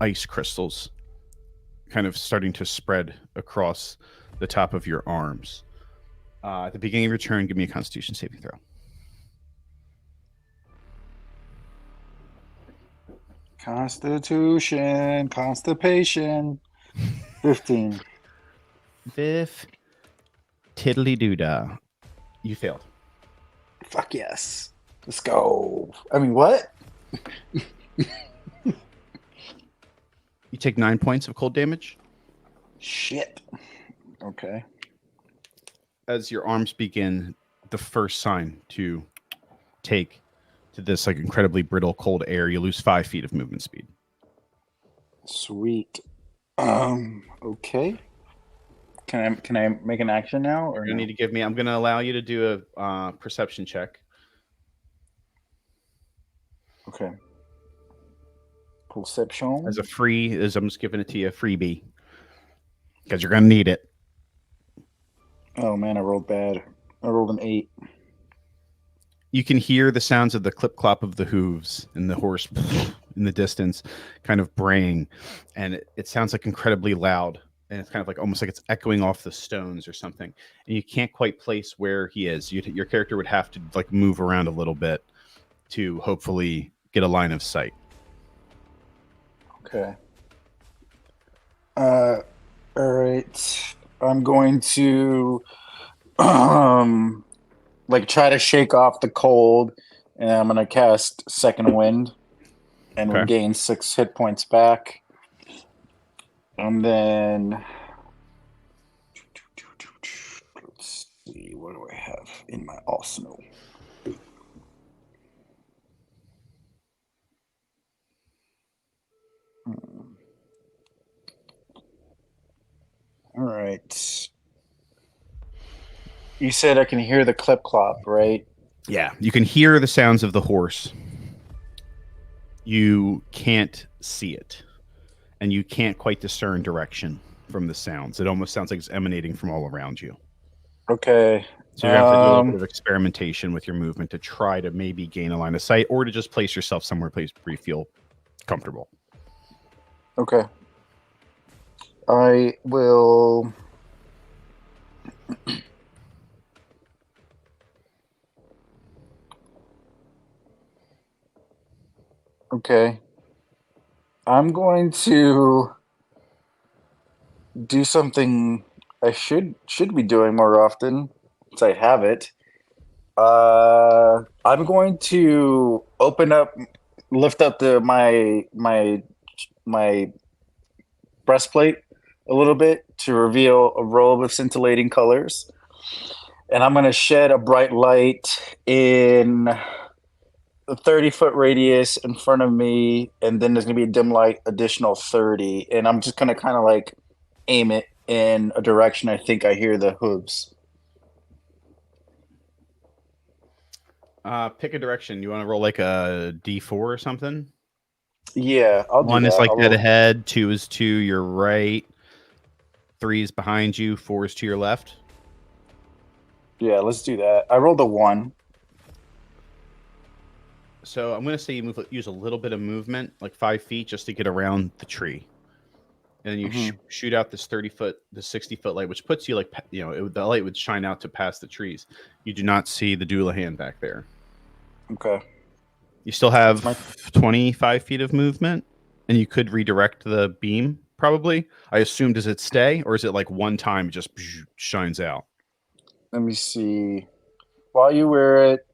ice crystals kind of starting to spread across the top of your arms. At the beginning of your turn, give me a Constitution saving throw. Constipation. 15. Biff tiddly doodah. You failed. Fuck yes. Let's go. I mean, what? You take 9 points of cold damage. Shit. Okay. As your arms begin the first sign to take to this, like, incredibly brittle cold air, you lose 5 feet of movement speed. Sweet. Okay. Can I make an action now, or You need to give me. I'm going to allow you to do a perception check. Okay. Perception. As a free, I'm just giving it to you, a freebie, because you're going to need it. Oh man, I rolled bad. I rolled an 8. You can hear the sounds of the clip clop of the hooves and the horse in the distance, kind of braying, and it sounds like incredibly loud. And it's kind of like almost like it's echoing off the stones or something. And you can't quite place where he is. Your character would have to, like, move around a little bit to hopefully get a line of sight. Okay. All right. I'm going to like try to shake off the cold, and I'm gonna cast Second Wind and Okay. regain 6 hit points back. And then let's see, what do I have in my arsenal? All right. You said I can hear the clip clop, right? Yeah, you can hear the sounds of the horse. You can't see it, and you can't quite discern direction from the sounds. It almost sounds like it's emanating from all around you. Okay. So you're going to have to do a little bit of experimentation with your movement to try to maybe gain a line of sight, or to just place yourself somewhere where you feel comfortable. Okay. I will. Okay. I'm going to do something I should be doing more often, since I have it. I'm going to lift up my breastplate a little bit to reveal a robe of scintillating colors, and I'm going to shed a bright light in the 30-foot radius in front of me, and then there's gonna be a dim light additional 30, and I'm just gonna kind of like aim it in a direction I think I hear the hooves. Pick a direction. You want to roll like a D4 or something? Yeah, I'll do One that. is like I'll dead roll- ahead. 2 is to your right. 3 is behind you. 4 is to your left. Yeah, let's do that. I rolled a 1. So I'm going to say you use a little bit of movement, like 5 feet, just to get around the tree. And then you shoot out this 30-foot, the 60-foot light, which puts you like, the light would shine out to past the trees. You do not see the Doulahan back there. Okay. You still have My- 25 feet of movement, and you could redirect the beam, probably. I assume, does it stay, or is it like one time it just shines out? Let me see. While you wear it,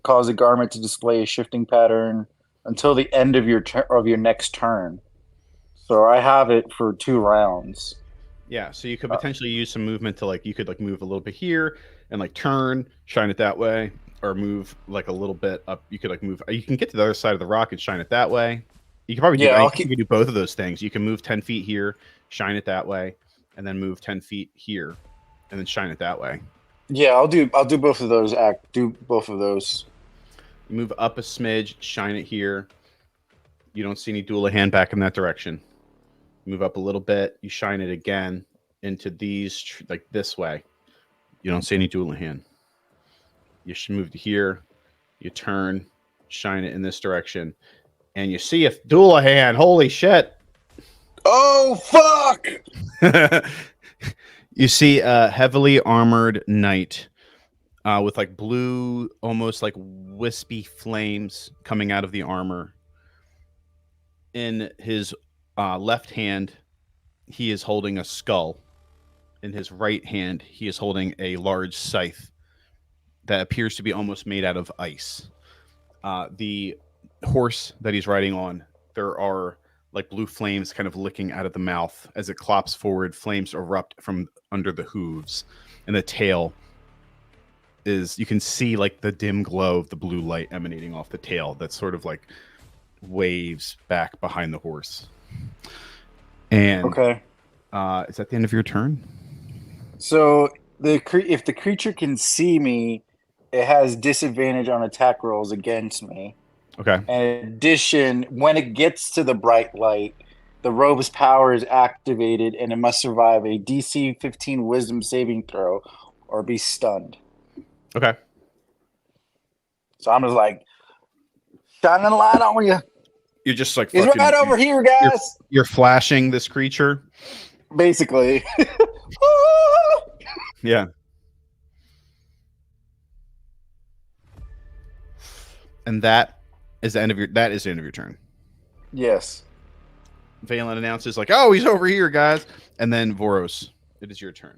cause a garment to display a shifting pattern until the end of your next turn. So I have it for 2 rounds. Yeah, so you could potentially use some movement to you could move a little bit here and turn, shine it that way, or move a little bit up. You could move. You can get to the other side of the rock and shine it that way. You can probably do. You can do both of those things. You can move 10 feet here, shine it that way, and then move 10 feet here, and then shine it that way. Yeah, I'll do both of those. Do both of those. You move up a smidge, shine it here. You don't see any Doulahan back in that direction. Move up a little bit. You shine it again into these, this way. You don't see any Doulahan. You should move to here. You turn, shine it in this direction, and you see a Doulahan. Holy shit! Oh fuck! You see a heavily armored knight with blue, almost wispy flames coming out of the armor. In his left hand, he is holding a skull. In his right hand, he is holding a large scythe that appears to be almost made out of ice. The horse that he's riding on, there are blue flames kind of licking out of the mouth as it clops forward. Flames erupt from under the hooves, and the tail is, you can see the dim glow of the blue light emanating off the tail that sort of waves back behind the horse. And okay, is that the end of your turn? So if the creature can see me, it has disadvantage on attack rolls against me. Okay. In addition, when it gets to the bright light, the robe's power is activated, and it must survive a DC 15 Wisdom saving throw or be stunned. Okay. So I'm just shining a light on you. You're just He's right over here, guys. You're flashing this creature. Basically. Yeah. And that is the end of your turn. Yes. Valen announces oh, he's over here, guys. And then Voros, it is your turn.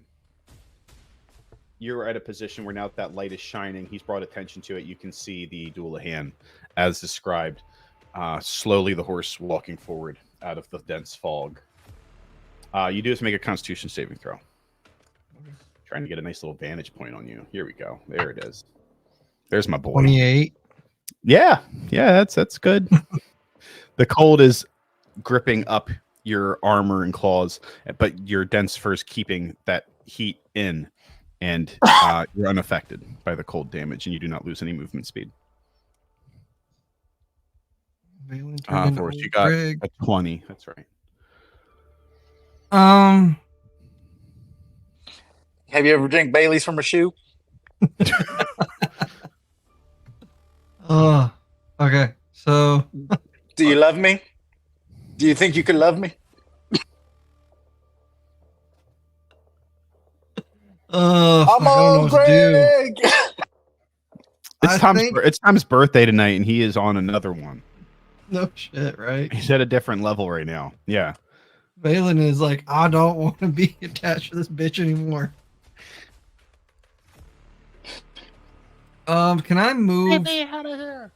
You're at a position where now that light is shining, he's brought attention to it. You can see the Doulahan as described. Slowly the horse walking forward out of the dense fog. You do have to make a Constitution saving throw. Trying to get a nice little vantage point on you. Here we go. There it is. There's my boy. 28. Yeah, that's good. The cold is gripping up your armor and claws, but your dense fur is keeping that heat in, and you're unaffected by the cold damage, and you do not lose any movement speed. Forrest, you got a 20. That's right. Have you ever drank Bailey's from a shoe? Okay. So, do you love me? Do you think you could love me? I'm on Greg. It's Tom's birthday tonight, and he is on another one. No shit, right? He's at a different level right now. Yeah. Valen is I don't want to be attached to this bitch anymore. Can I move? Get me out of here.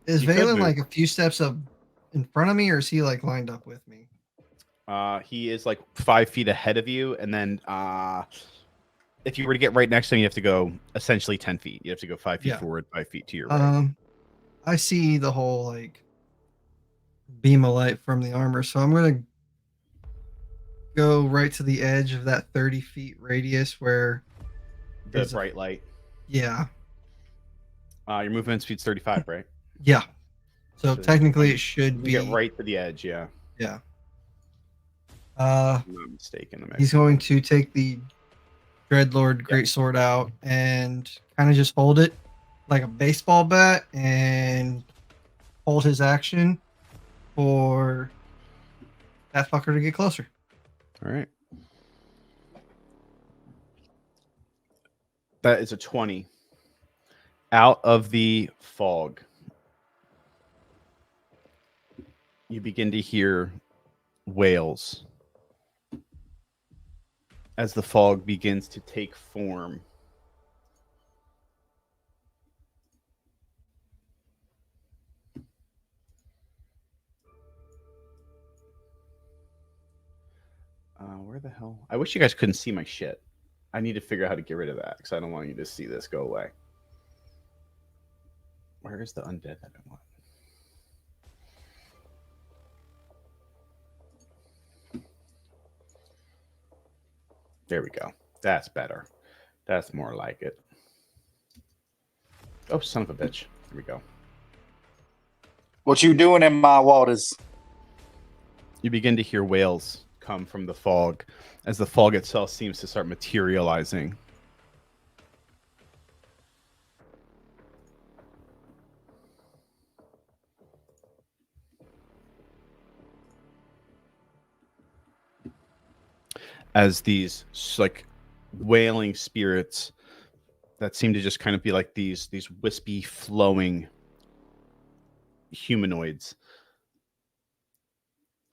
Is Valen a few steps up in front of me, or is he lined up with me? He is 5 feet ahead of you, and then if you were to get right next to him, you have to go essentially 10 feet. You have to go 5 feet forward, 5 feet to your right. I see the whole like beam of light from the armor, so I'm gonna go right to the edge of that 30 feet radius where The there's bright light. yeah. Your movement speed's 35, right? Yeah. So So technically you it should can be get right to the edge, yeah. yeah. If I'm not mistaken. He's going to take the Dreadlord Greatsword out and kind of just hold it like a baseball bat and hold his action for that fucker to get closer. All right. That is a 20. Out of the fog, you begin to hear wails as the fog begins to take form. Where the hell? I wish you guys couldn't see my shit. I need to figure out how to get rid of that because I don't want you to see this go away. Where is the undead that I want? There we go. That's better. That's more like it. Oh, son of a bitch. Here we go. What you doing in my waters? You begin to hear wails come from the fog as the fog itself seems to start materializing. As these like wailing spirits that seem to just kind of be like these wispy flowing humanoids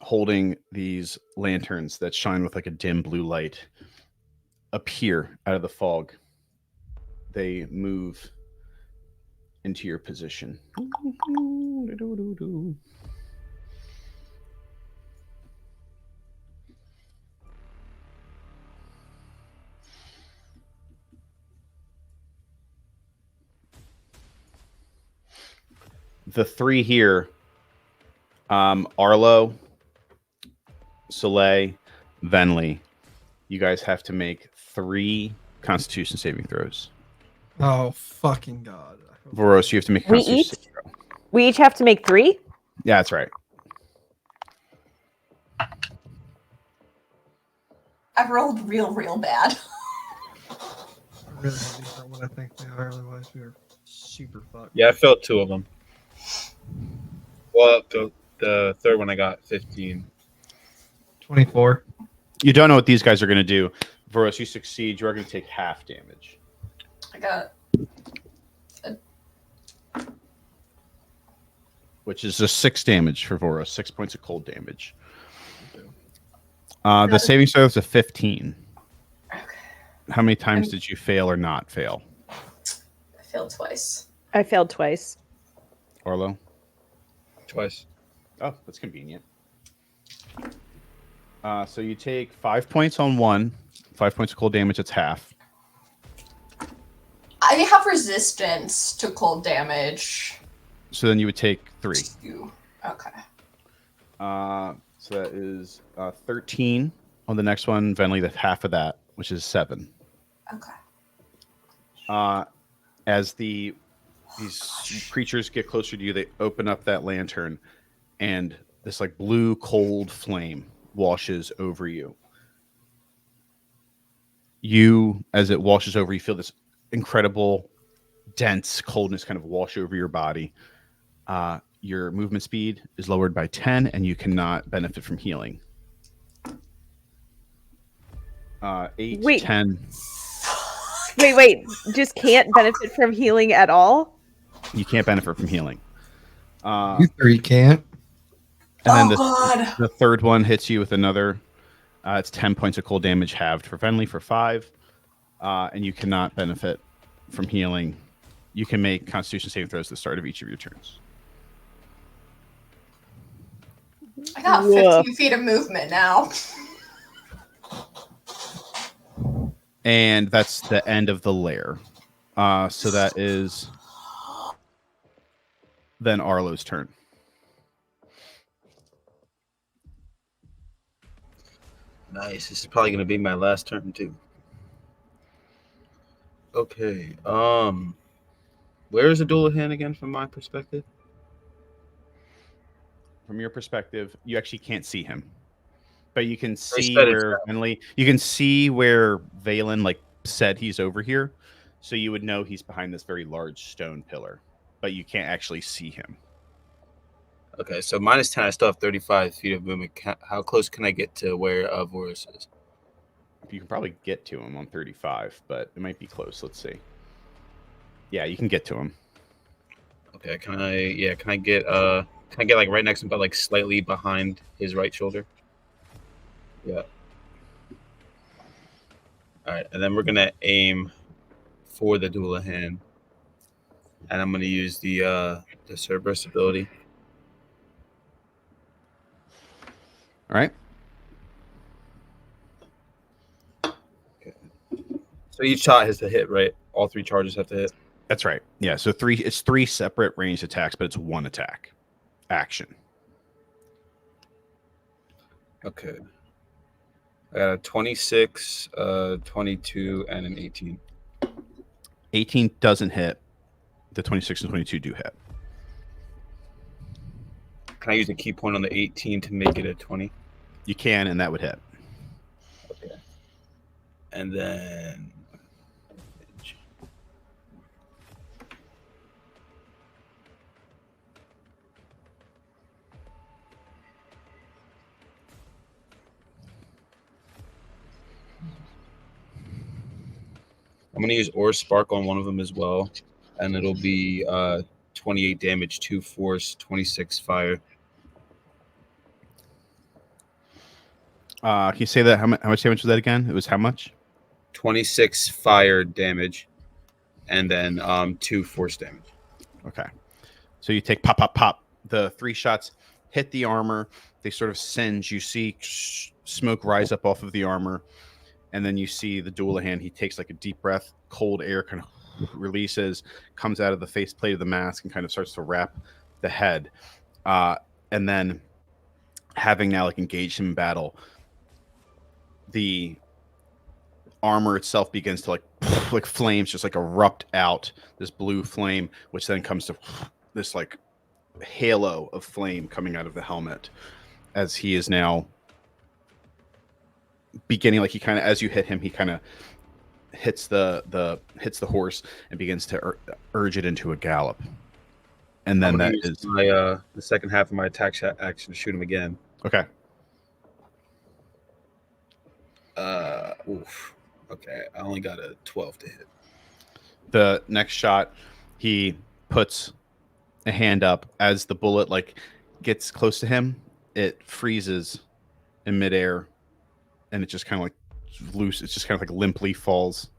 holding these lanterns that shine with like a dim blue light appear out of the fog. They move into your position. The three here, Arlo, Soleil, Venley, you guys have to make 3 Constitution saving throws. Oh fucking god! Voros, you have to make a We Constitution each saving throw. we each have to make 3. Yeah, that's right. I've rolled real bad. Really heavy for what I think they are. Otherwise, we are super fucked. Yeah, I failed 2 of them. Well, the third one I got 15. 24. You don't know what these guys are going to do. Voros, you succeed. You are going to take half damage. I got Which is just 6 damage for Voros. 6 points of cold damage. The saving throw is a 15. okay. How many times did you fail or not fail? I failed twice. I failed twice. Orlo? Twice. Oh, that's convenient. So you take 5 points on 1. 5 points of cold damage. It's half. I have resistance to cold damage. So then you would take 3. Okay. So that is 13 on the next one. Venley, that's half of that, which is 7. Okay. As these creatures get closer to you, they open up that lantern, and this like blue cold flame washes over you. You, as it washes over, you feel this incredible, dense coldness kind of wash over your body. Your movement speed is lowered by 10, and you cannot benefit from healing. 8, Wait. 10. Wait. Just can't benefit from healing at all? You can't benefit from healing. You 3 can't. And then God. the third one hits you with another. It's 10 points of cold damage halved for Venley for 5. And you cannot benefit from healing. You can make Constitution saving throws at the start of each of your turns. I got 15 feet of movement now. And that's the end of the lair. So that is then Arlo's turn. Nice. This is probably going to be my last turn too. Okay. Where is the dual hand again from my perspective? From your perspective, you actually can't see him, but you can see said it's where you can see where Valen like said he's over here, so you would know he's behind this very large stone pillar, but you can't actually see him. Okay, so -10. I still have 35 feet of movement. How close can I get to where Vorus is? You can probably get to him on 35, but it might be close. Let's see. Yeah, you can get to him. Okay, can I? Yeah, can I get? Can I get like right next to him, but like slightly behind his right shoulder? Yeah. All right, and then we're gonna aim for the dual hand, and I'm gonna use the Cerberus ability. All right. Okay. So each shot has to hit, right? All 3 charges have to hit. That's right. Yeah. So it's 3 separate ranged attacks, but it's 1 attack. Action. Okay. I got a 26, 22, and an 18. 18 doesn't hit. The 26 and 22 do hit. Can I use a key point on the 18 to make it a 20? You can, and that would hit. Okay. And then I'm going to use Aura Spark on one of them as well, and it'll be 28 damage, 2 force, 26 fire. Can you say that? How much damage was that again? It was how much? 26 fire damage, and then 2 force damage. Okay. So you take pop, pop, pop. The 3 shots hit the armor. They sort of singe. You see smoke rise up off of the armor. And then you see the Dualahan. He takes like a deep breath. Cold air kind of releases, comes out of the faceplate of the mask and kind of starts to wrap the head. And then having now like engaged him in battle, the armor itself begins to like flames just like erupt out, this blue flame, which then comes to this like halo of flame coming out of the helmet as he is now beginning, like he kind of, as you hit him, he kind of hits the horse and begins to urge it into a gallop. And then that is my the second half of my attack action to shoot him again. Okay. Oof. Okay, I only got a 12 to hit. The next shot, he puts a hand up as the bullet like gets close to him. It freezes in midair, and it just kind of like loose. It's just kind of like limply falls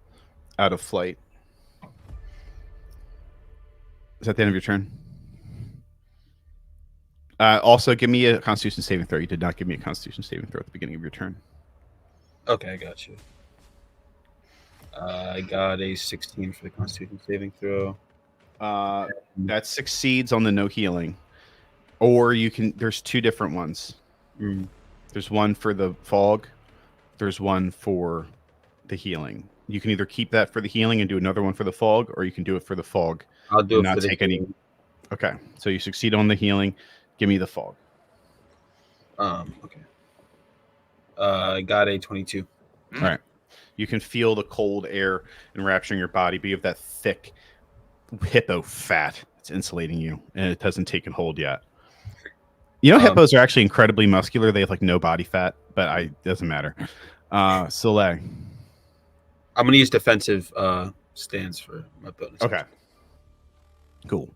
out of flight. Is that the end of your turn? Also, give me a Constitution saving throw. You did not give me a Constitution saving throw at the beginning of your turn. Okay, I got you. I got a 16 for the Constitution saving throw. That succeeds on the no healing. Or you can, there's 2 different ones. There's one for the fog. There's one for the healing. You can either keep that for the healing and do another one for the fog, or you can do it for the fog. I'll do it not for the take any. Okay, so you succeed on the healing. Give me the fog. Okay. I got a 22. All right. You can feel the cold air enrapturing your body, but you have that thick hippo fat. It's insulating you, and it hasn't taken hold yet. You know, hippos are actually incredibly muscular. They have like no body fat, but it doesn't matter. Soleil. I'm going to use defensive stance for my bonus. Okay. Cool.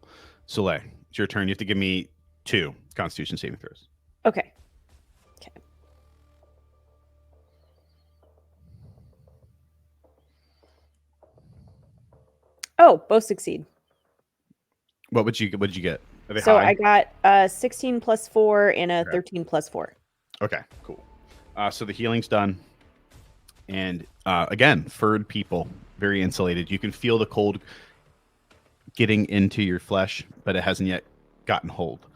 Soleil, it's your turn. You have to give me 2 Constitution saving throws. Okay. Oh, both succeed. What would you get? Are they So high? I got 16 plus 4 and a 13 plus 4. Okay, cool. So the healing's done. And again, furred people, very insulated. You can feel the cold getting into your flesh, but it hasn't yet gotten hold.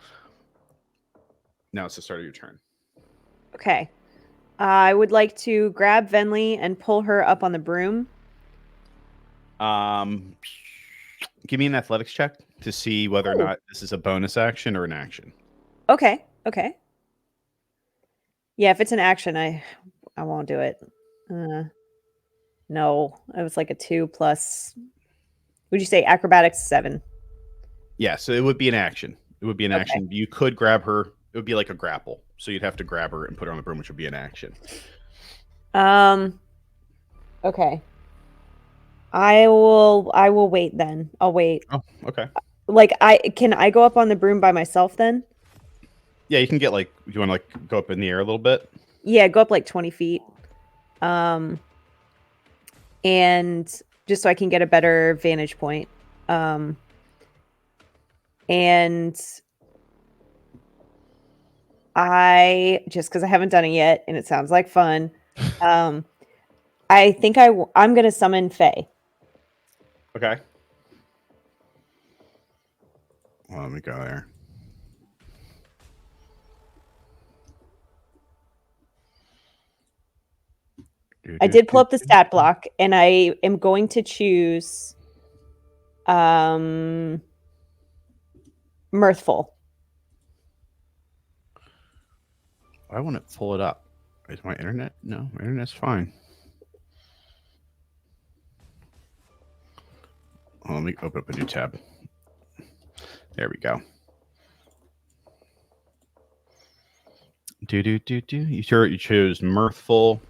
Now it's the start of your turn. Okay. I would like to grab Venli and pull her up on the broom. Give me an athletics check to see whether or Ooh. not this is a bonus action or an action. Okay. Okay. Yeah, if it's an action, I won't do it. No, it was like a 2 plus. Would you say acrobatics 7? Yeah, so it would be an action. It would be an Okay. action. You could grab her. It would be like a grapple. So you'd have to grab her and put her on the broom, which would be an action. Okay. I will wait then. I'll wait. Oh, okay. Like can I go up on the broom by myself then? Yeah, you can get like, you want to like go up in the air a little bit? Yeah, go up like 20 feet. And just so I can get a better vantage point. And I, just because I haven't done it yet and it sounds like fun, I think I'm going to summon Faye. Okay. Well, let me go there. I did pull up the stat block and I am going to choose Mirthful. I want to pull it up. Is my internet? No, my internet's fine. Let me open up a new tab. There we go. You chose Mirthful.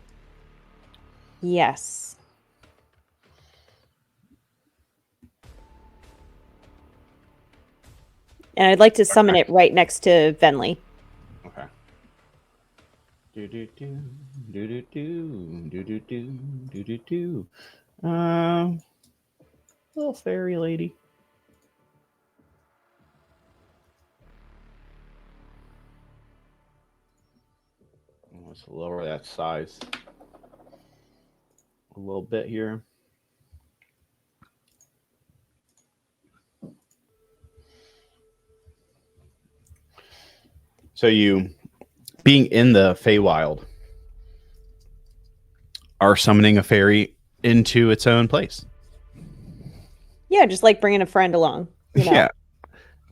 Yes. And I'd like to summon it right next to Venli. Okay. Little fairy lady. Let's lower that size a little bit here. So you, being in the Feywild, are summoning a fairy into its own place. Yeah, just like bringing a friend along. You know? Yeah.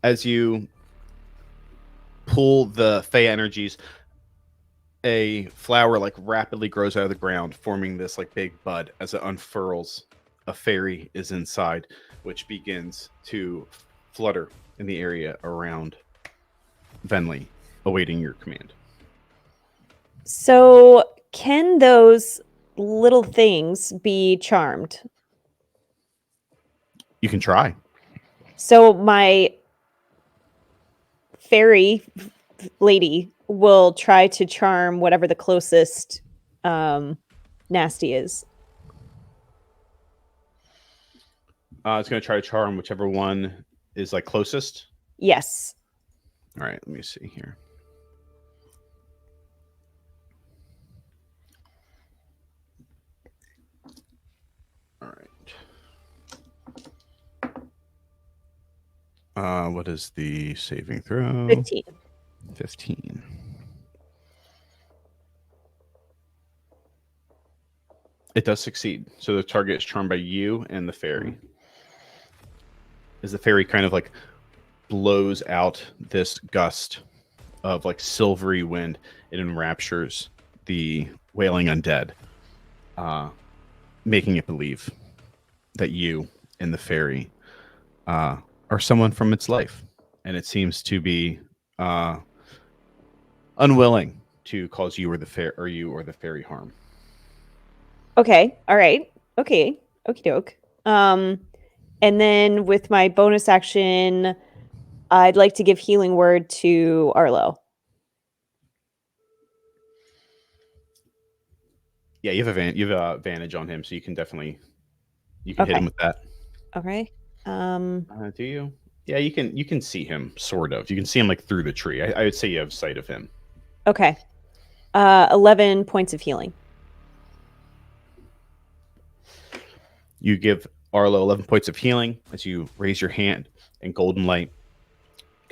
As you pull the Fey energies, a flower like rapidly grows out of the ground, forming this like big bud. As it unfurls, a fairy is inside, which begins to flutter in the area around Venli, awaiting your command. So, can those little things be charmed? You can try. So, my fairy lady will try to charm whatever the closest nasty is. It's going to try to charm whichever one is like closest. Yes. All right, let me see here. All right. What is the saving throw? 15. 15. It does succeed. So the target is charmed by you and the fairy. As the fairy kind of like blows out this gust of like silvery wind, it enraptures the wailing undead, making it believe that you and the fairy are someone from its life, and it seems to be unwilling to cause you or the fairy harm. Okay. All right. Okay. Okie doke. And then with my bonus action, I'd like to give healing word to Arlo. Yeah, you have advantage on him, so you can definitely hit him with that. Okay. Do you? Yeah, you can see him sort of. You can see him like through the tree. I would say you have sight of him. Okay. 11 points of healing. You give Arlo 11 points of healing as you raise your hand, and golden light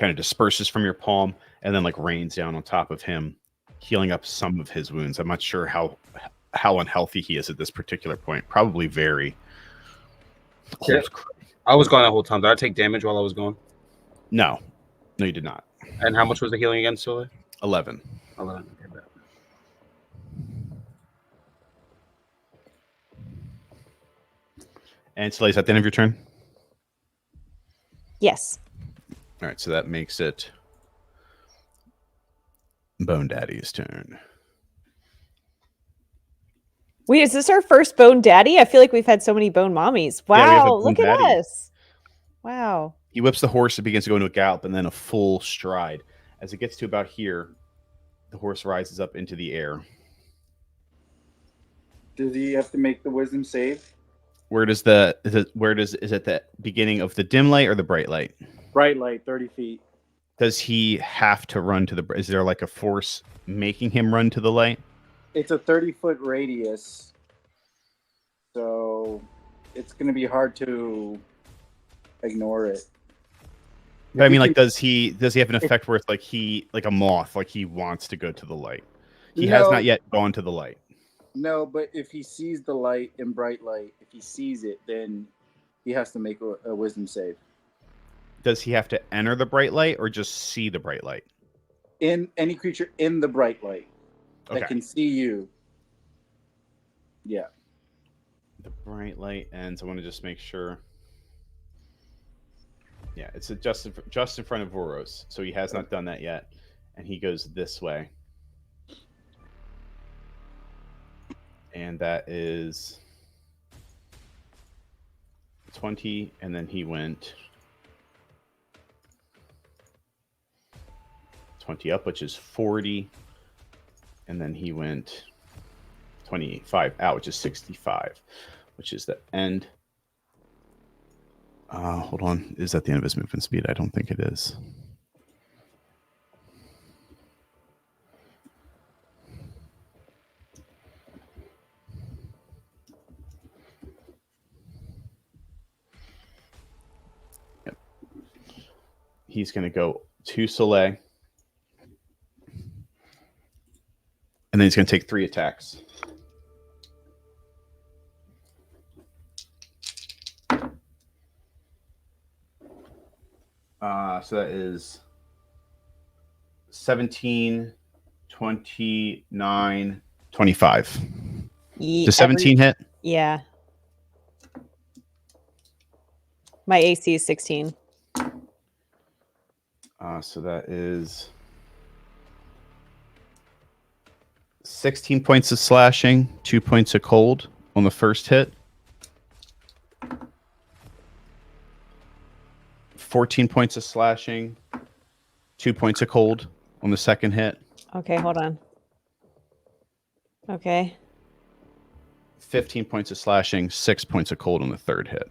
kind of disperses from your palm and then like rains down on top of him, healing up some of his wounds. I'm not sure how unhealthy he is at this particular point. Probably very. Yeah. I was gone that whole time. Did I take damage while I was gone? No, you did not. And how much was the healing again, Sule? 11. 11. Okay, bet. And Slay's at the end of your turn. Yes. All right, so that makes it Bone Daddy's turn. Wait, is this our first Bone Daddy? I feel like we've had so many Bone Mommies. Yeah, we have a Wow, Bone look Daddy. at us. Wow. He whips the horse. It begins to go into a gallop and then a full stride. As it gets to about here, the horse rises up into the air. Does he have to make the wisdom save? Is it the beginning of the dim light or the bright light? Bright light, 30 feet. Does he have to run to the? Is there like a force making him run to the light? It's a 30-foot radius, so it's going to be hard to ignore it. But I mean, like, does he have an effect where it's like like a moth, like he wants to go to the light? He has not yet gone to the light. No, but if he sees the light in bright light, if he sees it, then he has to make a wisdom save. Does he have to enter the bright light or just see the bright light? In any creature in the bright light Okay. that can see you. Yeah. The bright light ends. I want to just make sure. Yeah, it's just in front of Voros, so he has not done that yet, and he goes this way, and that is 20, and then he went 20 up, which is 40, and then he went 25 out, which is 65, which is the end. Hold on. Is that the end of his movement speed? I don't think it is. Yep. He's going to go to Soleil. And then he's going to take 3 attacks. So that is 17, 29, 25. Does 17 hit? Yeah. My AC is 16. So that is 16 points of slashing, 2 points of cold on the first hit. 14 points of slashing, 2 points of cold on the second hit. Okay, hold on. Okay. 15 points of slashing, 6 points of cold on the third hit.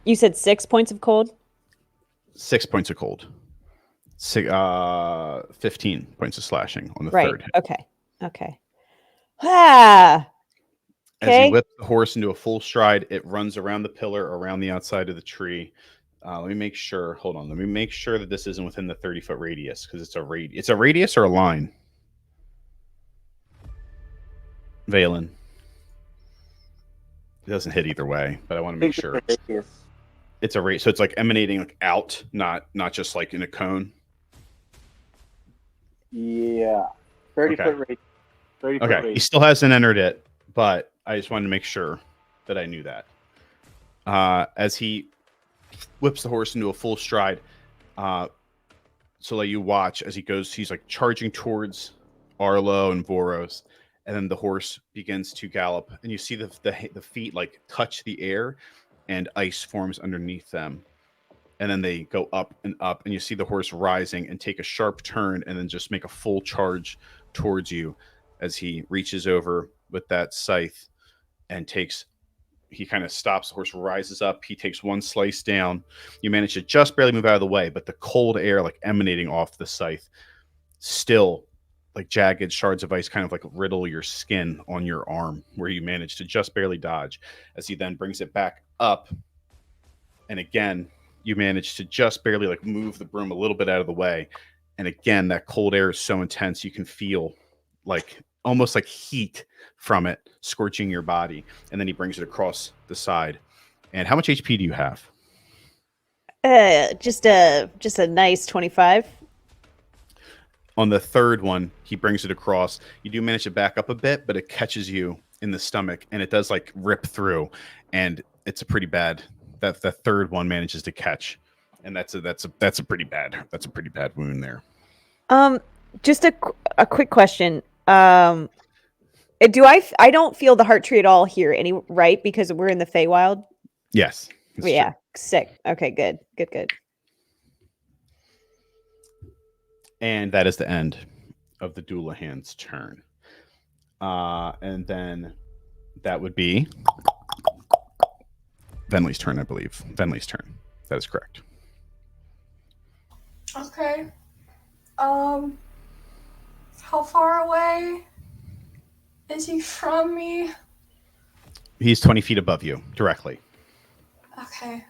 You said 6 points of cold? 6 points of cold. 15 points of slashing on the third hit. Okay. Ah. As you whip the horse into a full stride, it runs around the pillar, around the outside of the tree. Let me make sure. Hold on. Let me make sure that this isn't within the 30-foot radius because it's a radius. It's a radius or a line? Valen. It doesn't hit either way, but I want to make sure. It's a radius, so it's like emanating like out, not just like in a cone. Yeah. 30-foot radius. 30-foot radius. He still hasn't entered it, but I just wanted to make sure that I knew that. As he whips the horse into a full stride, so let you watch as he goes. He's like charging towards Arlo and Voros, and then the horse begins to gallop, and you see the feet like touch the air, and ice forms underneath them, and then they go up and up, and you see the horse rising and take a sharp turn, and then just make a full charge towards you as he reaches over with that scythe and takes. He kind of stops. The horse rises up. He takes one slice down. You manage to just barely move out of the way, but the cold air, like emanating off the scythe, still like jagged shards of ice kind of like riddle your skin on your arm, where you manage to just barely dodge. As he then brings it back up, and again you manage to just barely like move the broom a little bit out of the way. And again, that cold air is so intense you can feel like almost like heat from it scorching your body. And then he brings it across the side. And how much HP do you have? Just a nice 25. On the third one, he brings it across. You do manage to back up a bit, but it catches you in the stomach and it does like rip through. And it's a pretty bad. That the third one manages to catch, and that's a pretty bad wound there. Just a quick question. Do I don't feel the heart tree at all here, right? Because we're in the Feywild. Yes. Yeah. True. Sick. Okay. Good. And that is the end of the Doulahan's turn. And then that would be Venley's turn, I believe. Venley's turn. That is correct. Okay. How far away is he from me? He's 20 feet above you, directly. Okay.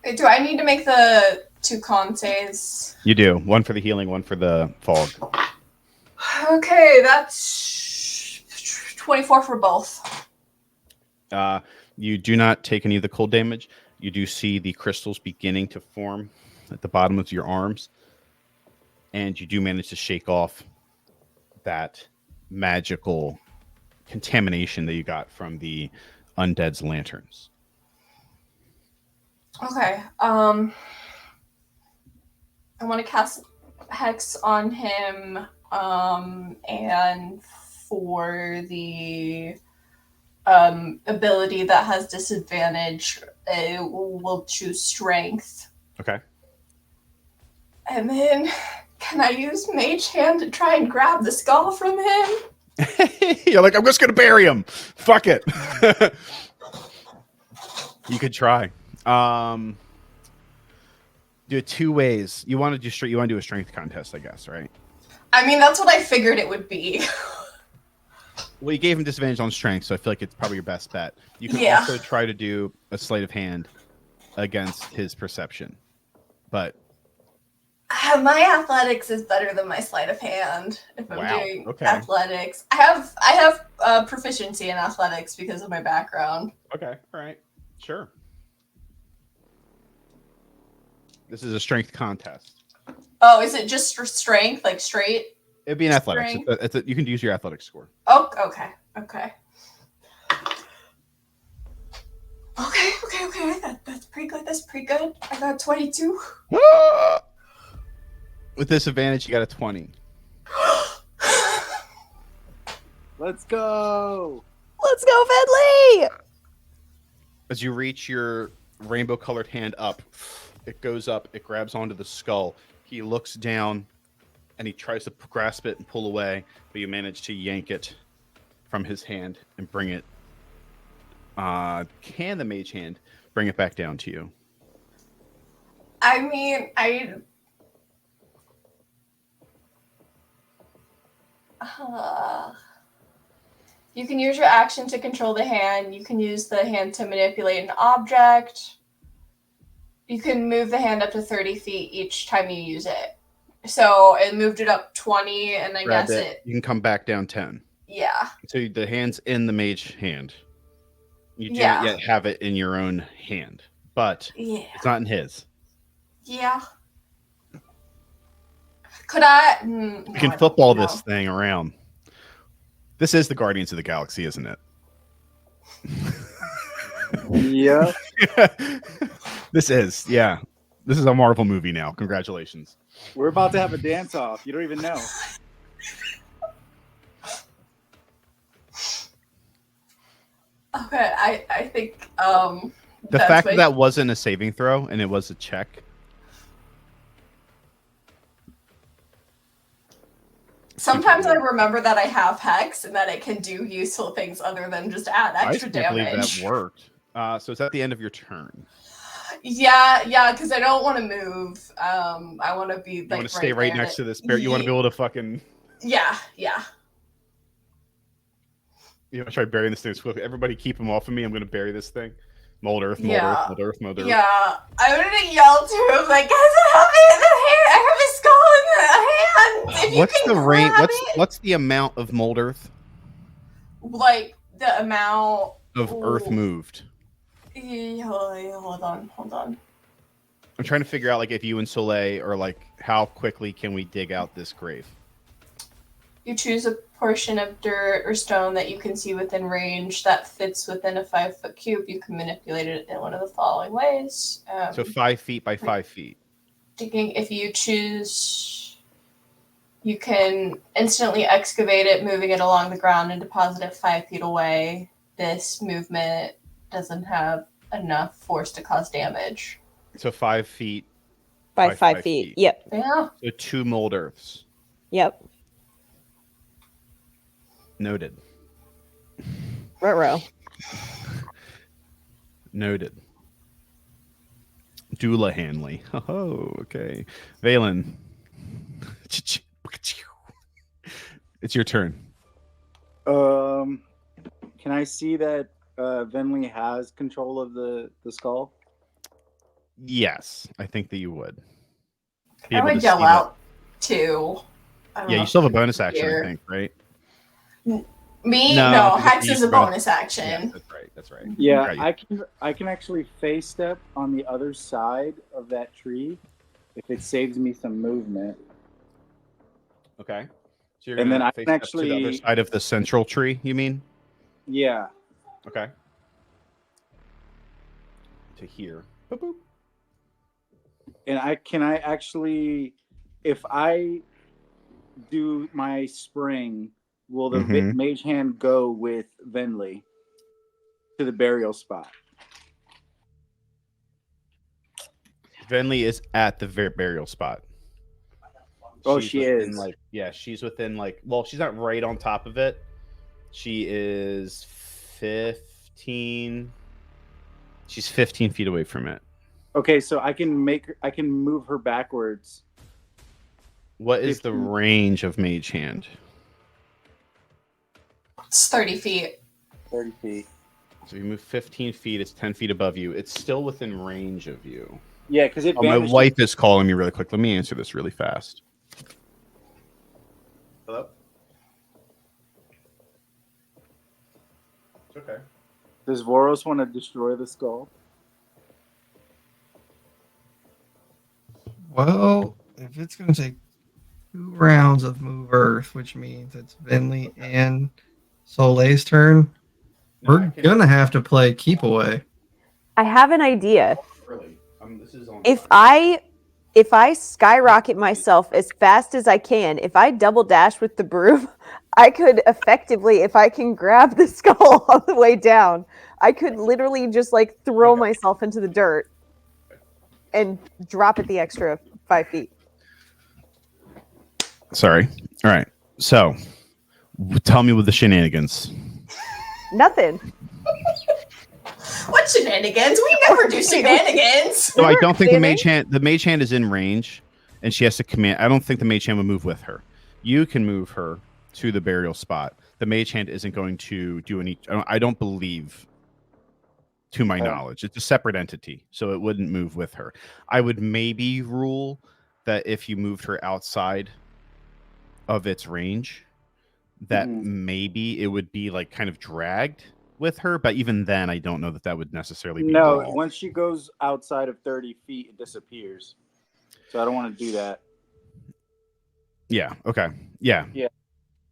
Wait, do I need to make the 2 con saves? You do. One for the healing, one for the fog. Okay, that's 24 for both. You do not take any of the cold damage. You do see the crystals beginning to form at the bottom of your arms. And you do manage to shake off that magical contamination that you got from the undead's lanterns. Okay. I want to cast Hex on him, and for the ability that has disadvantage, we'll choose Strength. Okay. And then, can I use Mage Hand to try and grab the skull from him? You're like, I'm just gonna bury him. Fuck it. You could try. Do it 2 ways. You want to do a strength contest, I guess, right? I mean, that's what I figured it would be. Well, you gave him disadvantage on strength, so I feel like it's probably your best bet. You can also try to do a sleight of hand against his perception, but my athletics is better than my sleight of hand. If I'm doing athletics, I have proficiency in athletics because of my background. Okay, all right, sure. This is a strength contest. Oh, is it just for strength, like straight? It'd be an athletics. You can use your athletics score. Oh, okay. That's pretty good. I got 22. With disadvantage, you got a 20. Let's go, Finley! As you reach your rainbow-colored hand up, it goes up, it grabs onto the skull. He looks down, and he tries to grasp it and pull away, but you manage to yank it from his hand and bring it. Can the mage hand bring it back down to you? I mean, you can use your action to control the hand. You can use the hand to manipulate an object. You can move the hand up to 30 feet each time you use it. So it moved it up 20, and I guess it... You can come back down 10. Yeah. So the hand's in the mage hand. You do not yet have it in your own hand, but it's not in his. Yeah. Could I... You can football this thing around. This is the Guardians of the Galaxy, isn't it? Yeah. This is a Marvel movie now. Congratulations. We're about to have a dance-off. You don't even know. Okay, I think the fact that wasn't a saving throw and it was a check. Sometimes I remember that I have Hex and that it can do useful things other than just add extra damage. I believe that worked. So it's at the end of your turn. Yeah, because I don't want to move. I want to be. You want to stay right next to this bear. You want to be able to fucking. Yeah. You want to try burying this thing as quickly. Everybody, keep him off of me. I'm going to bury this thing. Mold Earth, Mold Yeah. Earth, Mold Earth, Mold Earth. Yeah, I'm gonna yell to him like, guys, I have his skull in the hand. If What's you can the range? grab it. What's the amount of Mold Earth Like the amount of Earth moved? Hold on. I'm trying to figure out like if you and Soleil are like how quickly can we dig out this grave? You choose a portion of dirt or stone that you can see within range that fits within a 5-foot cube. You can manipulate it in one of the following ways. So 5 feet by 5 feet. Digging, if you choose, you can instantly excavate it, moving it along the ground and deposit it 5 feet away. This movement doesn't have enough force to cause damage. So 5 feet By 5 feet. Yep. Yeah. So 2 Mold Earths. Yep. Noted. Ruh-roh. Noted. Doula Hanley. Oh, okay. Valen. It's your turn. Can I see that Venley has control of the skull? Yes, I think that you would. Be I able would to yell see out too. Yeah, you still have a bonus action, I think, right? Me? No, No, because Hex you is used a bonus- bonus action. Yeah, that's right. Yeah, Got you. I can actually phase step on the other side of that tree if it saves me some movement. Okay. So you're And gonna then I face can up to the other actually- side of the central tree, you mean? Yeah. Okay. To here. Boop, boop. And I actually, if I do my spring, will the Mhm. mage hand go with Venley to the burial spot? Venley is at the burial spot. Oh, She's she within, is. Like, yeah, she's within like. Well, she's not right on top of it. She is 15. She's 15 feet away from it. Okay, so I can move her backwards. What is the 15. range of Mage Hand? It's 30 feet. 30 feet. So you move 15 feet. It's 10 feet above you. It's still within range of you. Yeah, because it Oh, my vanished. wife is calling me really quick. Let me answer this really fast. Hello? It's okay. Does Voros want to destroy the skull? Well, if it's going to take 2 rounds of Move Earth, which means it's Vinley and Soleil's turn, we're going to have to play Keep Away. I have an idea. Really? This is on If I skyrocket myself as fast as I can, if I double dash with the broom, I could effectively, if I can grab the skull on the way down, I could literally just like throw myself into the dirt and drop it the extra 5 feet. Sorry. All right. So, tell me with the shenanigans. Nothing. What shenanigans? We never do shenanigans. So I don't think the mage hand is in range, and she has to command. I don't think the mage hand would move with her. You can move her to the burial spot. The mage hand isn't going to do any. I don't believe, to my knowledge, it's a separate entity, so it wouldn't move with her. I would maybe rule that if you moved her outside of its range, that maybe it would be like kind of dragged with her, but even then I don't know that would necessarily be No, wrong. once she goes outside of 30 feet, it disappears. So I don't want to do that. Yeah. Okay. Yeah. Yeah.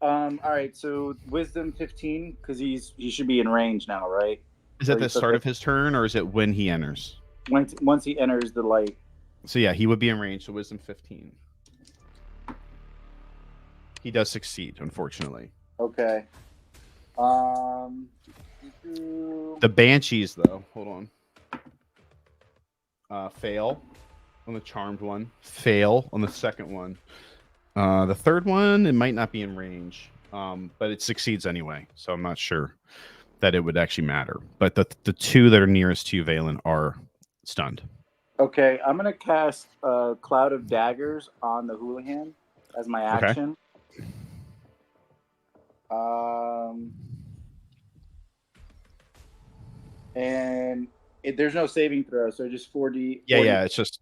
All right. So wisdom 15 because he should be in range now, right? Is that the start of his turn, or is it when he enters? Once he enters the light. So yeah, he would be in range. So wisdom 15. He does succeed, unfortunately. Okay. The banshees, though. Hold on. Fail on the charmed one. Fail on the second one. The third one, it might not be in range, but it succeeds anyway. So I'm not sure that it would actually matter. But the two that are nearest to you, Valen, are stunned. Okay, I'm gonna cast Cloud of Daggers on the Hooligan as my action. And there's no saving throw, so just 4D. Yeah. It's just.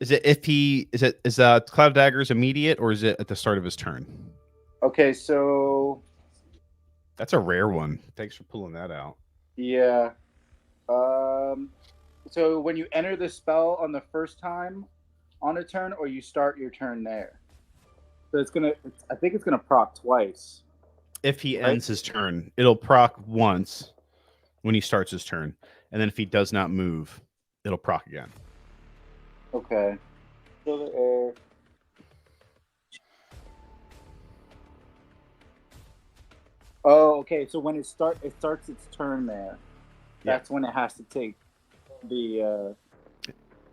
Is Cloud of Daggers immediate or is it at the start of his turn? Okay, so That's a rare one. Thanks for pulling that out. yeah. So when you enter the spell on the first time on a turn, or you start your turn there. So I think it's gonna proc twice. If he Right. ends his turn, it'll proc once when he starts his turn, and then if he does not move, it'll proc again. Okay. Fill the air. Oh, okay. So when it starts its turn there. That's when it has to take the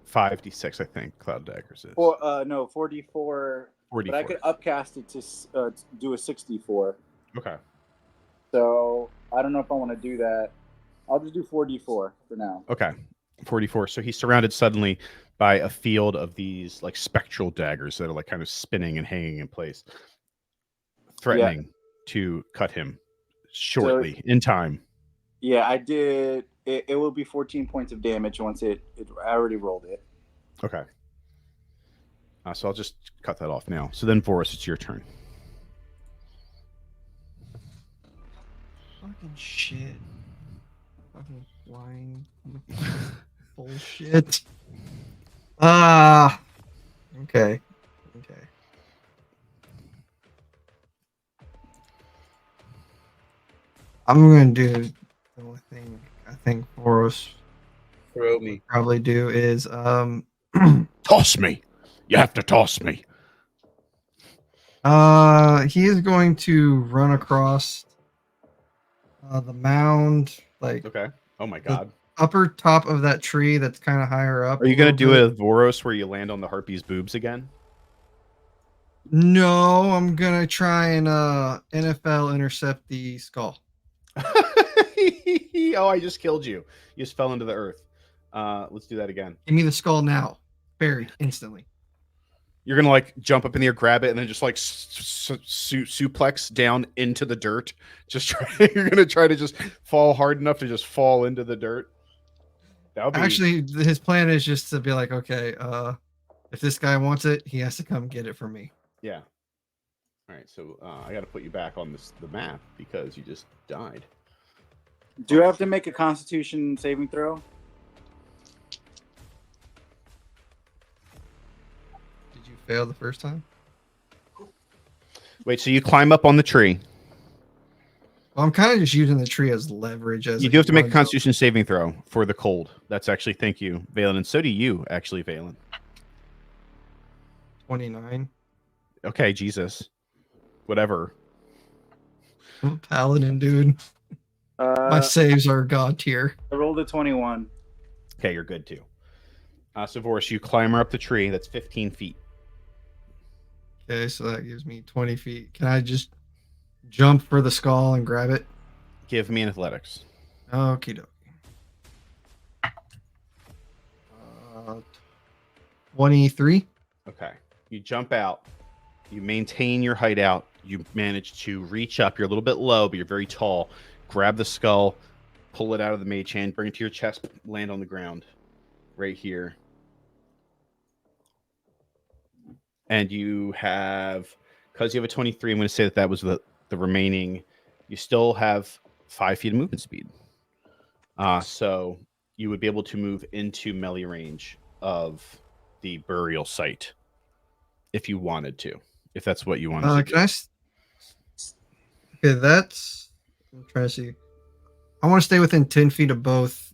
5d6, I think. Cloud Daggers is. 4d4. 4d4. But I could upcast it to do a 64. Okay. So I don't know if I want to do that. I'll just do 4d4 for now. Okay. 44. So he's surrounded suddenly by a field of these like spectral daggers that are like kind of spinning and hanging in place, threatening to cut him shortly in time. Yeah, I did. It will be 14 points of damage once I already rolled it. Okay. So I'll just cut that off now. So then, Voris, it's your turn. Fucking shit. Fucking flying. Bullshit. Okay. I'm gonna do the only thing I think Boros Throw me. probably do is Toss me. You have to toss me. he is going to run across the mound, like Okay. Oh my god. upper top of that tree that's kind of higher up. Are you gonna do a Voros where you land on the harpy's boobs again? No, I'm gonna try and NFL intercept the skull. Oh, I just killed you. You just fell into the earth. Let's do that again. Give me the skull now. Buried instantly. You're gonna like jump up in the air, grab it, and then just like suplex down into the dirt. You're gonna try to just fall hard enough to just fall into the dirt. That'll be... Actually, his plan is just to be like, okay, if this guy wants it, he has to come get it from me. Yeah. All right, so I got to put you back on the map because you just died. Do you have to make a Constitution saving throw? Did you fail the first time? Wait, so you climb up on the tree. Well, I'm kind of just using the tree as leverage. As you do have to make a Constitution saving throw for the cold. That's actually, thank you, Valen, and so do you, actually, Valen. 29. Okay, Jesus. Whatever. I'm a paladin, dude. My saves are god tier. I rolled a 21. Okay, you're good too. So, Voris, you climb up the tree. That's 15 feet. Okay, so that gives me 20 feet. Can I just jump for the skull and grab it? Give me an athletics. Okie dokie. 23. Okay. You jump out. You maintain your height out. You manage to reach up. You're a little bit low, but you're very tall. Grab the skull, pull it out of the mage hand, bring it to your chest, land on the ground right here. And you have, because you have a 23, I'm going to say that was the remaining. You still have 5 feet of movement speed. So you would be able to move into melee range of the burial site if you wanted to, if that's what you wanted to do. Okay, that's... I'm trying to see. I want to stay within 10 feet of both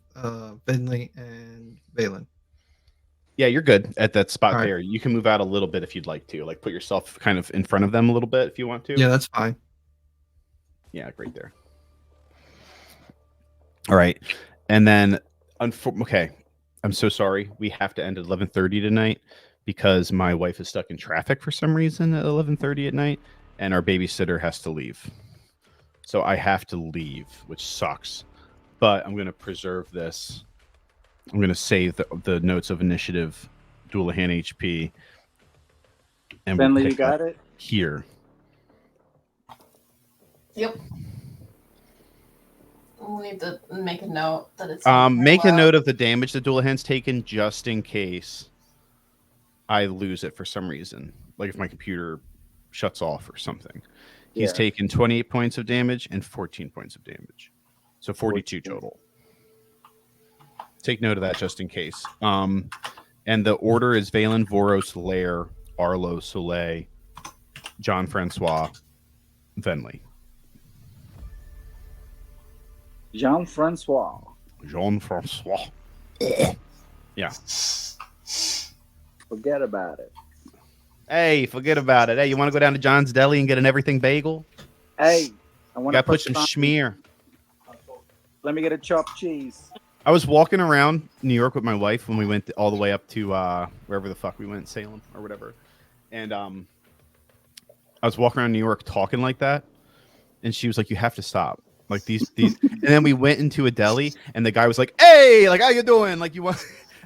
Finley and Valen. Yeah, you're good at that spot right. there. You can move out a little bit if you'd like to. Like, put yourself kind of in front of them a little bit if you want to. Yeah, that's fine. Yeah, right there. All right. And then, okay, I'm so sorry. We have to end at 11:30 tonight because my wife is stuck in traffic for some reason at 11:30 at night, and our babysitter has to leave. So I have to leave, which sucks. But I'm going to preserve this. I'm going to save the notes of initiative, Doulahan HP. And Finley, you got it? Here. Yep. We'll need to make a note that it's. Make a note of the damage that Doulahan's taken, just in case I lose it for some reason. Like if my computer shuts off or something. He's taken 28 points of damage and 14 points of damage. So 42 total. Take note of that just in case. And the order is Valen, Voros, Lair, Arlo, Soleil, Jean-Francois, Venley. Jean-Francois. Jean-Francois. Yeah. Forget about it. Hey, forget about it. Hey, you want to go down to John's Deli and get an everything bagel? Hey, I want to put some schmear. Let me get a chopped cheese. I was walking around New York with my wife when we went all the way up to wherever the fuck we went, Salem or whatever. And I was walking around New York talking like that. And she was like, you have to stop. Like these. And then we went into a deli and the guy was like, hey, like, how you doing? Like, you want,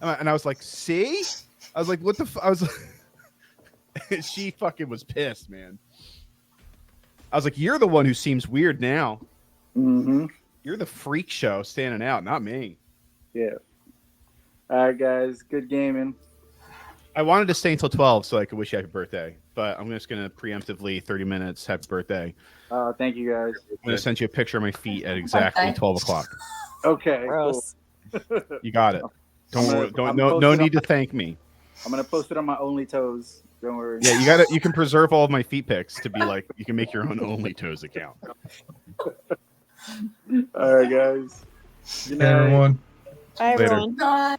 and I was like, see? I was like, what the I was like, she fucking was pissed, man. I was like, you're the one who seems weird now. Mm-hmm. You're the freak show standing out, not me. Yeah. All right, guys. Good gaming. I wanted to stay until 12 so I could wish you happy birthday, but I'm just going to preemptively 30 minutes happy birthday. Thank you, guys. I'm going to send you a picture of my feet at exactly 12 o'clock. Okay. Gross. Cool. You got it. No need to thank me. I'm going to post it on my Only Toes. Don't worry. Yeah, you can preserve all of my feet pics to be like, you can make your own Only Toes account. All right, guys. Good night, everyone. Bye, Later. everyone.